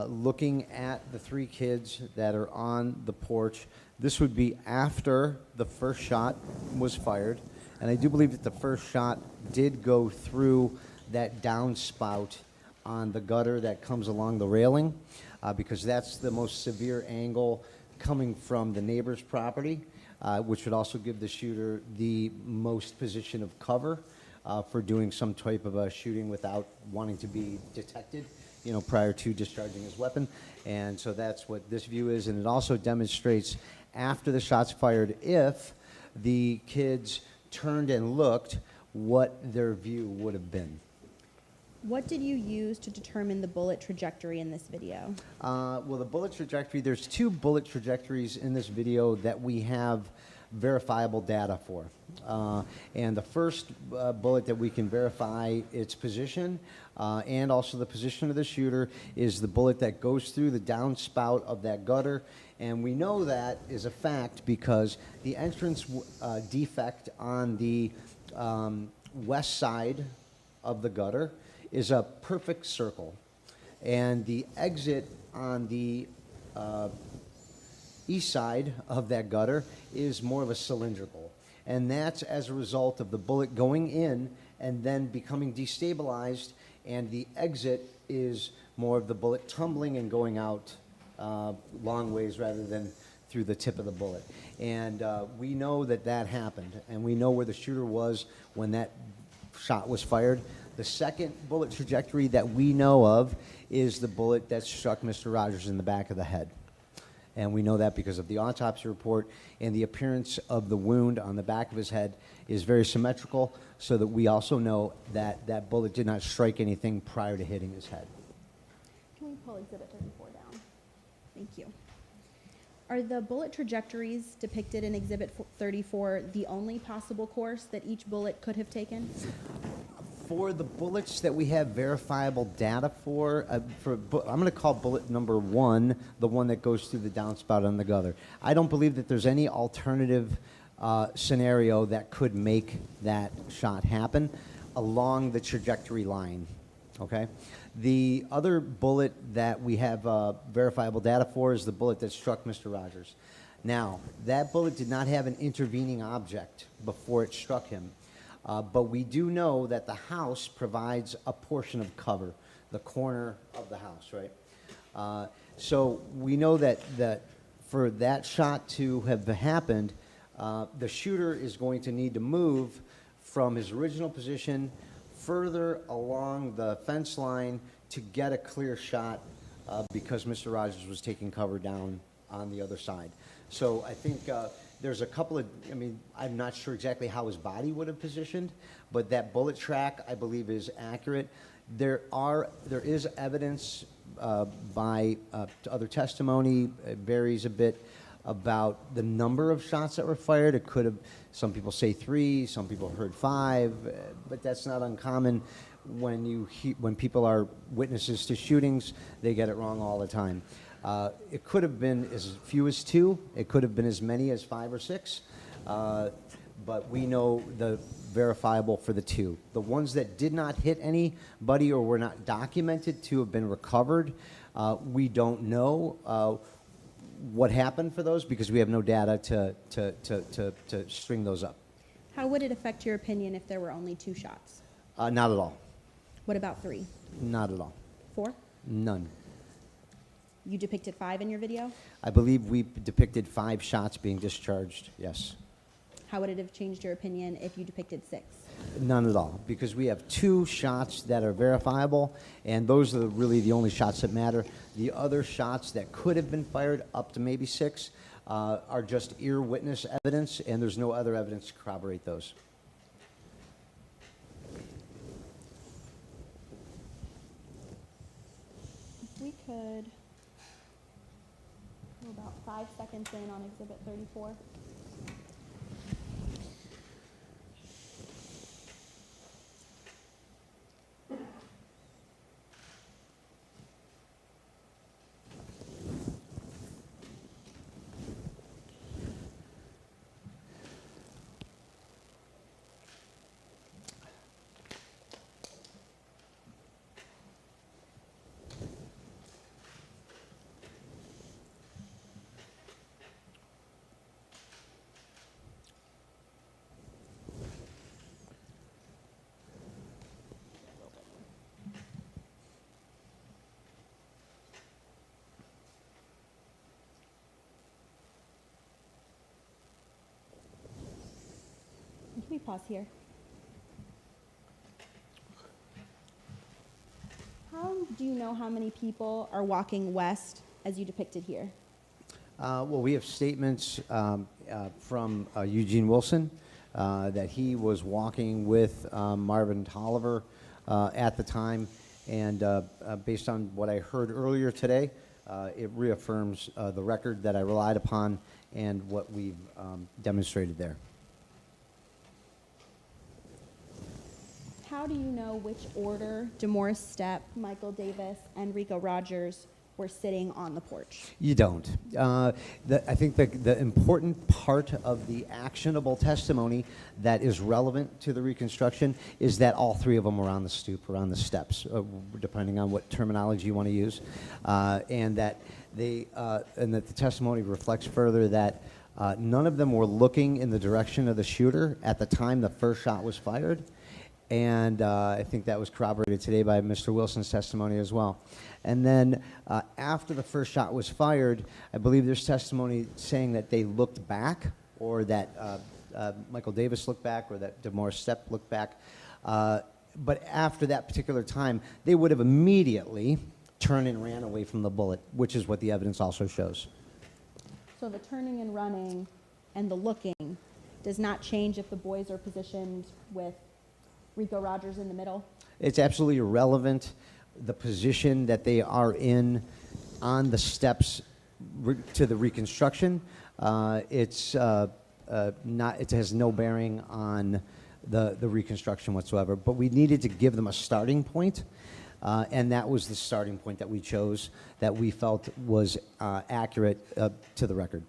looking at the three kids that are on the porch. This would be after the first shot was fired, and I do believe that the first shot did go through that downspout on the gutter that comes along the railing, because that's the most severe angle coming from the neighbor's property, which would also give the shooter the most position of cover for doing some type of a shooting without wanting to be detected, you know, prior to discharging his weapon. And so that's what this view is, and it also demonstrates after the shots fired, if the kids turned and looked, what their view would have been. What did you use to determine the bullet trajectory in this video? Well, the bullet trajectory, there's two bullet trajectories in this video that we have verifiable data for. And the first bullet that we can verify its position and also the position of the shooter is the bullet that goes through the downspout of that gutter. And we know that is a fact because the entrance defect on the west side of the gutter is a perfect circle. And the exit on the east side of that gutter is more of a cylindrical. And that's as a result of the bullet going in and then becoming destabilized, and the exit is more of the bullet tumbling and going out long ways rather than through the tip of the bullet. And we know that that happened, and we know where the shooter was when that shot was fired. The second bullet trajectory that we know of is the bullet that struck Mr. Rogers in the back of the head. And we know that because of the autopsy report, and the appearance of the wound on the back of his head is very symmetrical, so that we also know that that bullet did not strike anything prior to hitting his head. Can we pull Exhibit 34 down? Thank you. Are the bullet trajectories depicted in Exhibit 34 the only possible course that each bullet could have taken? For the bullets that we have verifiable data for, I'm going to call bullet number 1 the one that goes through the downspout on the gutter. I don't believe that there's any alternative scenario that could make that shot happen along the trajectory line. Okay? The other bullet that we have verifiable data for is the bullet that struck Mr. Rogers. Now, that bullet did not have an intervening object before it struck him. But we do know that the house provides a portion of cover, the corner of the house, right? So we know that for that shot to have happened, the shooter is going to need to move from his original position further along the fence line to get a clear shot because Mr. Rogers was taking cover down on the other side. So I think there's a couple of, I mean, I'm not sure exactly how his body would have positioned, but that bullet track, I believe, is accurate. There is evidence by other testimony, it varies a bit, about the number of shots that were fired. It could have, some people say 3, some people heard 5, but that's not uncommon. When people are witnesses to shootings, they get it wrong all the time. It could have been as few as 2. It could have been as many as 5 or 6. But we know the verifiable for the 2. The ones that did not hit anybody or were not documented to have been recovered, we don't know what happened for those because we have no data to string those up. How would it affect your opinion if there were only 2 shots? Not at all. What about 3? Not at all. 4? None. You depicted 5 in your video? I believe we depicted 5 shots being discharged, yes. How would it have changed your opinion if you depicted 6? None at all, because we have 2 shots that are verifiable, and those are really the only shots that matter. The other shots that could have been fired, up to maybe 6, are just ear witness evidence, and there's no other evidence to corroborate those. If we could, we're about 5 seconds in on Exhibit 34. Can we pause here? How do you know how many people are walking west as you depicted here? Well, we have statements from Eugene Wilson that he was walking with Marvin Tolliver at the time, and based on what I heard earlier today, it reaffirms the record that I relied upon and what we've demonstrated there. How do you know which order DeMorris Stepp, Michael Davis, and Rico Rogers were sitting on the porch? You don't. I think the important part of the actionable testimony that is relevant to the reconstruction is that all 3 of them were on the stoop or on the steps, depending on what terminology you want to use, and that the testimony reflects further that none of them were looking in the direction of the shooter at the time the first shot was fired. And I think that was corroborated today by Mr. Wilson's testimony as well. And then after the first shot was fired, I believe there's testimony saying that they looked back, or that Michael Davis looked back, or that DeMorris Stepp looked back. But after that particular time, they would have immediately turned and ran away from the bullet, which is what the evidence also shows. So the turning and running and the looking does not change if the boys are positioned with Rico Rogers in the middle? It's absolutely irrelevant, the position that they are in on the steps to the reconstruction. It has no bearing on the reconstruction whatsoever. But we needed to give them a starting point, and that was the starting point that we chose, that we felt was accurate to the record.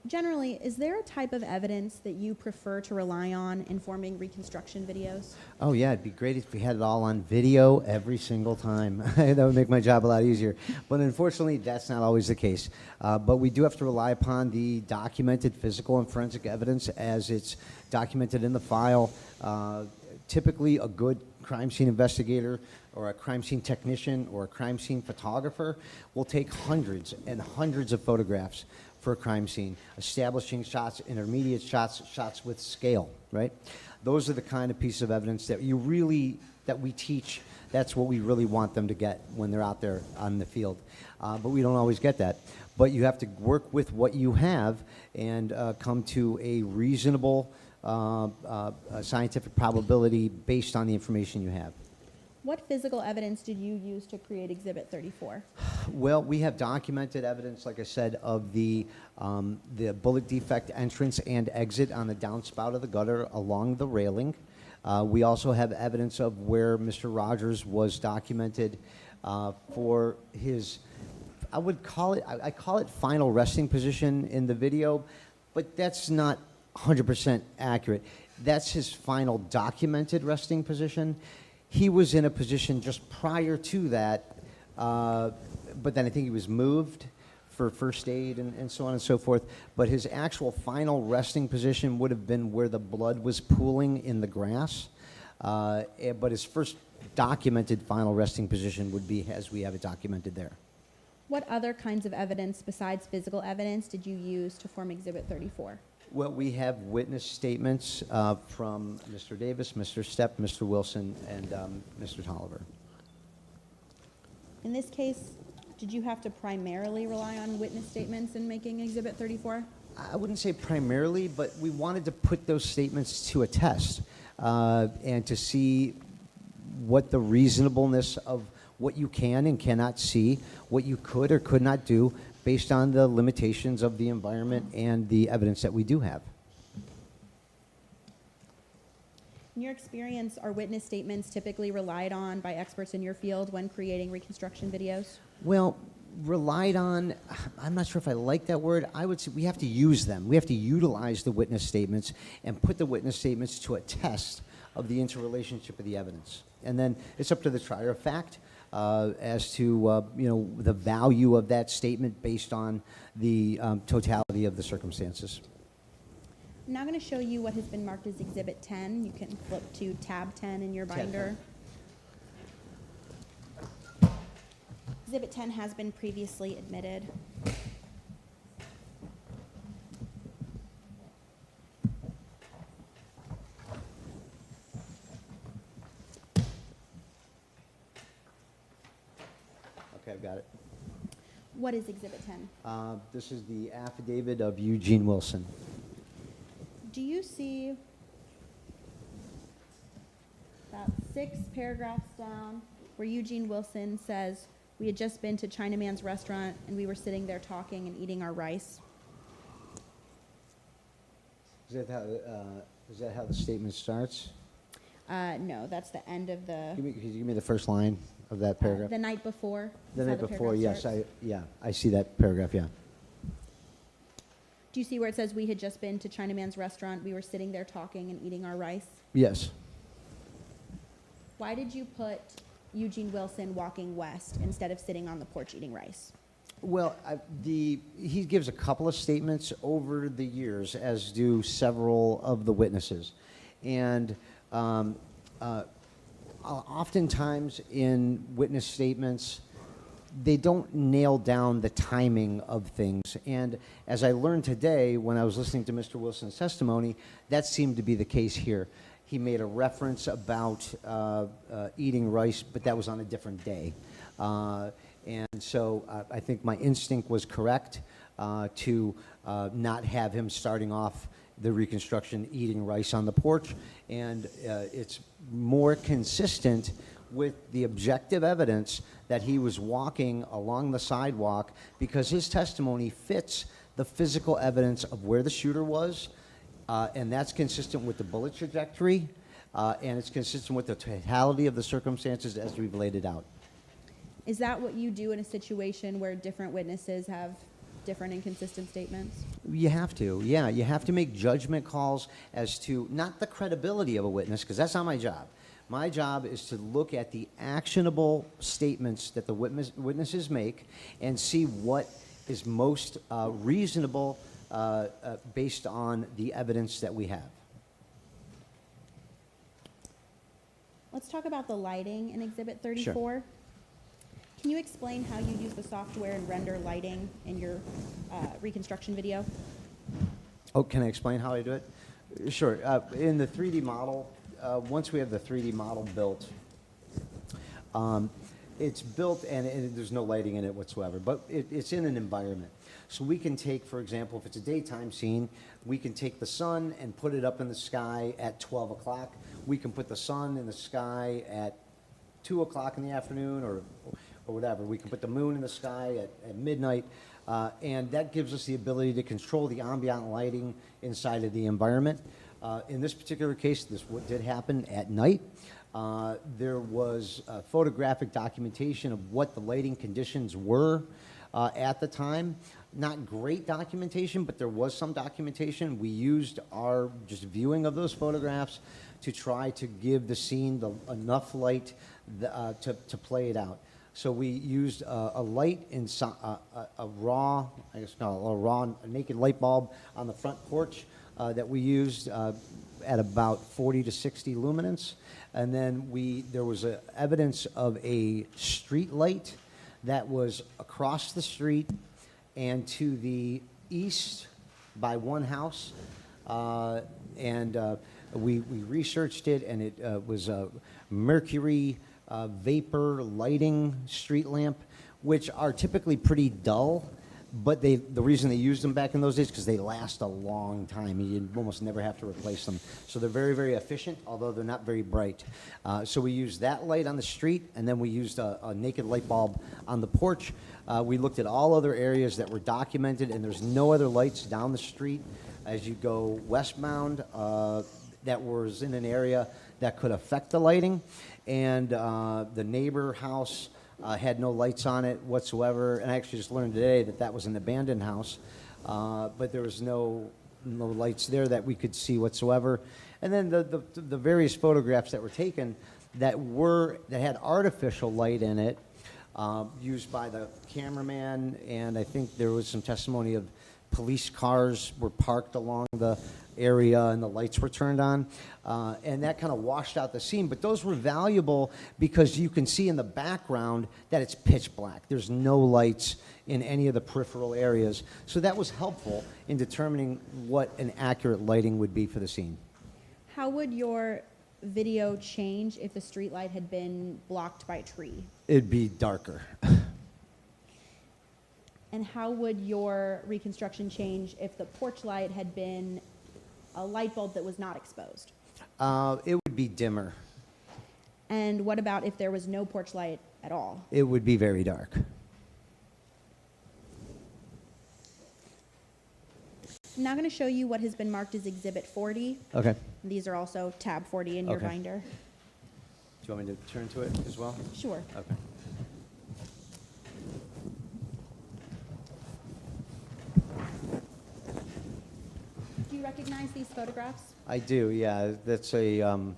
Generally, is there a type of evidence that you prefer to rely on in forming reconstruction videos? Oh yeah, it'd be great if we had it all on video every single time. That would make my job a lot easier. But unfortunately, that's not always the case. But we do have to rely upon the documented physical and forensic evidence as it's documented in the file. Typically, a good crime scene investigator or a crime scene technician or a crime scene photographer will take hundreds and hundreds of photographs for a crime scene, establishing shots, intermediate shots, shots with scale, right? Those are the kind of pieces of evidence that we teach. That's what we really want them to get when they're out there on the field. But we don't always get that. But you have to work with what you have and come to a reasonable scientific probability based on the information you have. What physical evidence did you use to create Exhibit 34? Well, we have documented evidence, like I said, of the bullet defect entrance and exit on the downspout of the gutter along the railing. We also have evidence of where Mr. Rogers was documented for his, I call it final resting position in the video, but that's not 100% accurate. That's his final documented resting position. He was in a position just prior to that, but then I think he was moved for first aid and so on and so forth, but his actual final resting position would have been where the blood was pooling in the grass. But his first documented final resting position would be as we have it documented there. What other kinds of evidence besides physical evidence did you use to form Exhibit 34? Well, we have witness statements from Mr. Davis, Mr. Stepp, Mr. Wilson, and Mr. Tolliver. In this case, did you have to primarily rely on witness statements in making Exhibit 34? I wouldn't say primarily, but we wanted to put those statements to a test and to see what the reasonableness of what you can and cannot see, what you could or could not do based on the limitations of the environment and the evidence that we do have. In your experience, are witness statements typically relied on by experts in your field when creating reconstruction videos? Well, relied on, I'm not sure if I like that word. I would say we have to use them. We have to utilize the witness statements and put the witness statements to a test of the interrelationship of the evidence. And then it's up to the trier of fact as to the value of that statement based on the totality of the circumstances. I'm now going to show you what has been marked as Exhibit 10. You can flip to tab 10 in your binder. Exhibit 10 has been previously admitted. Okay, I've got it. What is Exhibit 10? This is the affidavit of Eugene Wilson. Do you see about 6 paragraphs down where Eugene Wilson says, "We had just been to Chinaman's restaurant and we were sitting there talking and eating our rice"? Is that how the statement starts? No, that's the end of the, Could you give me the first line of that paragraph? the night before. The is how night before, paragraph yes, starts. I see that paragraph, yeah. Do you see where it says, "We had just been to Chinaman's restaurant, we were sitting there talking and eating our rice"? Yes. Why did you put Eugene Wilson walking west instead of sitting on the porch eating rice? Well, he gives a couple of statements over the years, as do several of the witnesses. And oftentimes in witness statements, they don't nail down the timing of things. And as I learned today when I was listening to Mr. Wilson's testimony, that seemed to be the case here. He made a reference about eating rice, but that was on a different day. And so I think my instinct was correct to not have him starting off the reconstruction eating rice on the porch. And it's more consistent with the objective evidence that he was walking along the sidewalk because his testimony fits the physical evidence of where the shooter was, and that's consistent with the bullet trajectory, and it's consistent with the totality of the circumstances as we've laid it out. Is that what you do in a situation where different witnesses have different inconsistent statements? You have to, yeah. You have to make judgment calls as to not the credibility of a witness, because that's not my job. My job is to look at the actionable statements that the witnesses make and see what is most reasonable based on the evidence that we have. Let's talk about the lighting in Exhibit 34. Sure. Can you explain how you use the software and render lighting in your reconstruction video? Oh, can I explain how I do it? Sure. In the 3D model, once we have the 3D model built, it's built and there's no lighting in it whatsoever, but it's in an environment. So we can take, for example, if it's a daytime scene, we can take the sun and put it up in the sky at 12 o'clock. We can put the sun in the sky at 2 o'clock in the afternoon or whatever. We can put the moon in the sky at midnight, and that gives us the ability to control the ambient lighting inside of the environment. In this particular case, this did happen at night. There was photographic documentation of what the lighting conditions were at the time. Not great documentation, but there was some documentation. We used our just viewing of those photographs to try to give the scene enough light to play it out. So we used a light a raw, I guess no, a naked light bulb on the front porch that we used at about 40 to 60 luminance. And then there was evidence of a street light that was across the street and to the east by one house. We researched it, and it was a mercury vapor lighting street lamp, which are typically pretty dull, but the reason they used them back in those days because they last a long time. You almost never have to replace them. So they're very, very efficient, although they're not very bright. So we used that light on the street, and then we used a naked light bulb on the porch. We looked at all other areas that were documented, and there's no other lights down the street as you go westbound that was in an area that could affect the lighting. And the neighbor house had no lights on it whatsoever. And I actually just learned today that that was an abandoned house, but there was no lights there that we could see whatsoever. And then the various photographs that were taken that had artificial light in it, used by the cameraman, and I think there was some testimony of police cars were parked along the area and the lights were turned on, and that kind of washed out the scene. But those were valuable because you can see in the background that it's pitch black. There's no lights in any of the peripheral areas. So that was helpful in determining what an accurate lighting would be for the scene. How would your video change if the street light had been blocked by a tree? It'd be darker. And how would your reconstruction change if the porch light had been a light bulb that was not exposed? It would be dimmer. And what about if there was no porch light at all? It would be very dark. I'm now going to show you what has been marked as Exhibit 40. Okay. These are also tab 40 in your Okay. binder. Do you want me to turn to it as well? Sure. Okay. Do you recognize these photographs? I do, yeah. That's an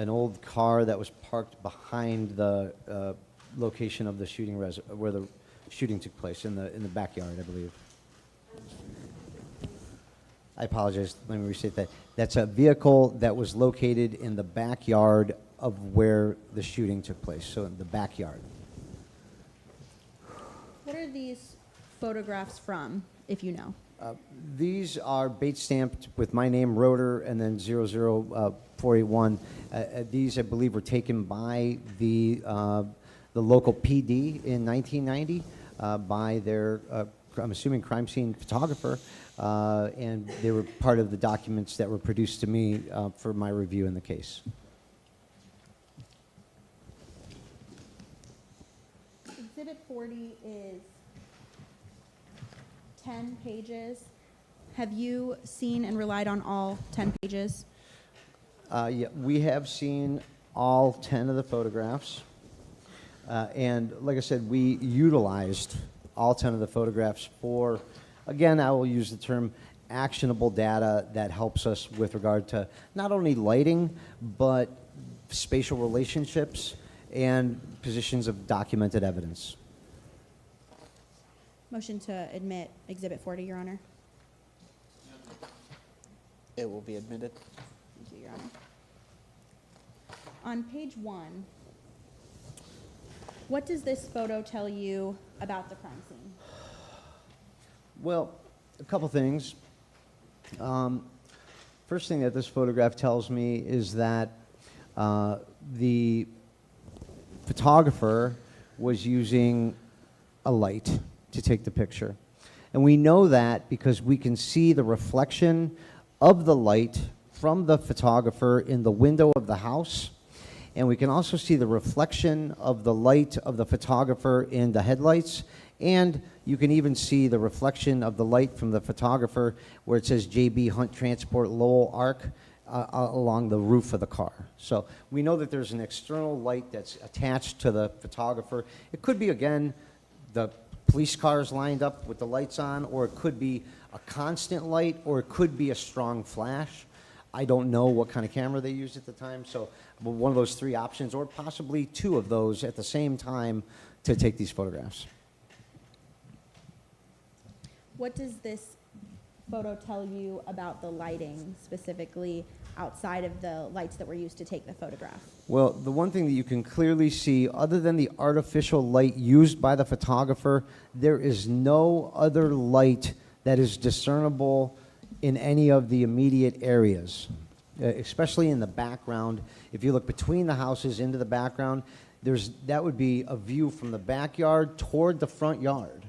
old car that was parked behind the location of the shooting where the shooting took place in the backyard, I believe. I apologize. Let me restate that. That's a vehicle that was located in the backyard of where the shooting took place, so in the backyard. What are these photographs from, if you know? These are bait stamped with my name, Roeder, and then 00481. These, I believe, were taken by the local PD in 1990 by their, I'm assuming, crime scene photographer, and they were part of the documents that were produced to me for my review in the case. Exhibit 40 is 10 pages. Have you seen and relied on all 10 pages? Yeah, we have seen all 10 of the photographs. And like I said, we utilized all 10 of the photographs for, again, I will use the term actionable data that helps us with regard to not only lighting, but spatial relationships and positions of documented evidence. Motion to admit Exhibit 40, Your Honor. It will be admitted. Thank you, Your Honor. On page 1, what does this photo tell you about the crime scene? Well, a couple things. First thing that this photograph tells me is that the photographer was using a light to take the picture. And we know that because we can see the reflection of the light from the photographer in the window of the house. And we can also see the reflection of the light of the photographer in the headlights. And you can even see the reflection of the light from the photographer where it says JB Hunt Transport Lowell Arc along the roof of the car. So we know that there's an external light that's attached to the photographer. It could be, again, the police cars lined up with the lights on, or it could be a constant light, or it could be a strong flash. I don't know what kind of camera they used at the time, so one of those three options, or possibly two of those at the same time, to take these photographs. What does this photo tell you about the lighting specifically outside of the lights that were used to take the photograph? Well, the one thing that you can clearly see, other than the artificial light used by the photographer, there is no other light that is discernible in any of the immediate areas, especially in the background. If you look between the houses into the background, that would be a view from the backyard toward the front yard.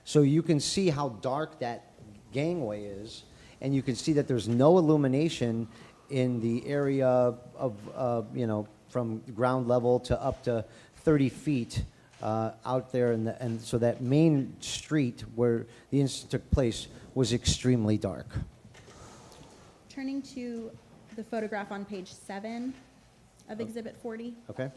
So you can see how dark that gangway is, and you can see that there's no illumination in the area of, from ground level to up to 30 feet out there. And so that main street where the incident took place was extremely dark. Turning to the photograph on page 7 of Exhibit 40. Okay?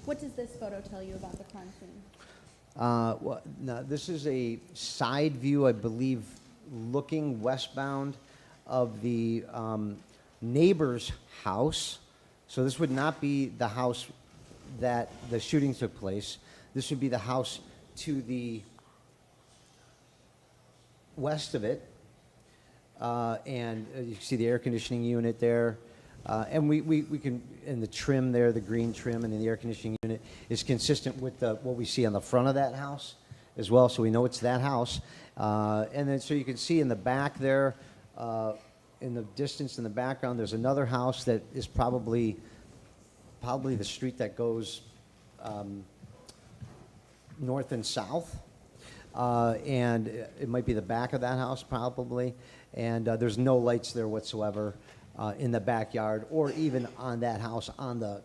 What does this photo tell you about the crime scene? Well, now, this is a side view, I believe, looking westbound of the neighbor's house. So this would not be the house that the shooting took place. This would be the house to the west of it. And you can see the air conditioning unit there. And we can, and the trim there, the green trim, and then the air conditioning unit is consistent with what we see on the front of that house as well, so we know it's that house. And then so you can see in the back there, in the distance in the background, there's another house that is probably the street that goes north and south. And it might be the back of that house probably. And there's no lights there whatsoever. In the backyard, or even on that house on the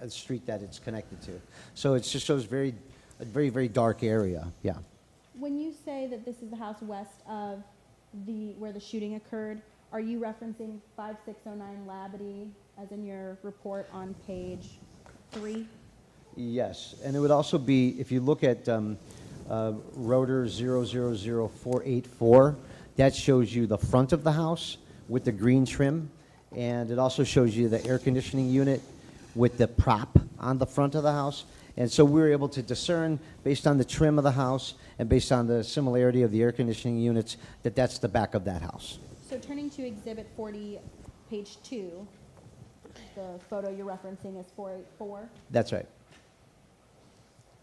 street that it's connected to. So it just shows a very, very dark area. Yeah. When you say that this is the house west of where the shooting occurred, are you referencing 5609 Labadie as in your report on page 3? Yes, and it would also be, if you look at rotor 000484, that shows you the front of the house with the green trim. And it also shows you the air conditioning unit with the prop on the front of the house. And so we were able to discern, based on the trim of the house and based on the similarity of the air conditioning units, that that's the back of that house. So turning to Exhibit 40, page 2, the photo you're referencing is 484. That's right.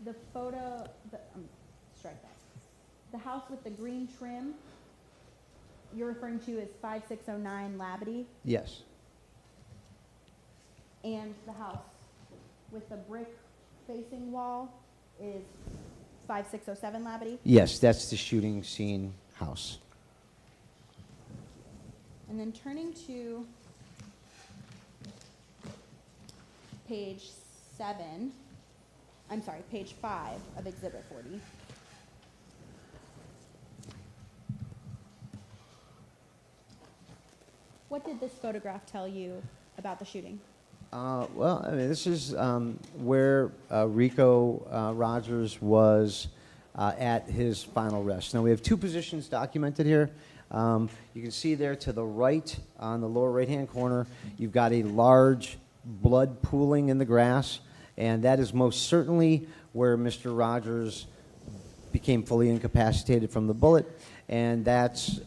The photo, strike that. The house with the green trim you're referring to is 5609 Labadie, Yes. and the house with the brick facing wall is 5607 Labadie. Yes, that's the shooting scene house. And then turning to page 5 of Exhibit 40. What did this photograph tell you about the shooting? Well, I mean, this is where Rico Rogers was at his final rest. Now, we have two positions documented here. You can see there to the right, on the lower right-hand corner, you've got a large blood pooling in the grass, and that is most certainly where Mr. Rogers became fully incapacitated from the bullet, and that's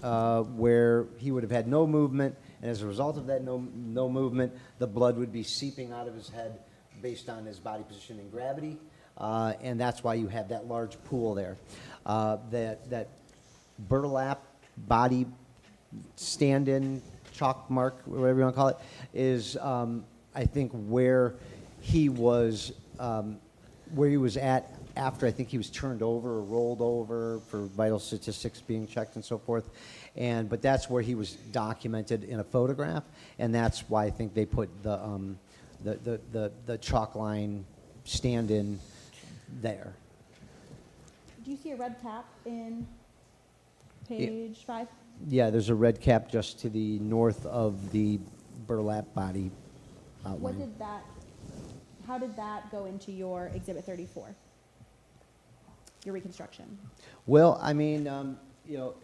where he would have had no movement. And as a result of that no movement, the blood would be seeping out of his head based on his body position and gravity. And that's why you have that large pool there. That burlap body stand-in chalk mark, whatever you want to call it, is, I think, where he was at after I think he was turned over or rolled over for vital statistics being checked and so forth. But that's where he was documented in a photograph, and that's why I think they put the chalk line stand-in there. Do you see a red cap in page 5? Yeah, there's a red cap just to the north of the burlap body outline. How did that go into your Exhibit 34? Your reconstruction? Well, I mean, You know,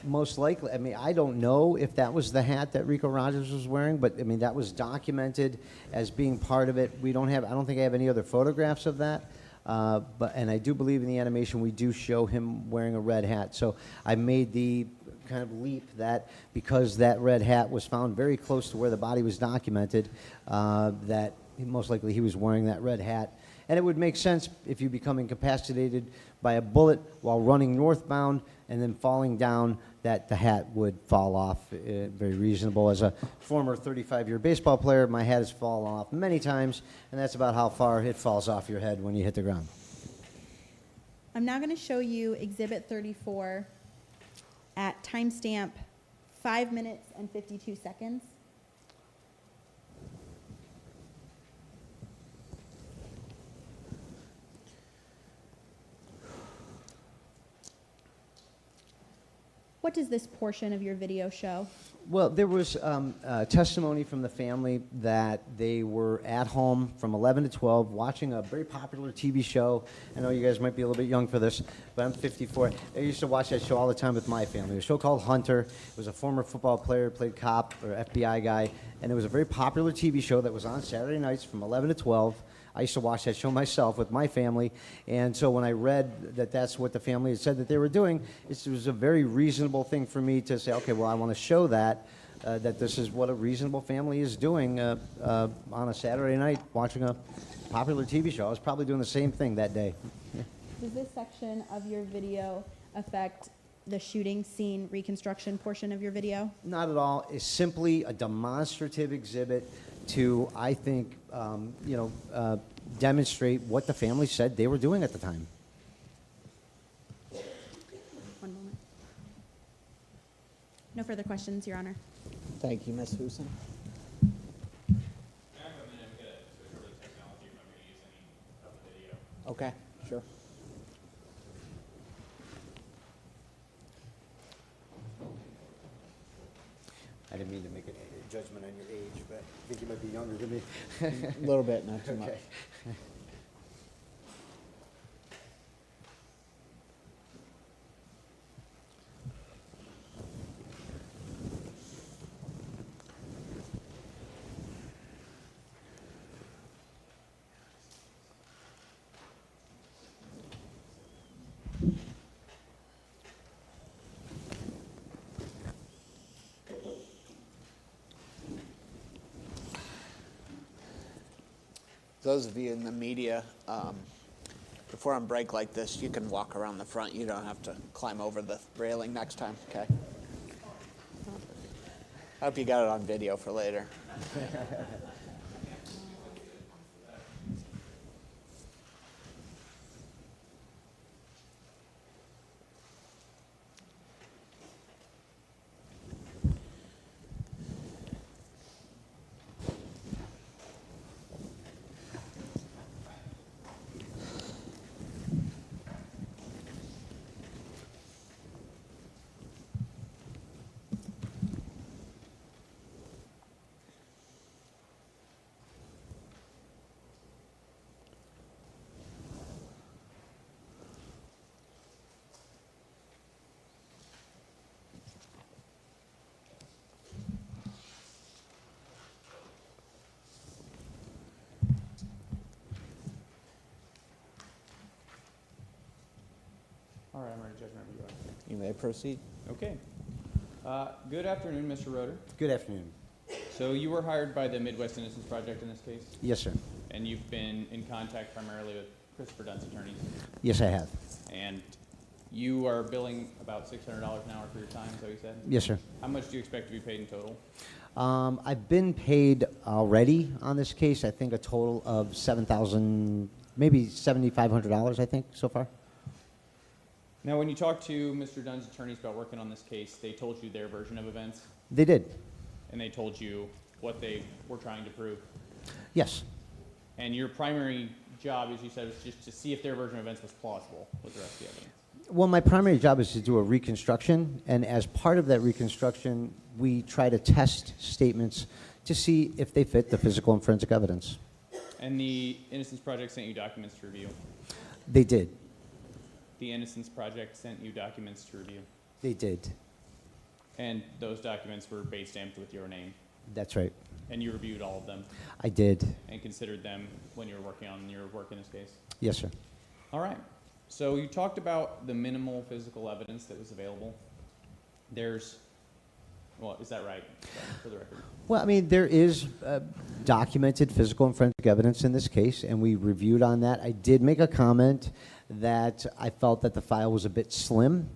most likely, I mean, I don't know if that was the hat that Rico Rogers was wearing, but I mean, that was documented as being part of it. I don't think I have any other photographs of that. And I do believe in the animation we do show him wearing a red hat. So I made the kind of leap that because that red hat was found very close to where the body was documented, that most likely he was wearing that red hat. And it would make sense if you become incapacitated by a bullet while running northbound and then falling down, that the hat would fall off. Very reasonable. As a former 35-year baseball player, my hat has fallen off many times, and that's about how far it falls off your head when you hit the ground. I'm now going to show you Exhibit 34 at timestamp 5 minutes and 52 seconds. What does this portion of your video show? Well, there was testimony from the family that they were at home from 11 to 12 watching a very popular TV show. I know you guys might be a little bit young for this, but I'm 54. I used to watch that show all the time with my family. A show called Hunter. It was a former football player, played cop or FBI guy, and it was a very popular TV show that was on Saturday nights from 11 to 12. I used to watch that show myself with my family, and so when I read that that's what the family had said that they were doing, it was a very reasonable thing for me to say, okay, well, I want to show that this is what a reasonable family is doing on a Saturday night watching a popular TV show. I was probably doing the same thing that day. Does this section of your video affect the shooting scene reconstruction portion of your video? Not at all. It's simply a demonstrative exhibit to, I think, demonstrate what the family said they were doing at the time. One moment. No further questions, Your Honor. Thank you, Ms. Huson. Can I have a minute to get a switch over to technology if I'm going to use any of the video? Okay, sure. I didn't mean to make a judgment on your age, but I think you might be younger than me. A little bit, not too much. Okay. Those of you in the media, before on break like this, you can walk around the front. You don't have to climb over the railing next time, okay? I hope you got it on video for later. All right, I'm ready to judge whenever you are. You may proceed. Okay. Good afternoon, Mr. Roeder. Good afternoon. So you were hired by the Midwest Innocence Project in this case, Yes, sir. and you've been in contact primarily with Christopher Dunn's attorneys, Yes, I have. and you are billing about $600 an hour for your time, is that what you said? Yes, sir. How much do you expect to be paid in total? I've been paid already on this case, I think a total of $7,000, maybe $7,500, I think, so far. Now, when you talked to Mr. Dunn's attorneys about working on this case, they told you their version of events, They did. and they told you what they were trying to prove. Yes. And your primary job, as you said, was just to see if their version of events was plausible with the rest of the evidence. Well, my primary job is to do a reconstruction, and as part of that reconstruction, we try to test statements to see if they fit the physical and forensic evidence. And the Innocence Project sent you documents to review. They did. the Innocence Project sent you documents to review, They did. and those documents were base stamped with your name, That's right. and you reviewed all of them I did. and considered them when you were working on your work in this case. Yes, sir. All right. So you talked about the minimal physical evidence that was available. There's, well, is that right? Sorry, for the record. Well, I mean, there is documented physical and forensic evidence in this case, and we reviewed on that. I did make a comment that I felt that the file was a bit slim.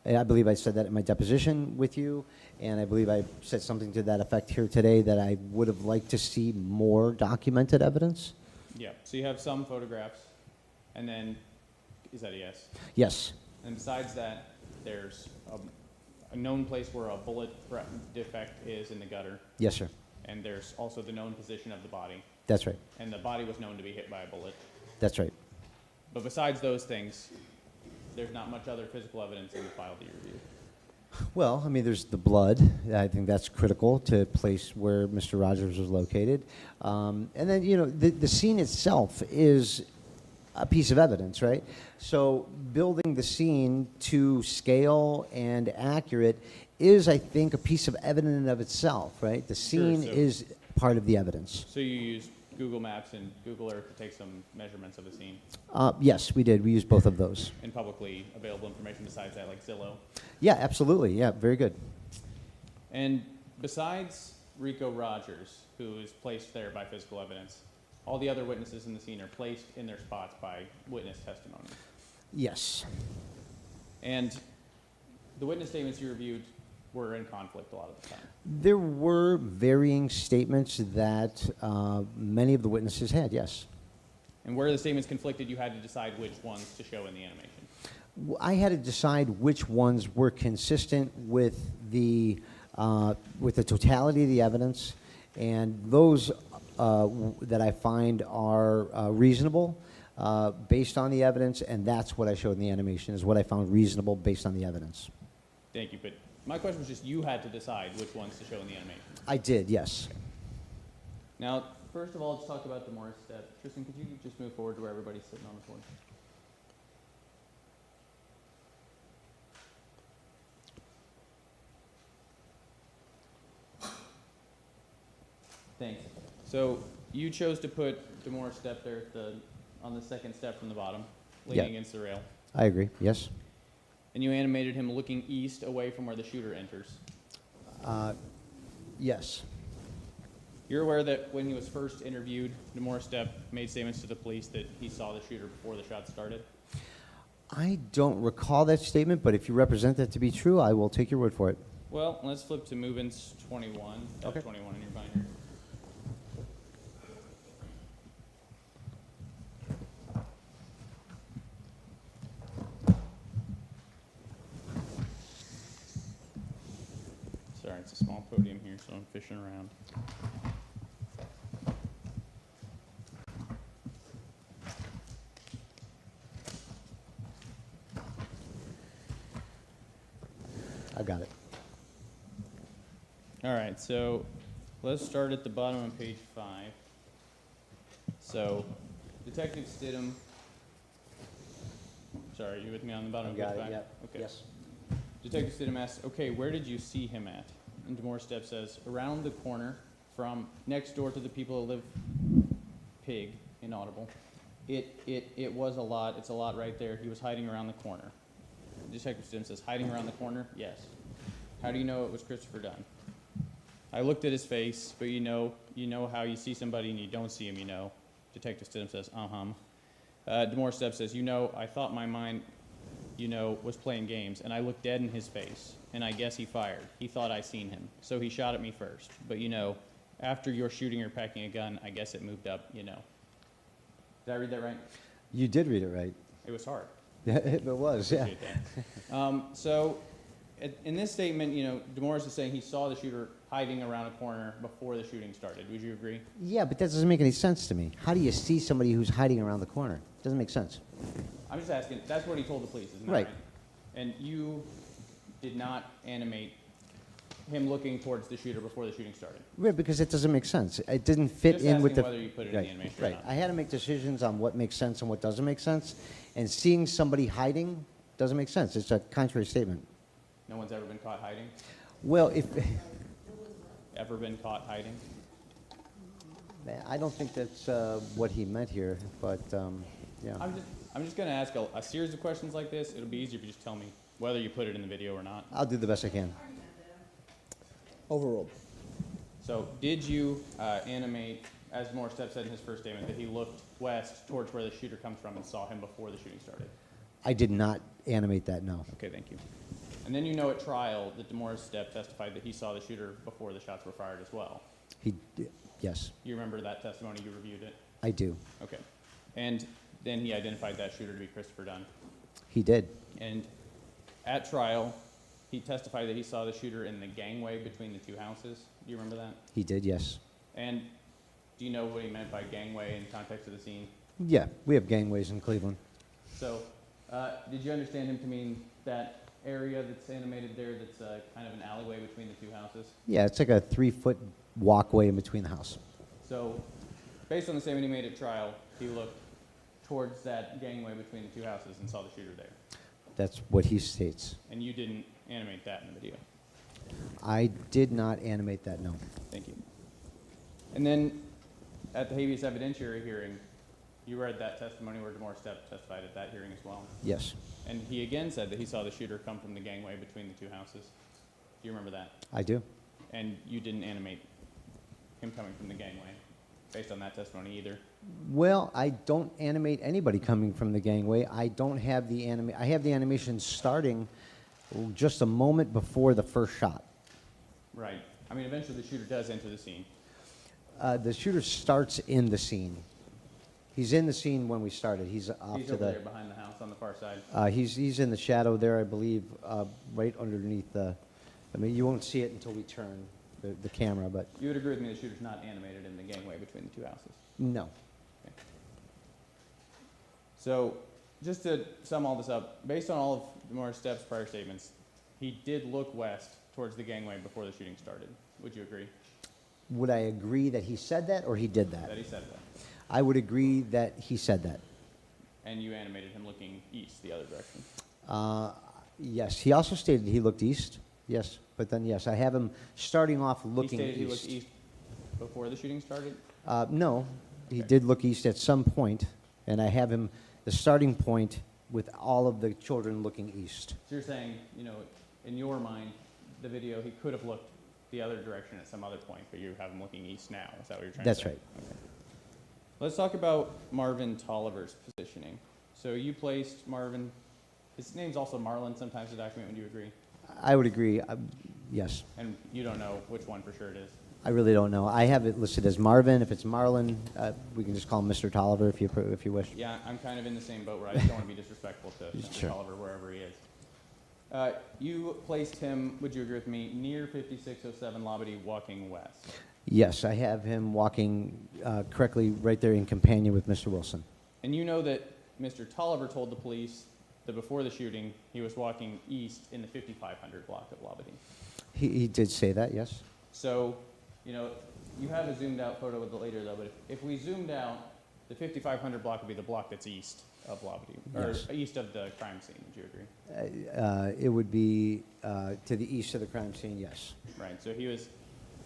And I believe I said that in my deposition with you, and I believe I said something to that effect here today, that I would have liked to see more documented evidence. Yeah. So you have some photographs, and then, is that a yes? Yes. And besides that, there's a known place where a bullet defect is in the gutter, Yes, sir. and there's also the known position of the body, That's right. and the body was known to be hit by a bullet. That's right. But besides those things, there's not much other physical evidence in the file that you reviewed. Well, I mean, there's the blood. I think that's critical to place where Mr. Rogers was located. And then, you know, the scene itself is a piece of evidence, right? So building the scene to scale and accurate is, I think, a piece of evidence in and of itself, right? The scene so- is part of the evidence. So you used Google Maps and Google Earth to take some measurements of the scene, Yes, we did. We used both of those. and publicly available information besides that, like Zillow. Yeah, absolutely. Yeah, very good. And besides Rico Rogers, who is placed there by physical evidence, all the other witnesses in the scene are placed in their spots by witness testimony. Yes. And the witness statements you reviewed were in conflict a lot of the time. There were varying statements that many of the witnesses had, yes. And where the statements conflicted, you had to decide which ones to show in the animation. I had to decide which ones were consistent with the totality of the evidence, and those that I find are reasonable based on the evidence, and that's what I showed in the animation, is what I found reasonable based on the evidence. Thank you, but my question was just you had to decide which ones to show in the animation. I did, yes. Now, first of all, let's talk about the Morris step. Tristan, could you just move forward to where everybody's sitting on the floor? Thanks. So you chose to put the Morris step there at on the second step from the bottom, leaning Yeah. against the rail. I agree, yes. And you animated him looking east away from where the shooter enters. Yes. You're aware that when he was first interviewed, Demore Stepp made statements to the police that he saw the shooter before the shot started? I don't recall that statement, but if you represent that to be true, I will take your word for it. Well, let's flip to Movens 21, Okay. 21 in your binder. Sorry, it's a small podium here, so I'm fishing around. I got it. All right, so let's start at the bottom of page 5. So, Detective Stidham, sorry, you with me on the bottom of page 5? Okay. Yes. Detective Stidham asks, okay, where did you see him at? And Demore Stepp says, around the corner from next door to the people that live pig, inaudible. It was a lot, it's a lot right there. He was hiding around the corner. Detective Stidham says, hiding around the corner? Yes. How do you know it was Christopher Dunn? I looked at his face, but you know how you see somebody and you don't see him, you know. Detective Stidham says, Demore Stepp says, I thought my mind, was playing games, and I looked dead in his face, and I guess he fired. He thought I seen him, so he shot at me first. But after you're shooting or packing a gun, I guess it moved up, Did I read that right? You did read it right. It was hard. Yeah, it was, yeah. Appreciate that. So, in this statement, Demorest is saying he saw the shooter hiding around a corner before the shooting started. Would you agree? Yeah, but that doesn't make any sense to me. How do you see somebody who's hiding around the corner? Doesn't make sense. I'm just asking. That's what he told the police, isn't that Right. And you did not animate him looking towards the shooter before the shooting started. Right, because it doesn't make sense. It didn't fit Just in with the. asking whether you put it in the animation or Right. not. I had to make decisions on what makes sense and what doesn't make sense, and seeing somebody hiding doesn't make sense. It's a contrary statement. No one's ever been caught hiding? Well, if Ever been caught hiding? I don't think that's what he meant here, but yeah. I'm just gonna ask a series of questions like this. It'll be easier if you just tell me whether you put it in the video or not. I'll do the best I can. Overruled. So, did you animate, as Morris Stepp said in his first statement, that he looked west towards where the shooter comes from and saw him before the shooting started? I did not animate that, no. Okay, thank you. And then you know at trial that Morris Stepp testified that he saw the shooter before the shots were fired as well. Yes, You remember that testimony? You reviewed it? I do. Okay. And then he identified that shooter to be Christopher Dunn. He did. And at trial, he testified that he saw the shooter in the gangway between the two houses. Do you remember that? He did, yes. And do you know what he meant by gangway in context of the scene? Yeah, we have gangways in Cleveland. So, did you understand him to mean that area that's animated there that's kind of an alleyway between the two houses? Yeah, it's like a 3-foot walkway in between the house. So, based on the statement he made at trial, he looked towards that gangway between the two houses and saw the shooter there. That's what he states. And you didn't animate that in the video. I did not animate that, no. Thank you. And then, at the habeas evidentiary hearing, you read that testimony where Morris Stepp testified at that hearing as well. Yes, And he again said that he saw the shooter come from the gangway between the two houses. Do you remember that? I do. And you didn't animate him coming from the gangway based on that testimony either. Well, I don't animate anybody coming from the gangway. I don't have the I have the animation starting just a moment before the first shot. Right. I mean, eventually the shooter does enter the scene. The shooter starts in the scene. He's in the scene when we started. He's off He's to over the. there behind the house on the far side. He's in the shadow there, I believe, right underneath the. I mean, you won't see it until we turn the camera, but You would agree with me the shooter's not animated in the gangway between the two houses. no. Okay. So, just to sum all this up, based on all of Morris Stepp's prior statements, he did look west towards the gangway before the shooting started. Would you agree Would I agree that he said that or he did that? that he said that? I would agree that he said that. And you animated him looking east, the other direction. Yes. He also stated he looked east. Yes. But then, yes, I have him starting off looking He stated he east. looked east before the shooting started? No, he Okay. did look east at some point, and I have him the starting point with all of the children looking east. So you're saying, in your mind, the video, he could have looked the other direction at some other point, but you have him looking east now. Is that what you're trying That's to say? right. Okay. Let's talk about Marvin Tolliver's positioning. So you placed Marvin, his name's also Marlon sometimes in the document, would you agree? I would agree. Yes. And you don't know which one for sure it is. I really don't know. I have it listed as Marvin. If it's Marlon, we can just call him Mr. Tolliver if you wish. Yeah, I'm kind of in the same boat where I just don't want to be disrespectful to Mr. Sure. Tolliver wherever he is. You placed him, would you agree with me, near 5607 Labadee walking west? Yes, I have him walking correctly right there in companion with Mr. Wilson. And you know that Mr. Tolliver told the police that before the shooting, he was walking east in the 5500 block of Labadee. He did say that, yes. So, you have a zoomed out photo of the later though, but if we zoomed out, the 5500 block would be the block that's east of Labadee, or Yes. east of the crime scene, would you agree? It would be to the east of the crime scene, yes. Right, so he was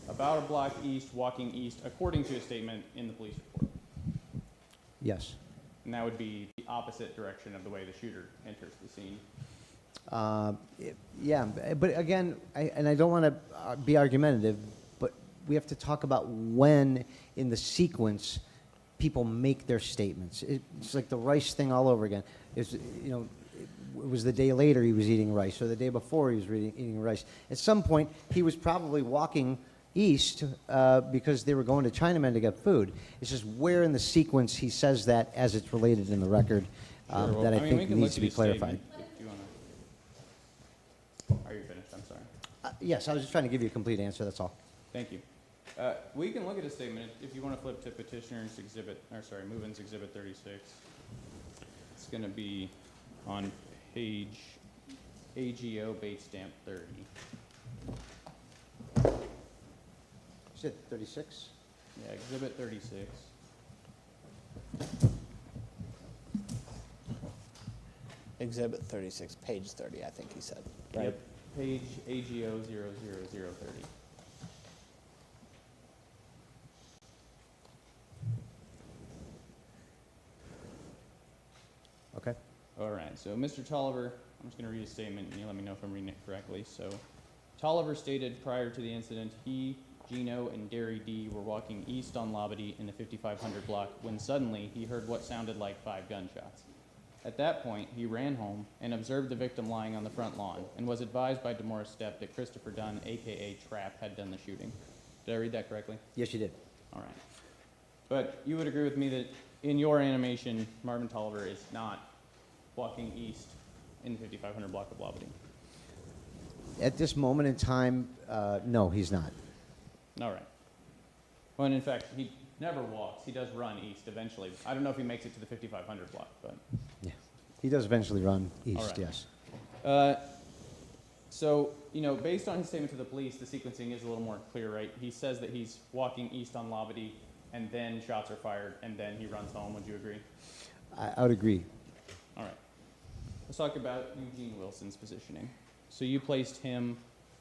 about a block east, walking east, according to a statement in the police report. Yes. And that would be the opposite direction of the way the shooter enters the scene. Yeah, but again, I don't want to be argumentative, but we have to talk about when in the sequence people make their statements. It's like the rice thing all over again. It was the day later he was eating rice, or the day before he was eating rice. At some point, he was probably walking east because they were going to Chinamen to get food. It's just where in the sequence he says that as it's related in the record Sure, well, that I we think can needs look to at be his clarified. statement if you wanna- Are you finished? I'm sorry. Yes, I was just trying to give you a complete answer, that's all. Thank you. We can look at his statement if you want to flip to petitioner's exhibit, move-ins exhibit 36. It's going to be on page AGO base stamp 30. said 36? Yeah, Exhibit 36. Exhibit 36, page 30, I think he said, right? Yep, page AGO 00030. Okay. All right, so Mr. Tolliver, I'm just going to read a statement and you let me know if I'm reading it correctly. So, Tolliver stated prior to the incident, he, Gino, and Gary D. were walking east on Labadie in the 5500 block when suddenly he heard what sounded like 5 gunshots. At that point, he ran home and observed the victim lying on the front lawn and was advised by DeMorris Stepp that Christopher Dunn, aka Trap, had done the shooting. Did I read that correctly? Yes, you did. All right. But you would agree with me that in your animation, Marvin Tolliver is not walking east in the 5500 block of Labadie. At this moment in time, no, he's not. All right. Well, and in fact, he never walks. He does run east eventually. I don't know if he makes it to the 5500 block, but. Yeah. He does eventually run east, All right. yes. So, you know, based on his statement to the police, the sequencing is a little more clear, right? He says that he's walking east on Labadie, and then shots are fired, and then he runs home. Would you agree? I would agree. All right. Let's talk about Eugene Wilson's positioning. So you placed him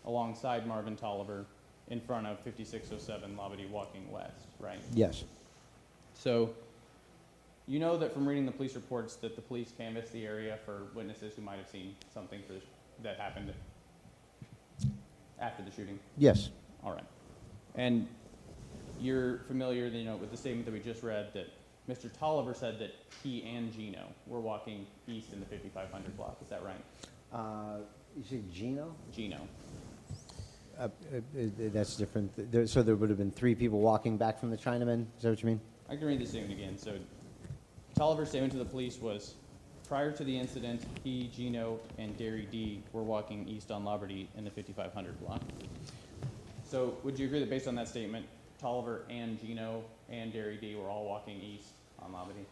alongside Marvin Tolliver in front of 5607 Labadie walking west, right? Yes. So you know that from reading the police reports that the police canvassed the area for witnesses who might have seen something that happened after the shooting? Yes. All right. And you're familiar, you know, with the statement that we just read that Mr. Tolliver said that he and Gino were walking east in the 5500 block. Is that right? You say Gino? Gino. That's different. So there would have been 3 people walking back from the Chinaman? Is that what you mean? I can read the statement again. So Tolliver's statement to the police was, prior to the incident, he, Gino, and Derry D. were walking east on Labadie in the 5500 block. So would you agree that based on that statement, Tolliver and Gino and Derry D. were all walking east on Labadie?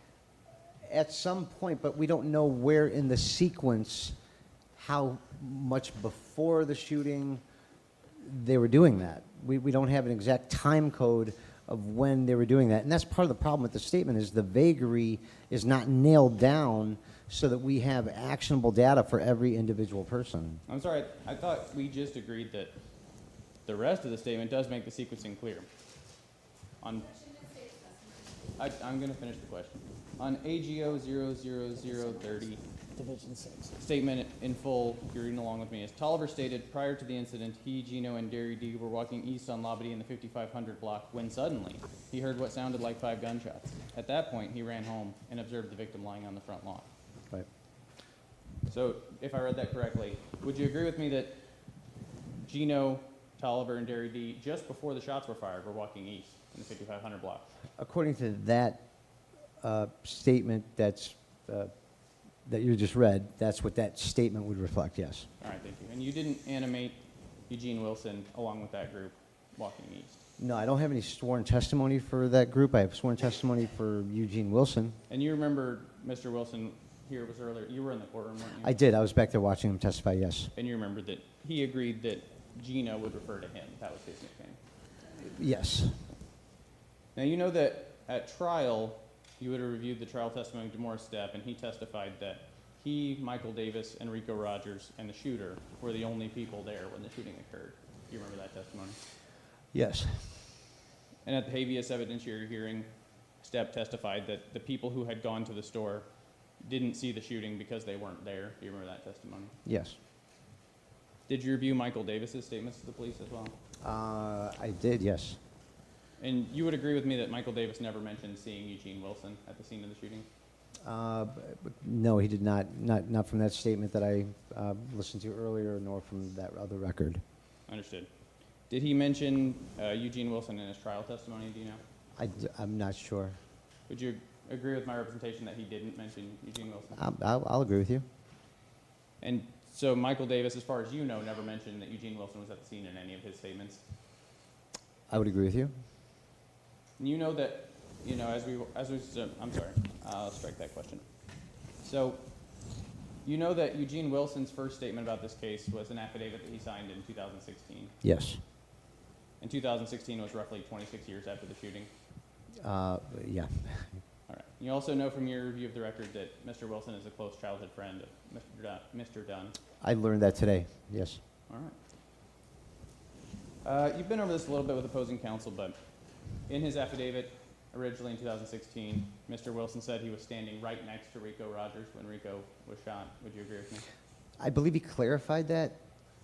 At some point, but we don't know where in the sequence, how much before the shooting they were doing that. We don't have an exact time code of when they were doing that. And that's part of the problem with the statement is the vagary is not nailed down so that we have actionable data for every individual person. I'm sorry, I thought we just agreed that the rest of the statement does make the sequencing clear. I'm going to finish the question. On AGO 00030, Division 6. statement in full, if you're reading along with me, is Tolliver stated prior to the incident, he, Gino, and Derry D. were walking east on Labadie in the 5500 block when suddenly he heard what sounded like 5 gunshots. At that point, he ran home and observed the victim lying on the front lawn. Right. So, if I read that correctly, would you agree with me that Gino, Tolliver, and Derry D., just before the shots were fired, were walking east in the 5500 block? According to that statement that you just read, that's what that statement would reflect, yes. All right, thank you. And you didn't animate Eugene Wilson along with that group walking east? No, I don't have any sworn testimony for that group. I have sworn testimony for Eugene Wilson. And you remember Mr. Wilson, here it was earlier, you were in the courtroom, weren't you? I did. I was back there watching him testify, yes. And you remember that he agreed that Gino would refer to him. That was his nickname. Yes. Now, you know that at trial, you would have reviewed the trial testimony of DeMorris Stepp, and he testified that he, Michael Davis, and Rico Rogers, and the shooter were the only people there when the shooting occurred. Do you remember that testimony? Yes. And at the habeas evidentiary hearing, Stepp testified that the people who had gone to the store didn't see the shooting because they weren't there. Do you remember that testimony? Yes. Did you review Michael Davis's statements to the police as well? I did, yes. And you would agree with me that Michael Davis never mentioned seeing Eugene Wilson at the scene of the shooting? No, he did not. Not from that statement that I listened to earlier, nor from that other record. Understood. Did he mention Eugene Wilson in his trial testimony, do you know? I'm not sure. Would you agree with my representation that he didn't mention Eugene Wilson? I'll agree with you. And so Michael Davis, as far as you know, never mentioned that Eugene Wilson was at the scene in any of his statements? I would agree with you. And you know that, you know, I'm sorry, I'll strike that question. So, you know that Eugene Wilson's first statement about this case was an affidavit that he signed in 2016. Yes. And 2016 was roughly 26 years after the shooting. Yeah. All right. You also know from your review of the record that Mr. Wilson is a close childhood friend of Mr. Dunn. I learned that today, yes. All right. You've been over this a little bit with opposing counsel, but in his affidavit, originally in 2016, Mr. Wilson said he was standing right next to Rico Rogers when Rico was shot. Would you agree with me? I believe he clarified that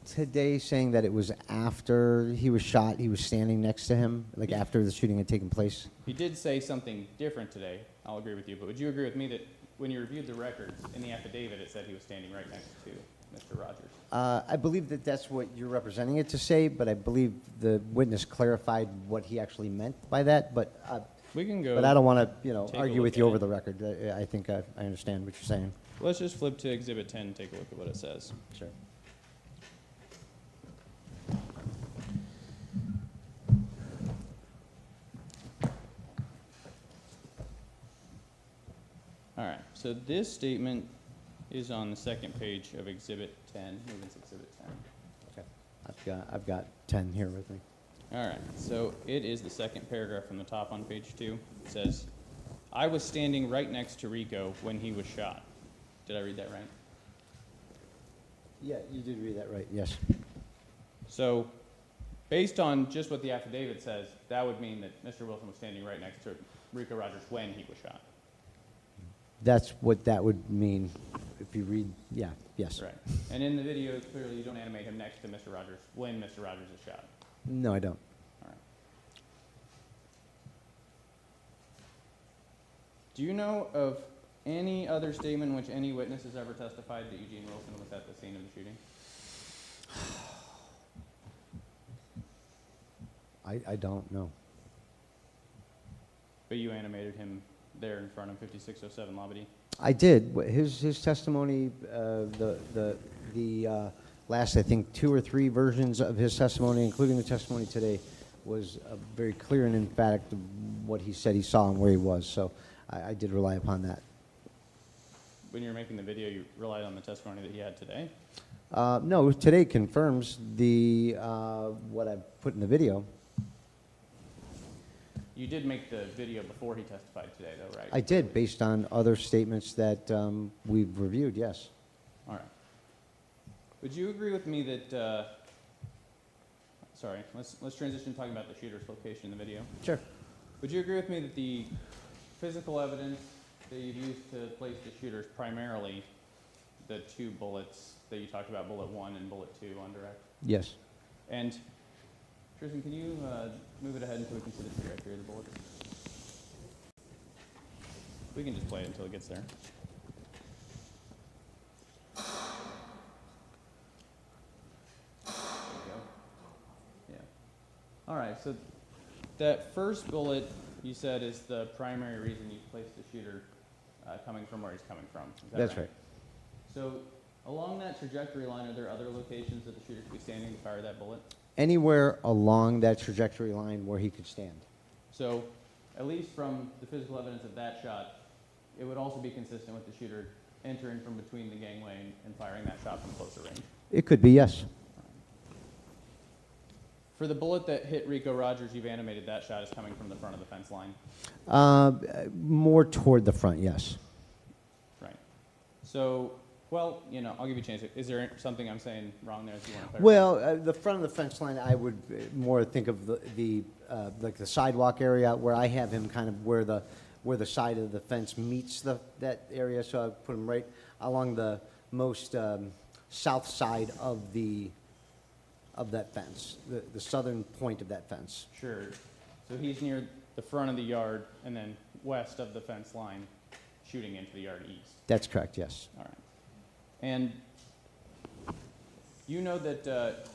today, saying that it was after he was shot, he was standing next to him, like after the shooting had taken place. He did say something different today. I'll agree with you, but would you agree with me that when you reviewed the records in the affidavit, it said he was standing right next to Mr. Rogers? I believe that that's what you're representing it to say, but I believe the witness clarified what he actually meant by that. But We can go. but I don't want to, take a argue look with you at over it. the record. I think I understand what you're saying. Let's just flip to Exhibit 10 and take a look at what it says. Sure. All right, so this statement is on the second page of Exhibit 10. Moving to Exhibit 10. Okay. I've got 10 here with me. All right, so it is the second paragraph from the top on page 2. It says, "I was standing right next to Rico when he was shot." Did I read that right? Yeah, you did read that right. Yes. So, based on just what the affidavit says, that would mean that Mr. Wilson was standing right next to Rico Rogers when he was shot. That's what that would mean if you read. Yeah. Yes. Right. And in the video, clearly you don't animate him next to Mr. Rogers when Mr. Rogers is shot. No, I don't. All right. Do you know of any other statement in which any witness has ever testified that Eugene Wilson was at the scene of the shooting? I don't know. But you animated him there in front of 5607 Labadee? I did. His testimony, the last, I think, 2 or 3 versions of his testimony, including the testimony today, was very clear and emphatic of what he said he saw and where he was. So I did rely upon that. When you were making the video, you relied on the testimony that he had today? No, today confirms the what I put in the video. You did make the video before he testified today, though, right? I did, based on other statements that we've reviewed, yes. All right. Would you agree with me that, sorry, let's transition to talking about the shooter's location in the video. Sure. Would you agree with me that the physical evidence that you've used to place the shooter is primarily the 2 bullets that you talked about, bullet 1 and bullet 2 on direct? Yes. And Tristan, can you move it ahead until we can see the trajectory of the bullet? We can just play it until it gets there. There you go. Yeah. All right, so that first bullet you said is the primary reason you placed the shooter coming from where he's coming from. Is that That's right. So along that trajectory line, are there other locations that the shooter could be standing to fire that bullet? Anywhere along that trajectory line where he could stand. So, at least from the physical evidence of that shot, it would also be consistent with the shooter entering from between the gangway and firing that shot from closer range. It could be, yes. For the bullet that hit Rico Rogers, you've animated that shot as coming from the front of the fence line. More toward the front, yes. Right. So, well, I'll give you a chance. Is there something I'm saying wrong there that you want to clarify? Well, the front of the fence line, I would more think of the like the sidewalk area where I have him kind of where the side of the fence meets that area. So I put him right along the most south side of that fence, the southern point of that fence. Sure. So he's near the front of the yard and then west of the fence line, shooting into the yard east. That's correct, yes. All right. And you know that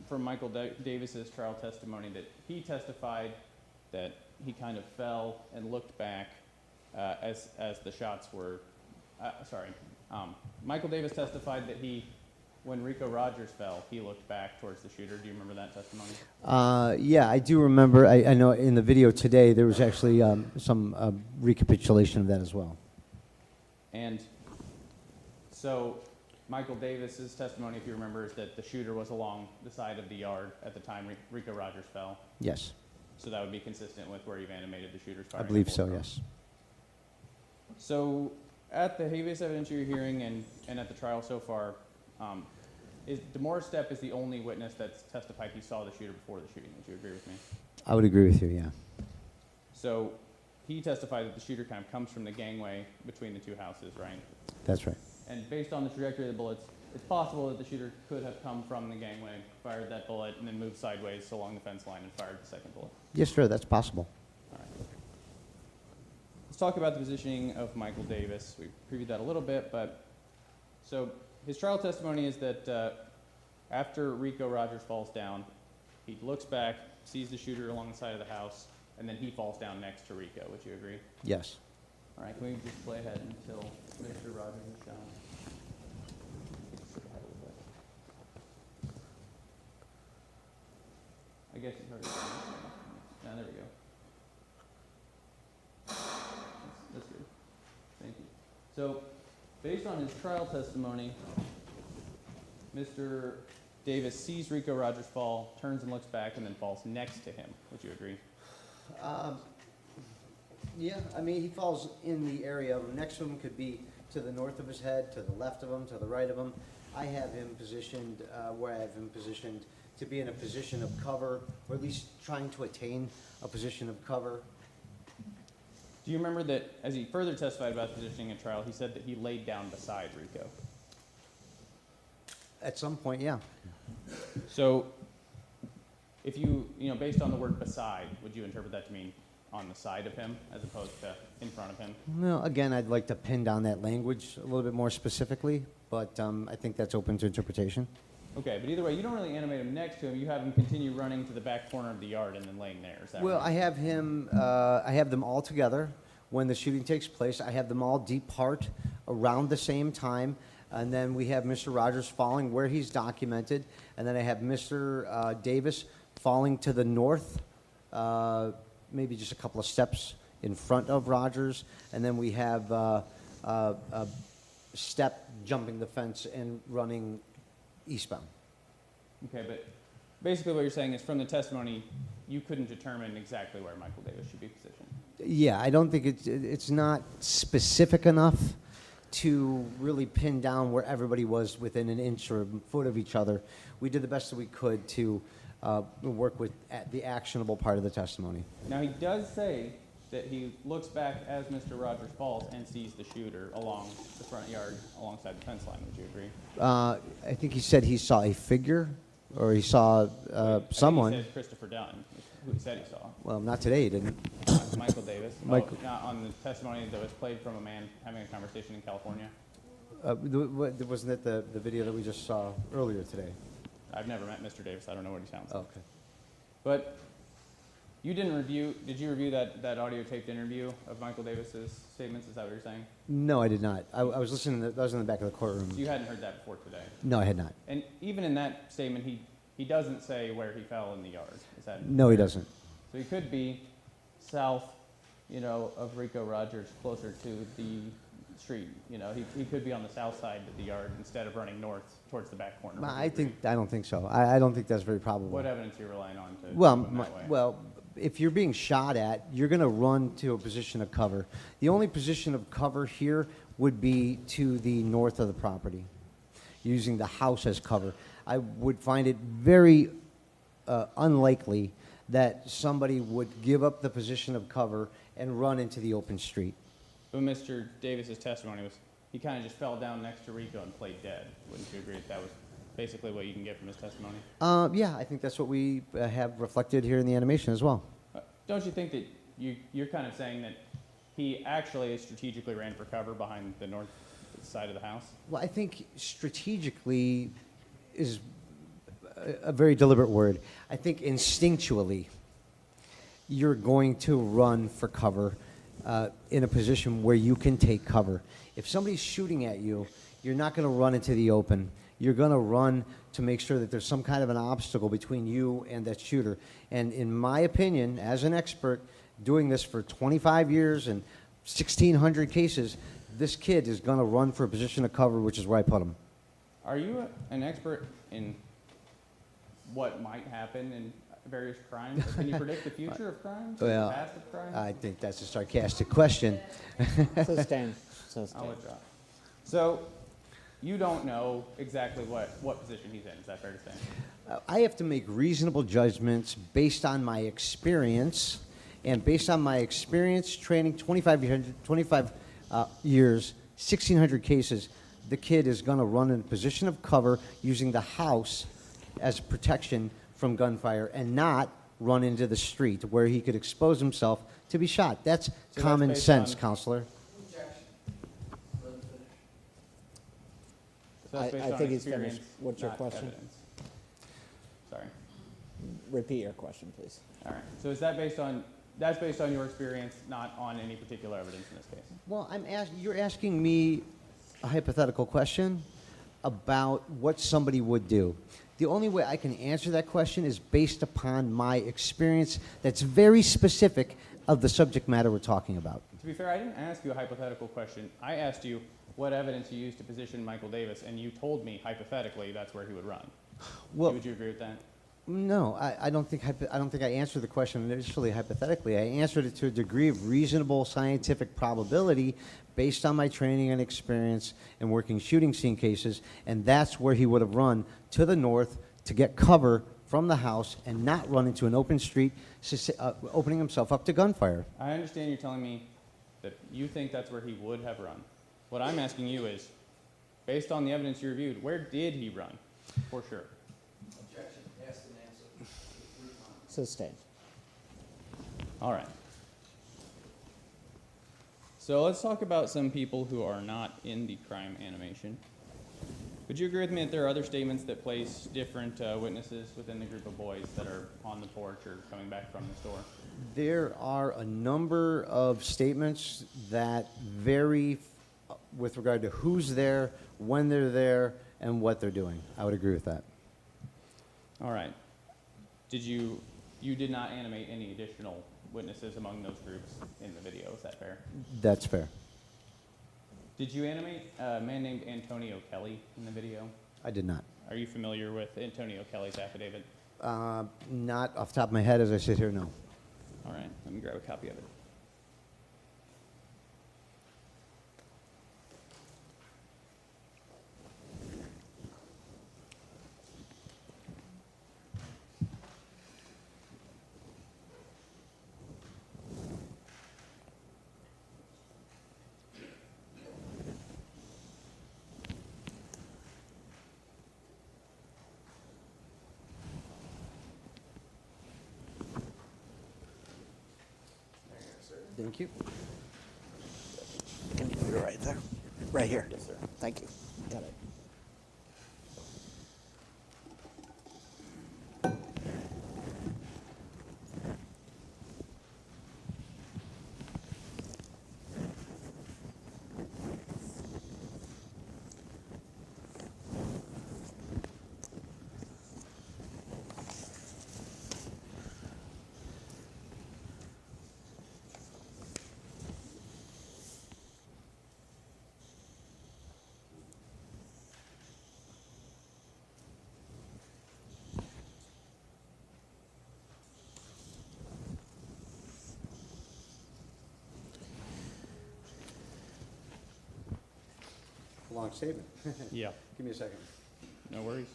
from Michael Davis's trial testimony that he testified that he kind of fell and looked back as the shots were, Michael Davis testified that when Rico Rogers fell, he looked back towards the shooter. Do you remember that testimony? Yeah, I do remember. I know in the video today there was actually some recapitulation of that as well. And so Michael Davis's testimony, if you remember, is that the shooter was along the side of the yard at the time Rico Rogers fell. Yes, So that would be consistent with where you've animated the shooter's I firing. believe bullet so, from. yes. So at the habeas evidentiary hearing and at the trial so far, DeMoore Stepp is the only witness that's testified he saw the shooter before the shooting. Would you agree with me? I would agree with you, yeah. So he testified that the shooter kind of comes from the gangway between the two houses, right? That's right. And based on the trajectory of the bullets, it's possible that the shooter could have come from the gangway, fired that bullet, and then moved sideways along the fence line and fired the second bullet. Yes, sir, that's possible. All right. Let's talk about the positioning of Michael Davis. We previewed that a little bit, but so his trial testimony is that after Rico Rogers falls down, he looks back, sees the shooter along the side of the house, and then he falls down next to Rico. Would you agree? Yes. All right, can we just play ahead until Mr. Rogers is shown? I guess it's hard to see. Yeah, there we go. That's good. Thank you. So, based on his trial testimony, Mr. Davis sees Rico Rogers fall, turns and looks back, and then falls next to him. Would you agree? Yeah, I mean, he falls in the area. Next to him could be to the north of his head, to the left of him, to the right of him. I have him positioned where I have him positioned to be in a position of cover, or at least trying to attain a position of cover. Do you remember that, as he further testified about positioning at trial, he said that he laid down beside Rico? At some point, yeah. So, if based on the word beside, would you interpret that to mean on the side of him as opposed to in front of him? No, again, I'd like to pin down that language a little bit more specifically, but I think that's open to interpretation. Okay, but either way, you don't really animate him next to him. You have him continue running to the back corner of the yard and then laying there. Is that Well, right? I have them all together when the shooting takes place. I have them all depart around the same time, and then we have Mr. Rogers falling where he's documented, and then I have Mr. Davis falling to the north, maybe just a couple of steps in front of Rogers, and then we have Stepp jumping the fence and running eastbound. Okay, but basically what you're saying is from the testimony, you couldn't determine exactly where Michael Davis should be positioned. Yeah, I don't think it's not specific enough to really pin down where everybody was within an inch or a foot of each other. We did the best that we could to work with the actionable part of the testimony. Now, he does say that he looks back as Mr. Rogers falls and sees the shooter along the front yard alongside the fence line. Would you agree? I think he said he saw a figure, or he saw someone. I think he said Christopher Dunn, who he said he saw. Well, not today, he didn't. Michael Davis. Michael. Oh, not on the testimony that was played from a man having a conversation in California. Wasn't it the video that we just saw earlier today? I've never met Mr. Davis. I don't know what he sounds like. Okay. But you did you review that audio taped interview of Michael Davis's statements? Is that what you're saying? No, I did not. I was listening. I was in the back of the courtroom. So you hadn't heard that before today. No, I had not. And even in that statement, he doesn't say where he fell in the yard. Is that No, he doesn't. So he could be south, of Rico Rogers, closer to the street. He could be on the south side of the yard instead of running north towards the back corner. I don't think so. I don't think that's very probable. What evidence are you relying on to Well, go in that way? well, if you're being shot at, you're going to run to a position of cover. The only position of cover here would be to the north of the property, using the house as cover. I would find it very unlikely that somebody would give up the position of cover and run into the open street. But Mr. Davis's testimony was he kind of just fell down next to Rico and played dead. Wouldn't you agree that was basically what you can get from his testimony? Yeah, I think that's what we have reflected here in the animation as well. Don't you think that you're kind of saying that he actually strategically ran for cover behind the north side of the house? Well, I think strategically is a very deliberate word. I think instinctually you're going to run for cover in a position where you can take cover. If somebody's shooting at you, you're not going to run into the open. You're going to run to make sure that there's some kind of an obstacle between you and that shooter. And in my opinion, as an expert, doing this for 25 years and 1,600 cases, this kid is going to run for a position of cover, which is where I put him. Are you an expert in what might happen in various crimes? Can you predict the future of crimes? Well, the past of crimes? I think that's a sarcastic question. Sustain. I'll Sustain. withdraw. So, you don't know exactly what position he's in. Is that fair to say? I have to make reasonable judgments based on my experience, and based on my experience training 25 years, 1,600 cases, the kid is going to run in a position of cover using the house as protection from gunfire and not run into the street where he could expose himself to be shot. That's that's common based sense, on- counselor. Objection. Let him finish. So that's based I on think he's experience, finished. What's your not question? evidence. Sorry. Repeat your question, please. All right. So is that based on your experience, not on any particular evidence in this case? Well, you're asking me a hypothetical question about what somebody would do. The only way I can answer that question is based upon my experience that's very specific of the subject matter we're talking about. To be fair, I didn't ask you a hypothetical question. I asked you what evidence you used to position Michael Davis, and you told me hypothetically that's where he would run. Well, Would you agree with that? no, I don't think I answered the question initially hypothetically. I answered it to a degree of reasonable scientific probability based on my training and experience in working shooting scene cases, and that's where he would have run to the north to get cover from the house and not run into an open street, opening himself up to gunfire. I understand you're telling me that you think that's where he would have run. What I'm asking you is, based on the evidence you reviewed, where did he run? For sure. Objection. Ask and answer. 3 times. Sustain. All right. So let's talk about some people who are not in the crime animation. Would you agree with me that there are other statements that place different witnesses within the group of boys that are on the porch or coming back from the store? There are a number of statements that vary with regard to who's there, when they're there, and what they're doing. I would agree with that. All right. You did not animate any additional witnesses among those groups in the video, is that fair? That's fair. Did you animate a man named Antonio Kelly in the video? I did not. Are you familiar with Antonio Kelly's affidavit? Not off the top of my head as I sit here, no. All right, let me grab a copy of it. Thank you. Can you put it right there? Right here. Yes, sir. Thank you. Got it. Long statement. Yeah. Give me a second. No worries.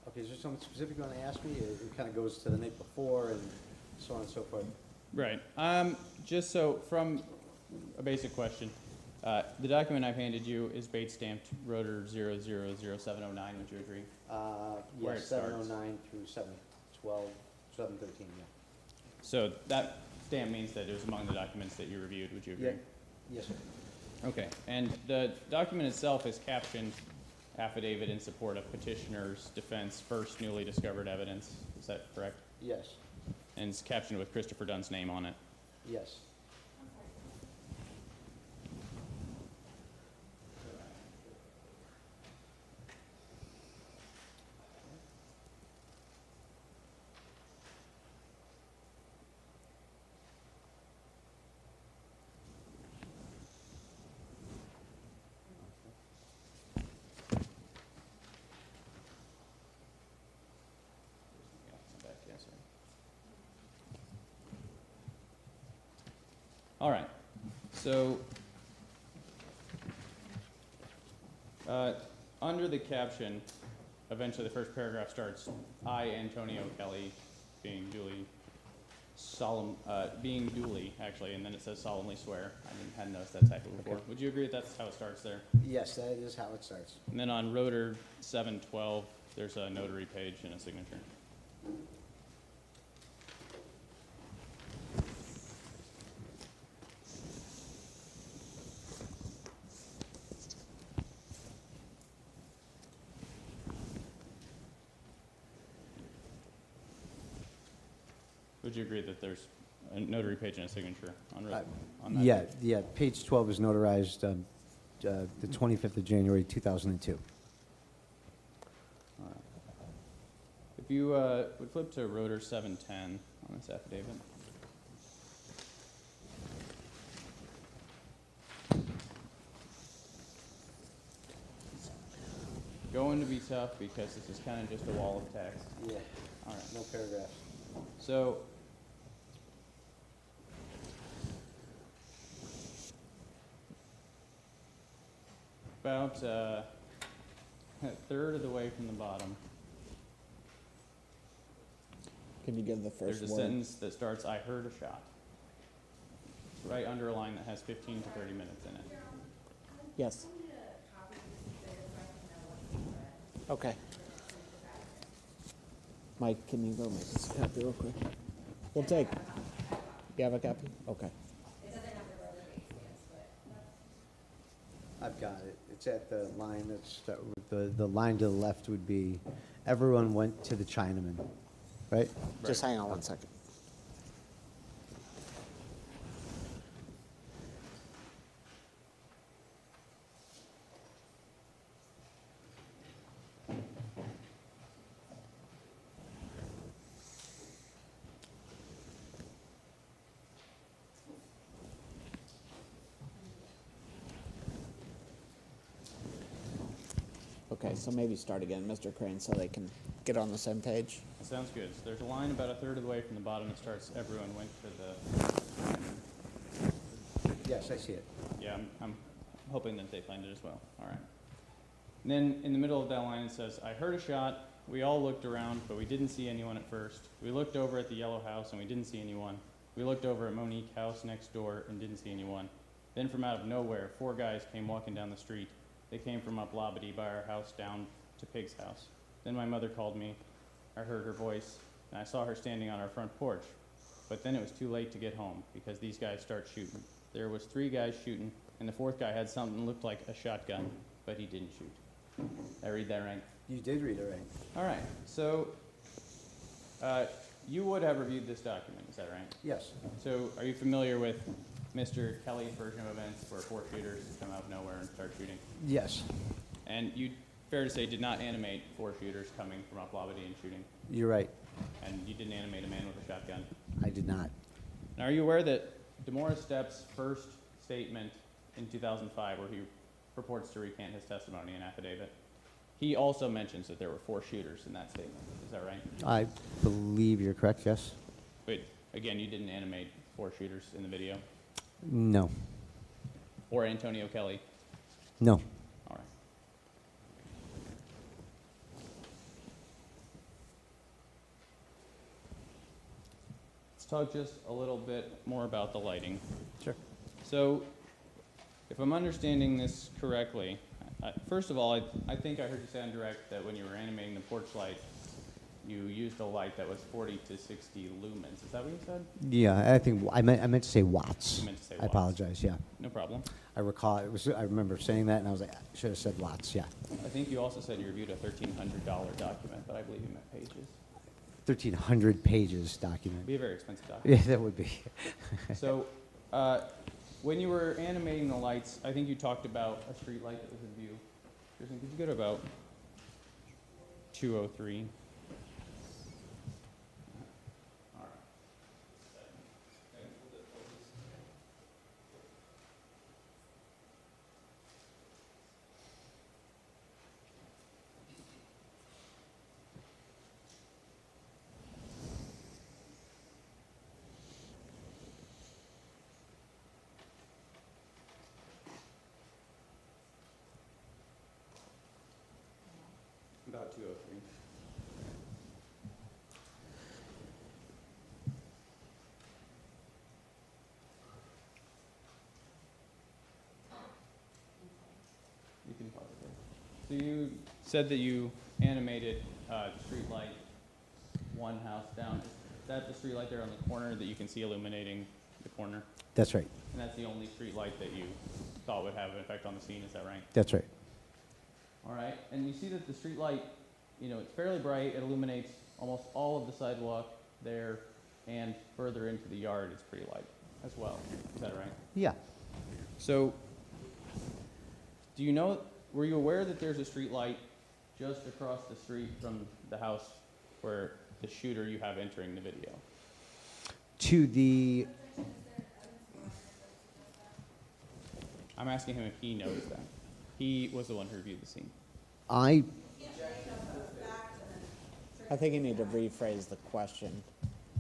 Okay, is there something specific you want to ask me? It kind of goes to the night before and so on and so forth. Right. Just so, from a basic question, the document I've handed you is Bates stamped Rotor 000709. Would you agree? Where it Yes, starts. 709 through 712, 713, yeah. So that stamp means that it was among the documents that you reviewed. Would you agree? Yeah. Yes, sir. Okay. And the document itself is captioned affidavit in support of petitioner's defense, first newly discovered evidence. Is that correct? Yes, And it's captioned with Christopher Dunn's name on it. yes. All right. So, under the caption, eventually the first paragraph starts, I, Antonio Kelly, being duly actually, and then it says solemnly swear. I hadn't noticed that typo before. Would you agree that that's how it starts there? Yes, that is how it starts. And then on rotor 712, there's a notary page and a signature. Would you agree that there's a notary page and a signature on that? Yeah, page 12 is notarized the 25th of January, 2002. If you would flip to rotor 710 on this affidavit. Going to be tough because this is kind of just a wall of text. Yeah, All right. no paragraphs. So, about a third of the way from the bottom, Can you give the first there's a word? sentence that starts, I heard a shot. Right under a line that has 15 to 30 minutes in it. Yes. Okay. Mike, can you go make this a copy real quick? We'll take. You have a copy? Okay. I've got it. It's at the line that's, the line to the left would be, everyone went to the Chinaman, right? Just hang on one second. Okay, so maybe start again, Mr. Crane, so they can get on the same page. Sounds good. So there's a line about a third of the way from the bottom that starts, everyone went to the, Yes, I see it. yeah, I'm hoping that they find it as well. All right. And then in the middle of that line it says, I heard a shot. We all looked around, but we didn't see anyone at first. We looked over at the yellow house and we didn't see anyone. We looked over at Monique House next door and didn't see anyone. Then from out of nowhere, 4 guys came walking down the street. They came from up Lobbity by our house down to Pig's house. Then my mother called me. I heard her voice, and I saw her standing on our front porch. But then it was too late to get home because these guys start shooting. There was 3 guys shooting, and the 4th guy had something that looked like a shotgun, but he didn't shoot. I read that right? You did read it right. All right. So you would have reviewed this document, is that right? Yes. So are you familiar with Mr. Kelly's version of events where 4 shooters come out of nowhere and start shooting? Yes. And you, fair to say, did not animate 4 shooters coming from up Lobbity and shooting? You're right. And you didn't animate a man with a shotgun? I did not. Now, are you aware that DeMora Stepp's first statement in 2005, where he purports to recant his testimony and affidavit, he also mentions that there were 4 shooters in that statement. Is that right? I believe you're correct, yes. But again, you didn't animate 4 shooters in the video? No. Or Antonio Kelly? No. All right. Let's talk just a little bit more about the lighting. Sure. So, if I'm understanding this correctly, first of all, I think I heard you say on direct that when you were animating the porch light, you used a light that was 40 to 60 lumens. Is that what you said? Yeah, I think I meant to say watts. You meant to say I watts. apologize. Yeah, No problem. I recall. I remember saying that, and I was like, I should have said watts. Yeah, I think you also said you reviewed a $1,300 document, but I believe you meant pages. 1,300 pages document. It'd be a very expensive Yeah, document. that would be. So, when you were animating the lights, I think you talked about a street light that was in view. Kristen, could you go to about 203? All right. about 203. You can pause it there. So you said that you animated the street light one house down. Is that the street light there on the corner that you can see illuminating the corner? That's right. And that's the only street light that you thought would have an effect on the scene, is that right? That's right. All right, and you see that the street light, you know, it's fairly bright. It illuminates almost all of the sidewalk there, and further into the yard it's pretty light as well. Is that right? Yeah. So, do you know, were you aware that there's a street light just across the street from the house where the shooter you have entering the video? To the, I'm asking him if he noticed that. He was the one who reviewed the scene. I think you need to rephrase the question.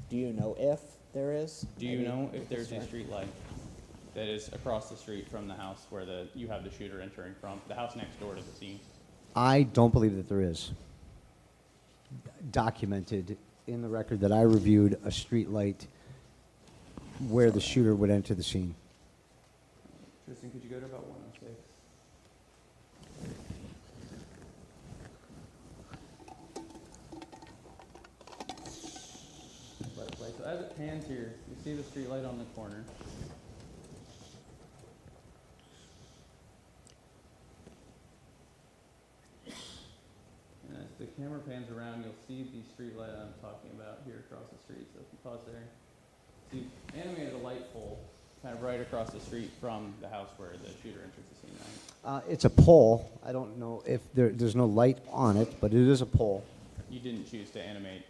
Do you know if there is? Do you Maybe know if there's a this way. street light that is across the street from the house where you have the shooter entering from, the house next door to the scene? I don't believe that there is. Documented in the record that I reviewed a street light where the shooter would enter the scene. Tristan, could you go to about 106? So as it pans here, you see the street light on the corner. And as the camera pans around, you'll see the street light I'm talking about here across the street. So if you pause there, so you've animated a light pole kind of right across the street from the house where the shooter enters the scene, right? It's a pole. I don't know if there's no light on it, but it is a pole. You didn't choose to animate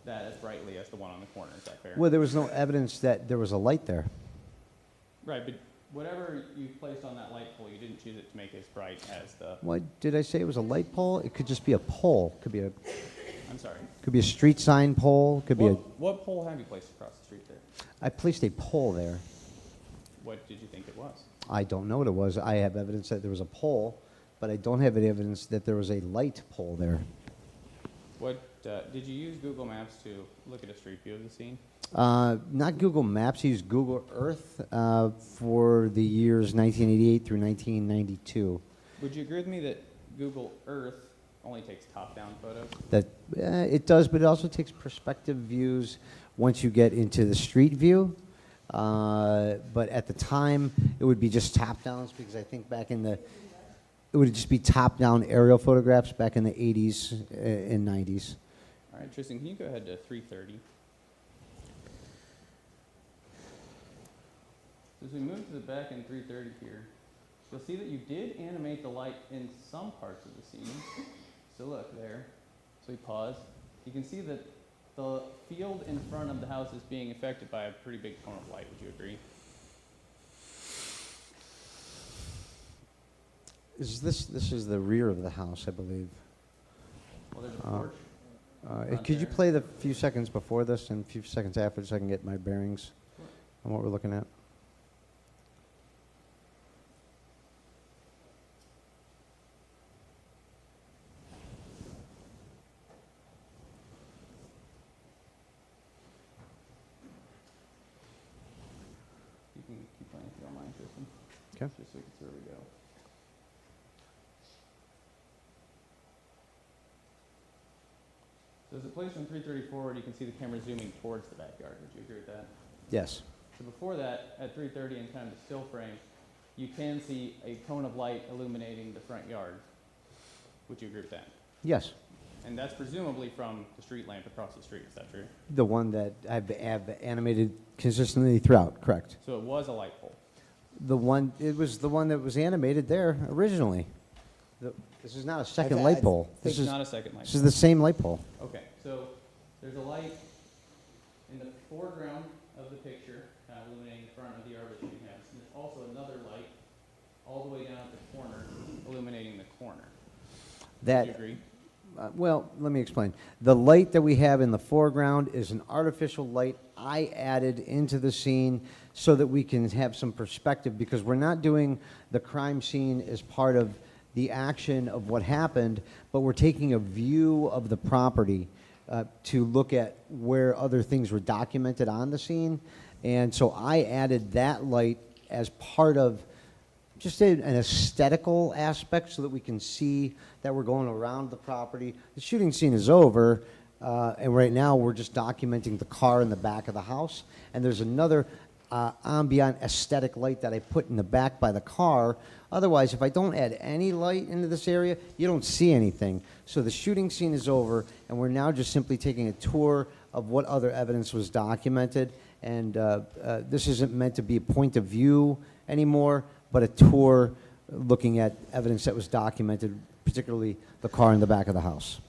that as brightly as the one on the corner, is that fair? Well, there was no evidence that there was a light there. Right, but whatever you placed on that light pole, you didn't choose it to make it as bright as the, What did I say? It was a light pole? It could just be a pole. Could be a I'm sorry. street sign pole. Could be What pole have you placed across the street there? I placed a pole there. What did you think it was? I don't know what it was. I have evidence that there was a pole, but I don't have any evidence that there was a light pole there. What, did you use Google Maps to look at a street view of the scene? Not Google Maps. I used Google Earth for the years 1988 through 1992. Would you agree with me that Google Earth only takes top-down photos? That it does, but it also takes perspective views once you get into the street view. But at the time, it would be just top-downs because I think back in it would just be top-down aerial photographs back in the 80s and 90s. All right, Tristan, can you go ahead to 330? So as we move to the back in 330 here, you'll see that you did animate the light in some parts of the scene. So look there. So we pause. You can see that the field in front of the house is being affected by a pretty big cone of light. Would you agree? This is the rear of the house, I believe. Well, there's a porch. Front Could you there. play the few seconds before this and a few seconds after so I can get my bearings on what we're looking at? You can keep playing if you don't mind, Tristan. Okay. Just so we can see where we go. So as it plays from 330 forward, you can see the camera zooming towards the backyard. Would you agree with that? Yes. So before that, at 330 in kind of the still frame, you can see a cone of light illuminating the front yard. Would you agree with that? Yes. And that's presumably from the street lamp across the street, is that true? The one that I've animated consistently throughout, correct. So it was a light pole. It was the one that was animated there originally. This is not a second I light pole. This is not a second light This is the same light pole. Okay, so there's a light in the foreground of the picture, kind of illuminating the front of the yard where the shooting happens. And there's also another light all the way down at the corner, illuminating the corner. Do you agree? Well, let me explain. The light that we have in the foreground is an artificial light I added into the scene so that we can have some perspective because we're not doing the crime scene as part of the action of what happened, but we're taking a view of the property to look at where other things were documented on the scene. And so I added that light as part of just an aesthetical aspect so that we can see that we're going around the property. The shooting scene is over, and right now we're just documenting the car in the back of the house. And there's another ambient aesthetic light that I put in the back by the car. Otherwise, if I don't add any light into this area, you don't see anything. So the shooting scene is over, and we're now just simply taking a tour of what other evidence was documented. And this isn't meant to be a point of view anymore, but a tour looking at evidence that was documented, particularly the car in the back of the house.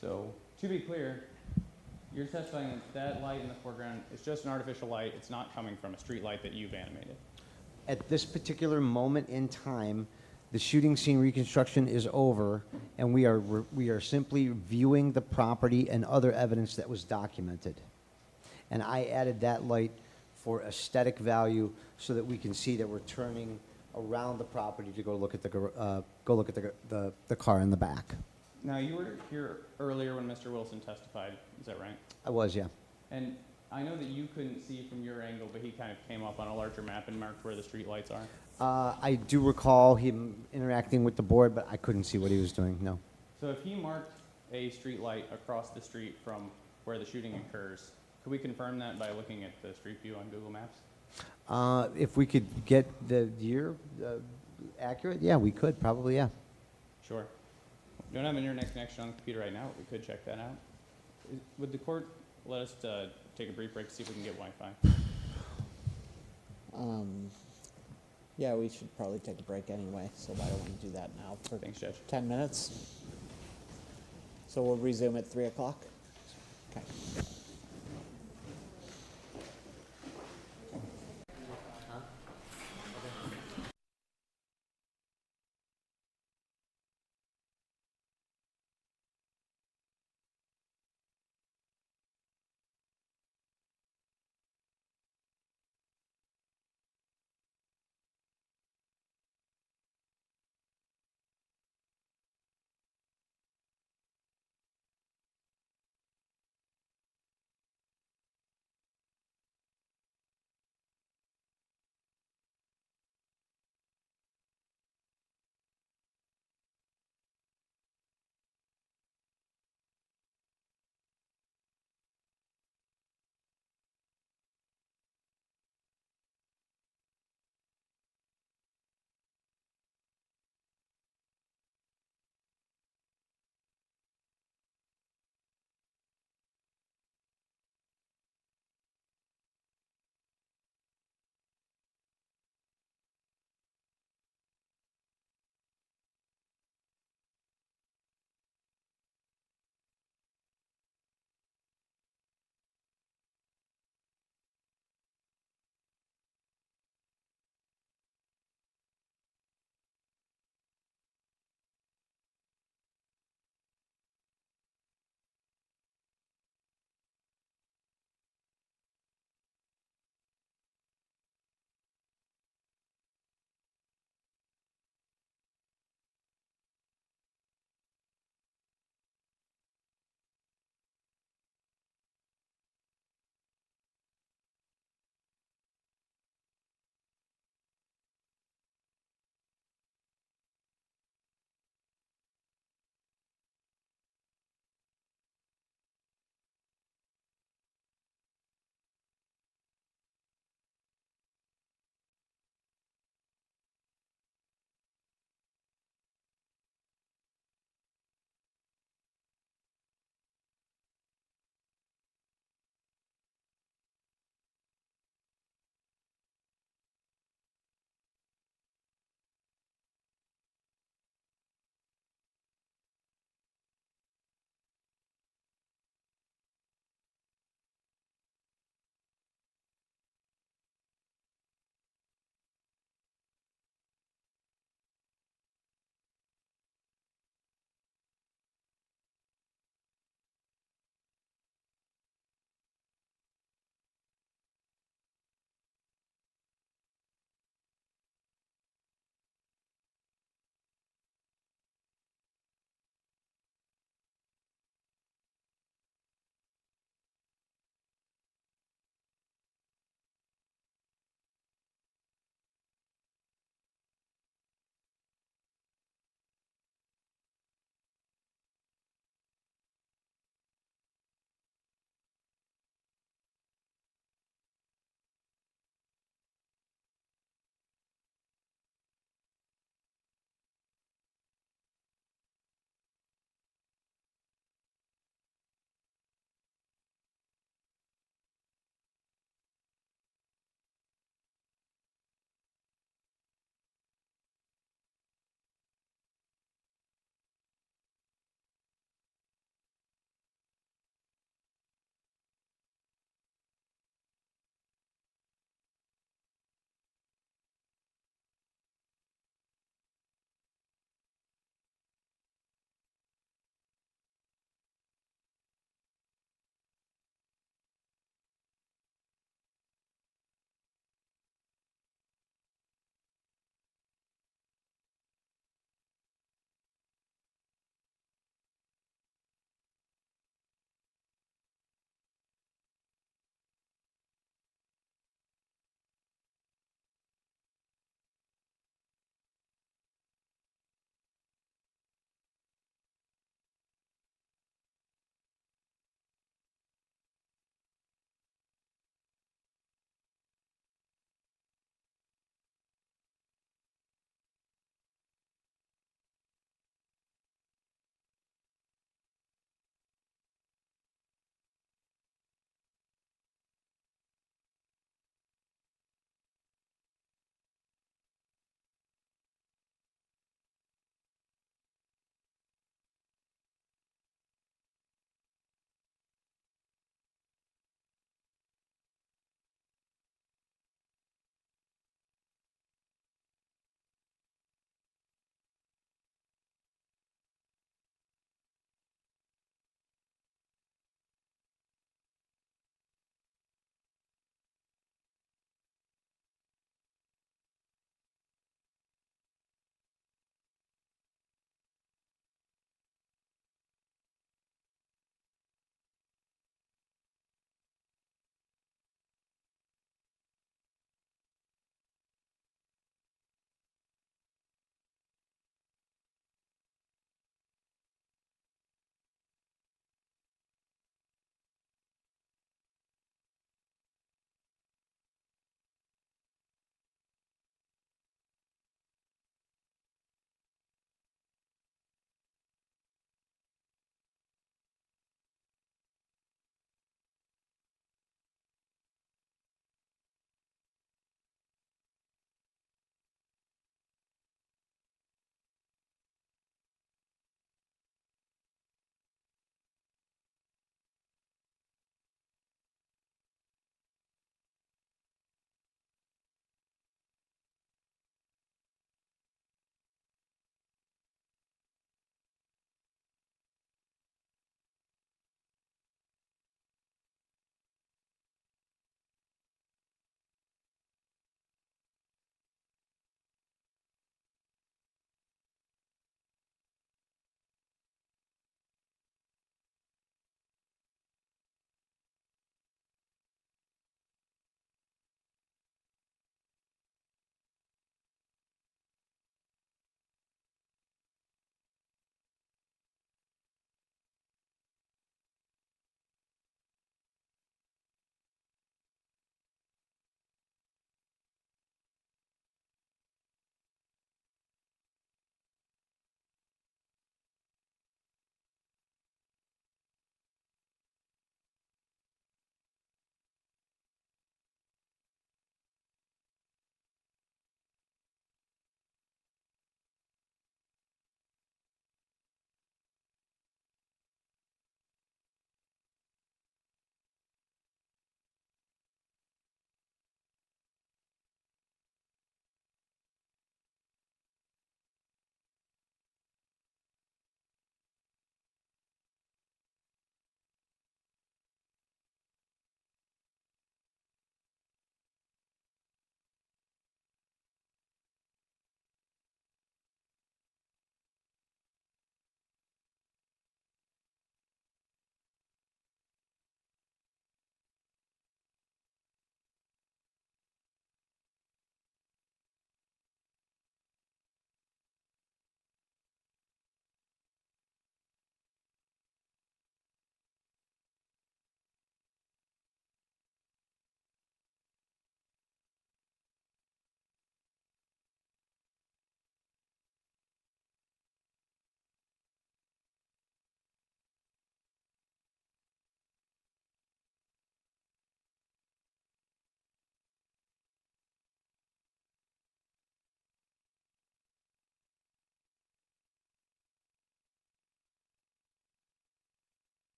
So, to be clear, you're testifying that that light in the foreground is just an artificial light. It's not coming from a street light that you've animated. At this particular moment in time, the shooting scene reconstruction is over, and we are simply viewing the property and other evidence that was documented. And I added that light for aesthetic value so that we can see that we're turning around the property to go look at the car in the back. Now, you were here earlier when Mr. Wilson testified. Is that right? I was, yeah. And I know that you couldn't see from your angle, but he kind of came up on a larger map and marked where the street lights are. I do recall him interacting with the board, but I couldn't see what he was doing, no. So if he marked a street light across the street from where the shooting occurs, could we confirm that by looking at the street view on Google Maps? If we could get the year accurate, yeah, we could, probably, yeah. Sure. We don't have an internet connection on the computer right now, but we could check that out. Would the court let us take a brief break to see if we can get Wi-Fi? Yeah, we should probably take a break anyway, so why don't we do that now for Thanks, Judge. 10 minutes? So we'll resume at 3 o'clock? Okay.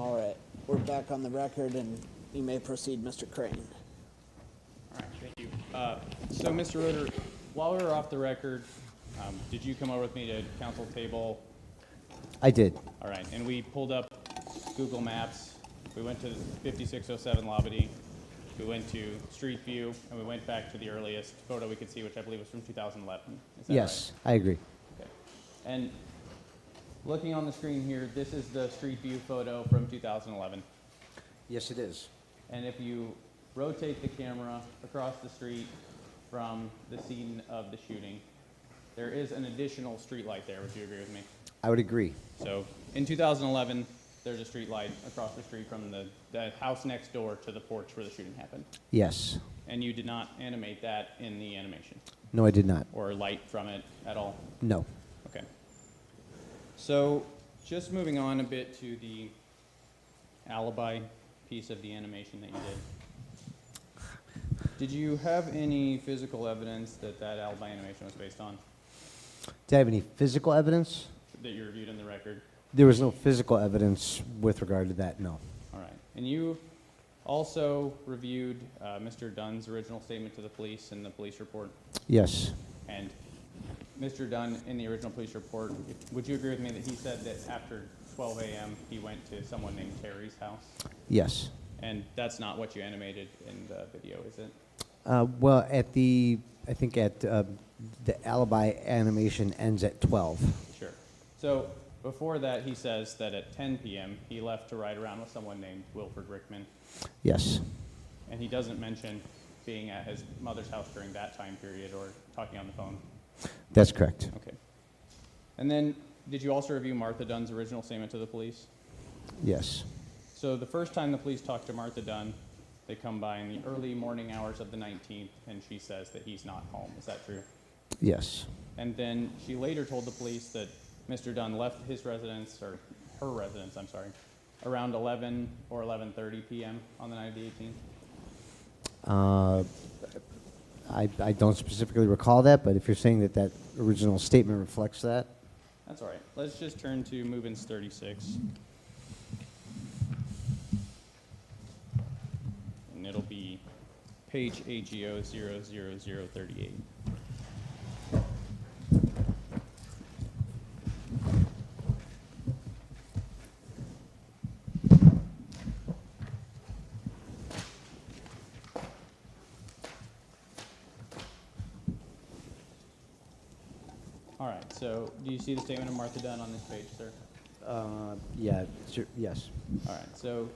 All right, we're back on the record, and you may proceed, Mr. Crane. All right, thank you. So, Mr. Roeder, while we were off the record, did you come over with me to council table? I did. All right, and we pulled up Google Maps. We went to 5607 Labadee. We went to Street View, and we went back to the earliest photo we could see, which I believe was from 2011. Is that Yes, I agree. right? Okay. And looking on the screen here, this is the Street View photo from 2011. Yes, it is. And if you rotate the camera across the street from the scene of the shooting, there is an additional street light there. Would you agree with me? I would agree. So in 2011, there's a street light across the street from the house next door to the porch where the shooting happened. Yes. And you did not animate that in the animation No, I did not. or light from it at all? No. Okay. So just moving on a bit to the alibi piece of the animation that you did. Did you have any physical evidence that that alibi animation was based on Did I have any physical evidence? that you reviewed in the record? There was no physical evidence with regard to that, no. All right. And you also reviewed Mr. Dunn's original statement to the police in the police report? Yes. And Mr. Dunn, in the original police report, would you agree with me that he said that after 12 a.m. he went to someone named Terry's house? Yes. And that's not what you animated in the video, is it? Well, I think at the alibi animation ends at 12. Sure. So before that, he says that at 10 p.m. he left to ride around with someone named Wilford Rickman. Yes. And he doesn't mention being at his mother's house during that time period or talking on the phone. That's correct. Okay. And then, did you also review Martha Dunn's original statement to the police? Yes. So the first time the police talked to Martha Dunn, they come by in the early morning hours of the 19th, and she says that he's not home. Is that true? Yes. And then she later told the police that Mr. Dunn left his residence, or her residence, I'm sorry, around 11 or 11:30 p.m. on the night of the 18th? I don't specifically recall that, but if you're saying that that original statement reflects that. That's all right. Let's just turn to Move-ins 36. And it'll be page AGO 00038. All right, so do you see the statement of Martha Dunn on this page, sir? Yeah, sure, yes. All right, so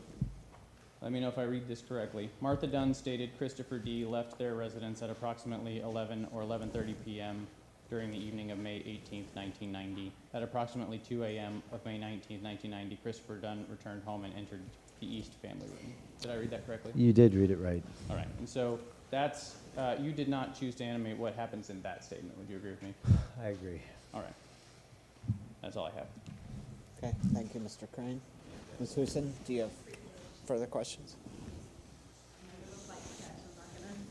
let me know if I read this correctly. Martha Dunn stated Christopher D. left their residence at approximately 11 or 11:30 p.m. during the evening of May 18th, 1990. At approximately 2 a.m. of May 19th, 1990, Christopher Dunn returned home and entered the East family room. Did I read that correctly? You did read it right. All right, and so that's, you did not choose to animate what happens in that statement. Would you agree with me? I agree. All right. That's all I have. Okay, thank you, Mr. Crane. Ms. Huson, do you have further questions?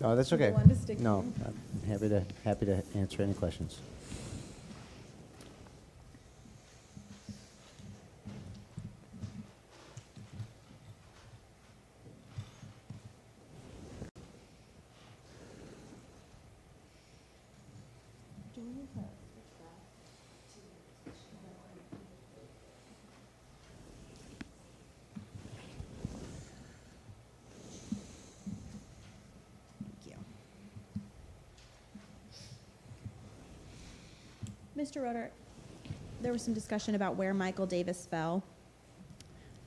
Oh, that's okay. The one to stick No, to. I'm happy to answer any questions. Thank you. Mr. Roeder, there was some discussion about where Michael Davis fell.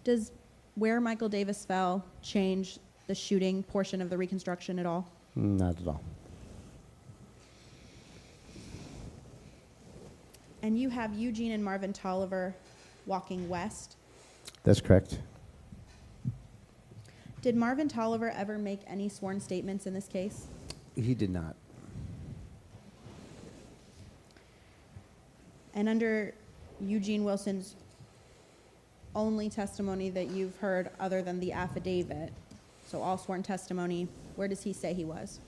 Does where Michael Davis fell change the shooting portion of the reconstruction at all? Not at all. And you have Eugene and Marvin Tolliver walking west. That's correct. Did Marvin Tolliver ever make any sworn statements in this case? He did not. And under Eugene Wilson's only testimony that you've heard other than the affidavit, so all sworn testimony, where does he say he was?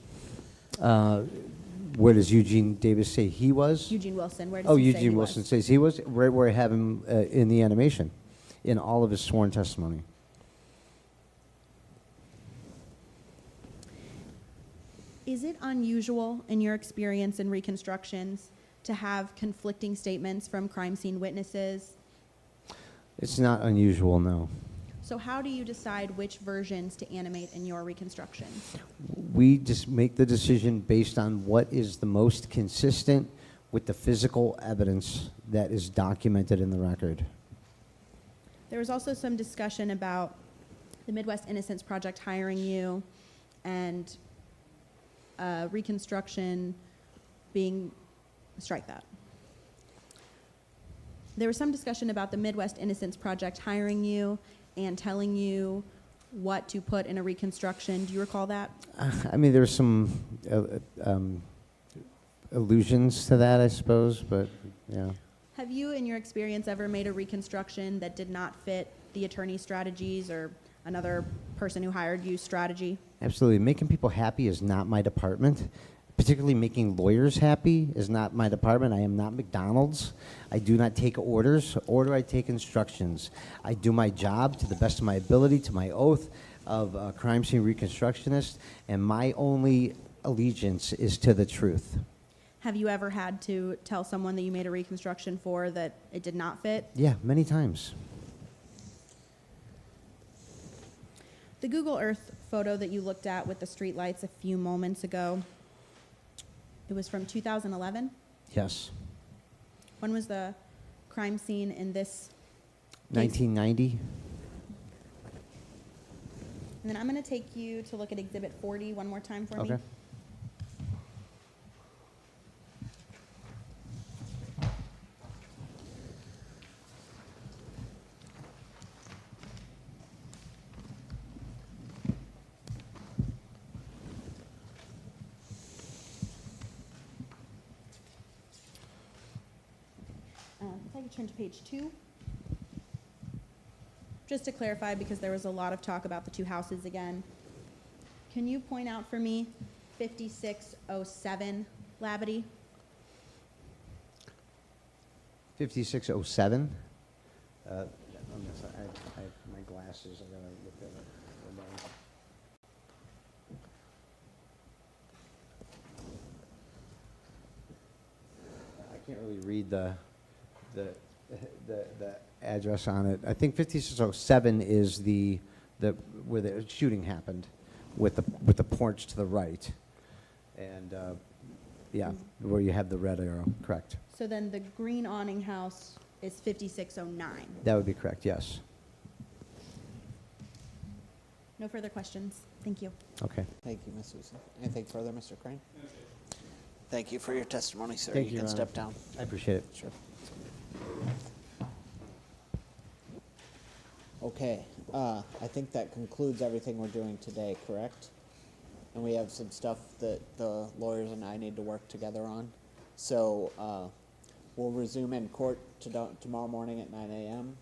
Where does Eugene Davis say he was? Eugene Wilson, where does Oh, he say Eugene he Wilson was? says he was, right where I have him in the animation, in all of his sworn testimony. Is it unusual in your experience in reconstructions to have conflicting statements from crime scene witnesses? It's not unusual, no. So how do you decide which versions to animate in your reconstructions? We just make the decision based on what is the most consistent with the physical evidence that is documented in the record. There was also some discussion about the Midwest Innocence Project hiring you and reconstruction being, strike that. There was some discussion about the Midwest Innocence Project hiring you and telling you what to put in a reconstruction. Do you recall that? I mean, there's some allusions to that, I suppose, but yeah. Have you, in your experience, ever made a reconstruction that did not fit the attorney's strategies or another person who hired you strategy? Absolutely. Making people happy is not my department. Particularly making lawyers happy is not my department. I am not McDonald's. I do not take orders, or do I take instructions. I do my job to the best of my ability, to my oath of a crime scene reconstructionist, and my only allegiance is to the truth. Have you ever had to tell someone that you made a reconstruction for that it did not fit? Yeah, many times. The Google Earth photo that you looked at with the streetlights a few moments ago, it was from 2011? Yes. When was the crime scene in this case? 1990. And then I'm going to take you to look at Exhibit 40 one more time for me. Okay. If I could turn to page 2. Just to clarify, because there was a lot of talk about the two houses again, can you point out for me 5607 Labadee? 5607. I have my glasses. I gotta look at it. Hold on. I can't really read the address on it. I think 5607 is the where the shooting happened, with the porch to the right, and yeah, where you have the red arrow. Correct. So then the green awning house is 5609. That would be correct. Yes. No further questions. Thank you. Okay. Thank you, Ms. Susan. Anything further, Mr. Crane? Thank you for your testimony, sir. Thank you, You can Your step Honor. down. I appreciate it. Sure. Okay, I think that concludes everything we're doing today, correct? And we have some stuff that the lawyers and I need to work together on. So we'll resume in court tomorrow morning at 9 a.m.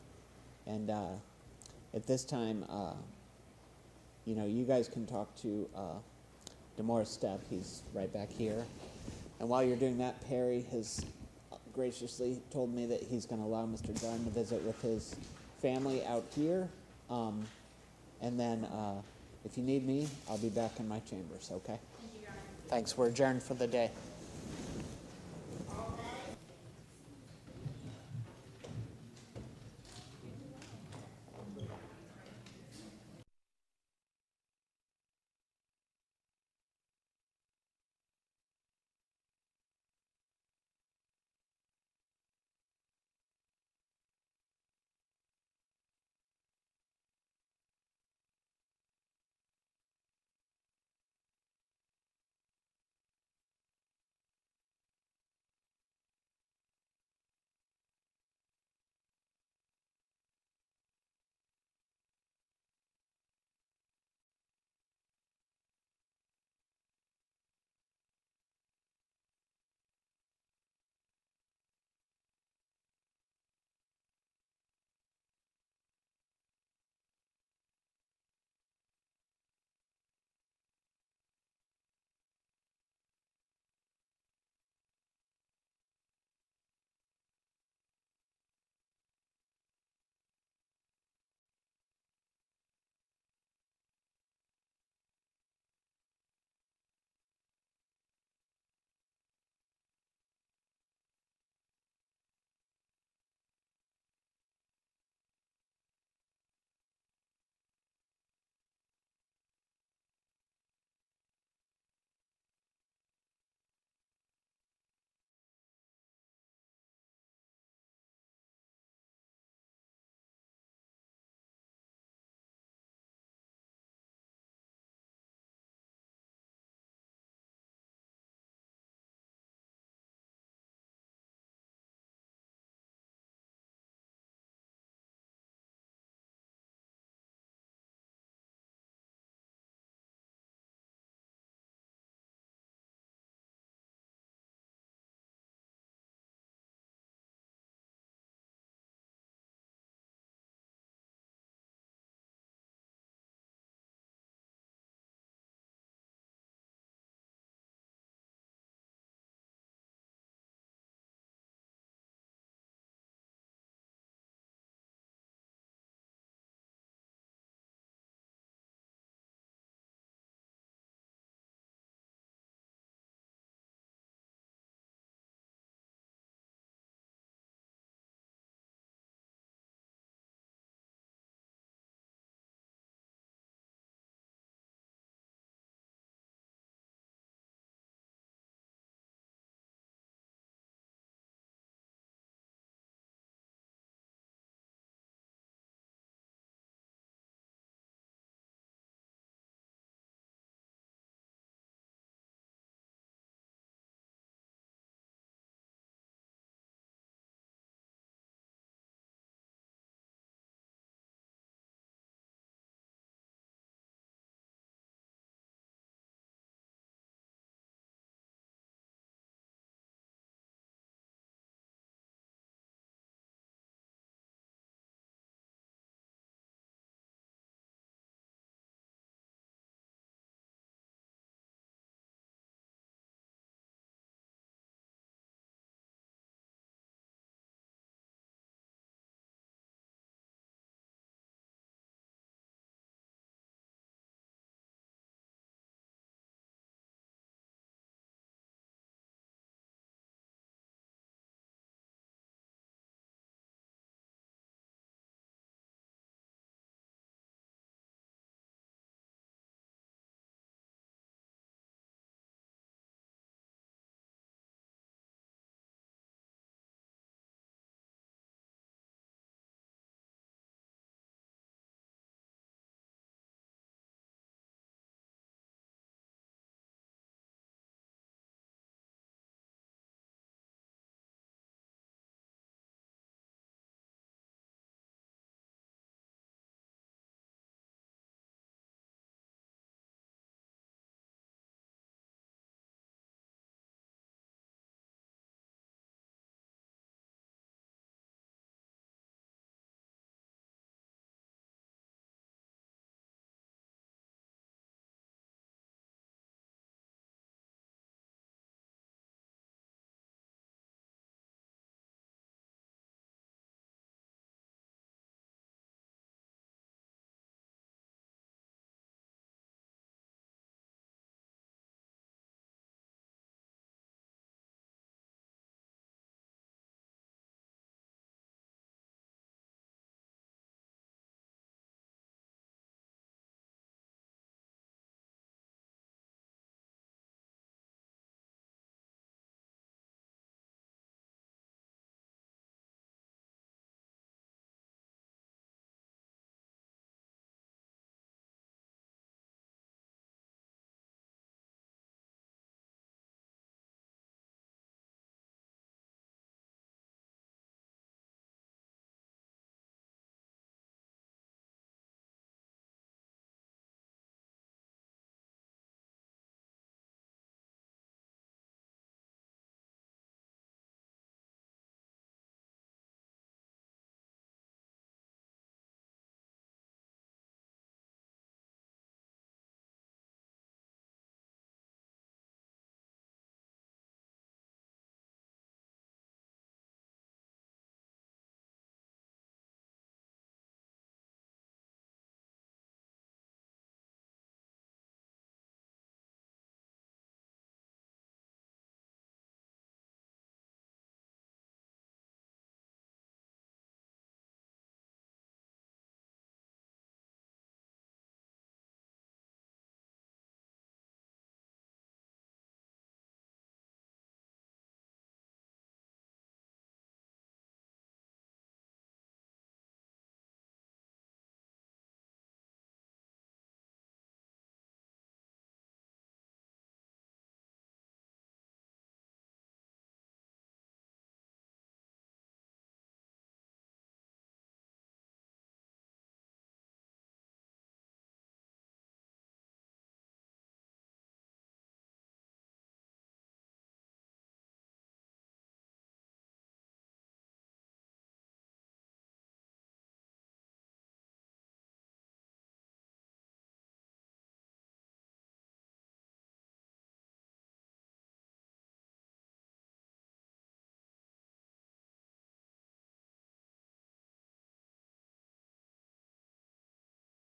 And at this time, you guys can talk to DeMorris Stepp. He's right back here. And while you're doing that, Perry has graciously told me that he's going to allow Mr. Dunn to visit with his family out here. And then if you need me, I'll be back in my chambers, okay? Thank you, Your Honor. Thanks. We're adjourned for the day.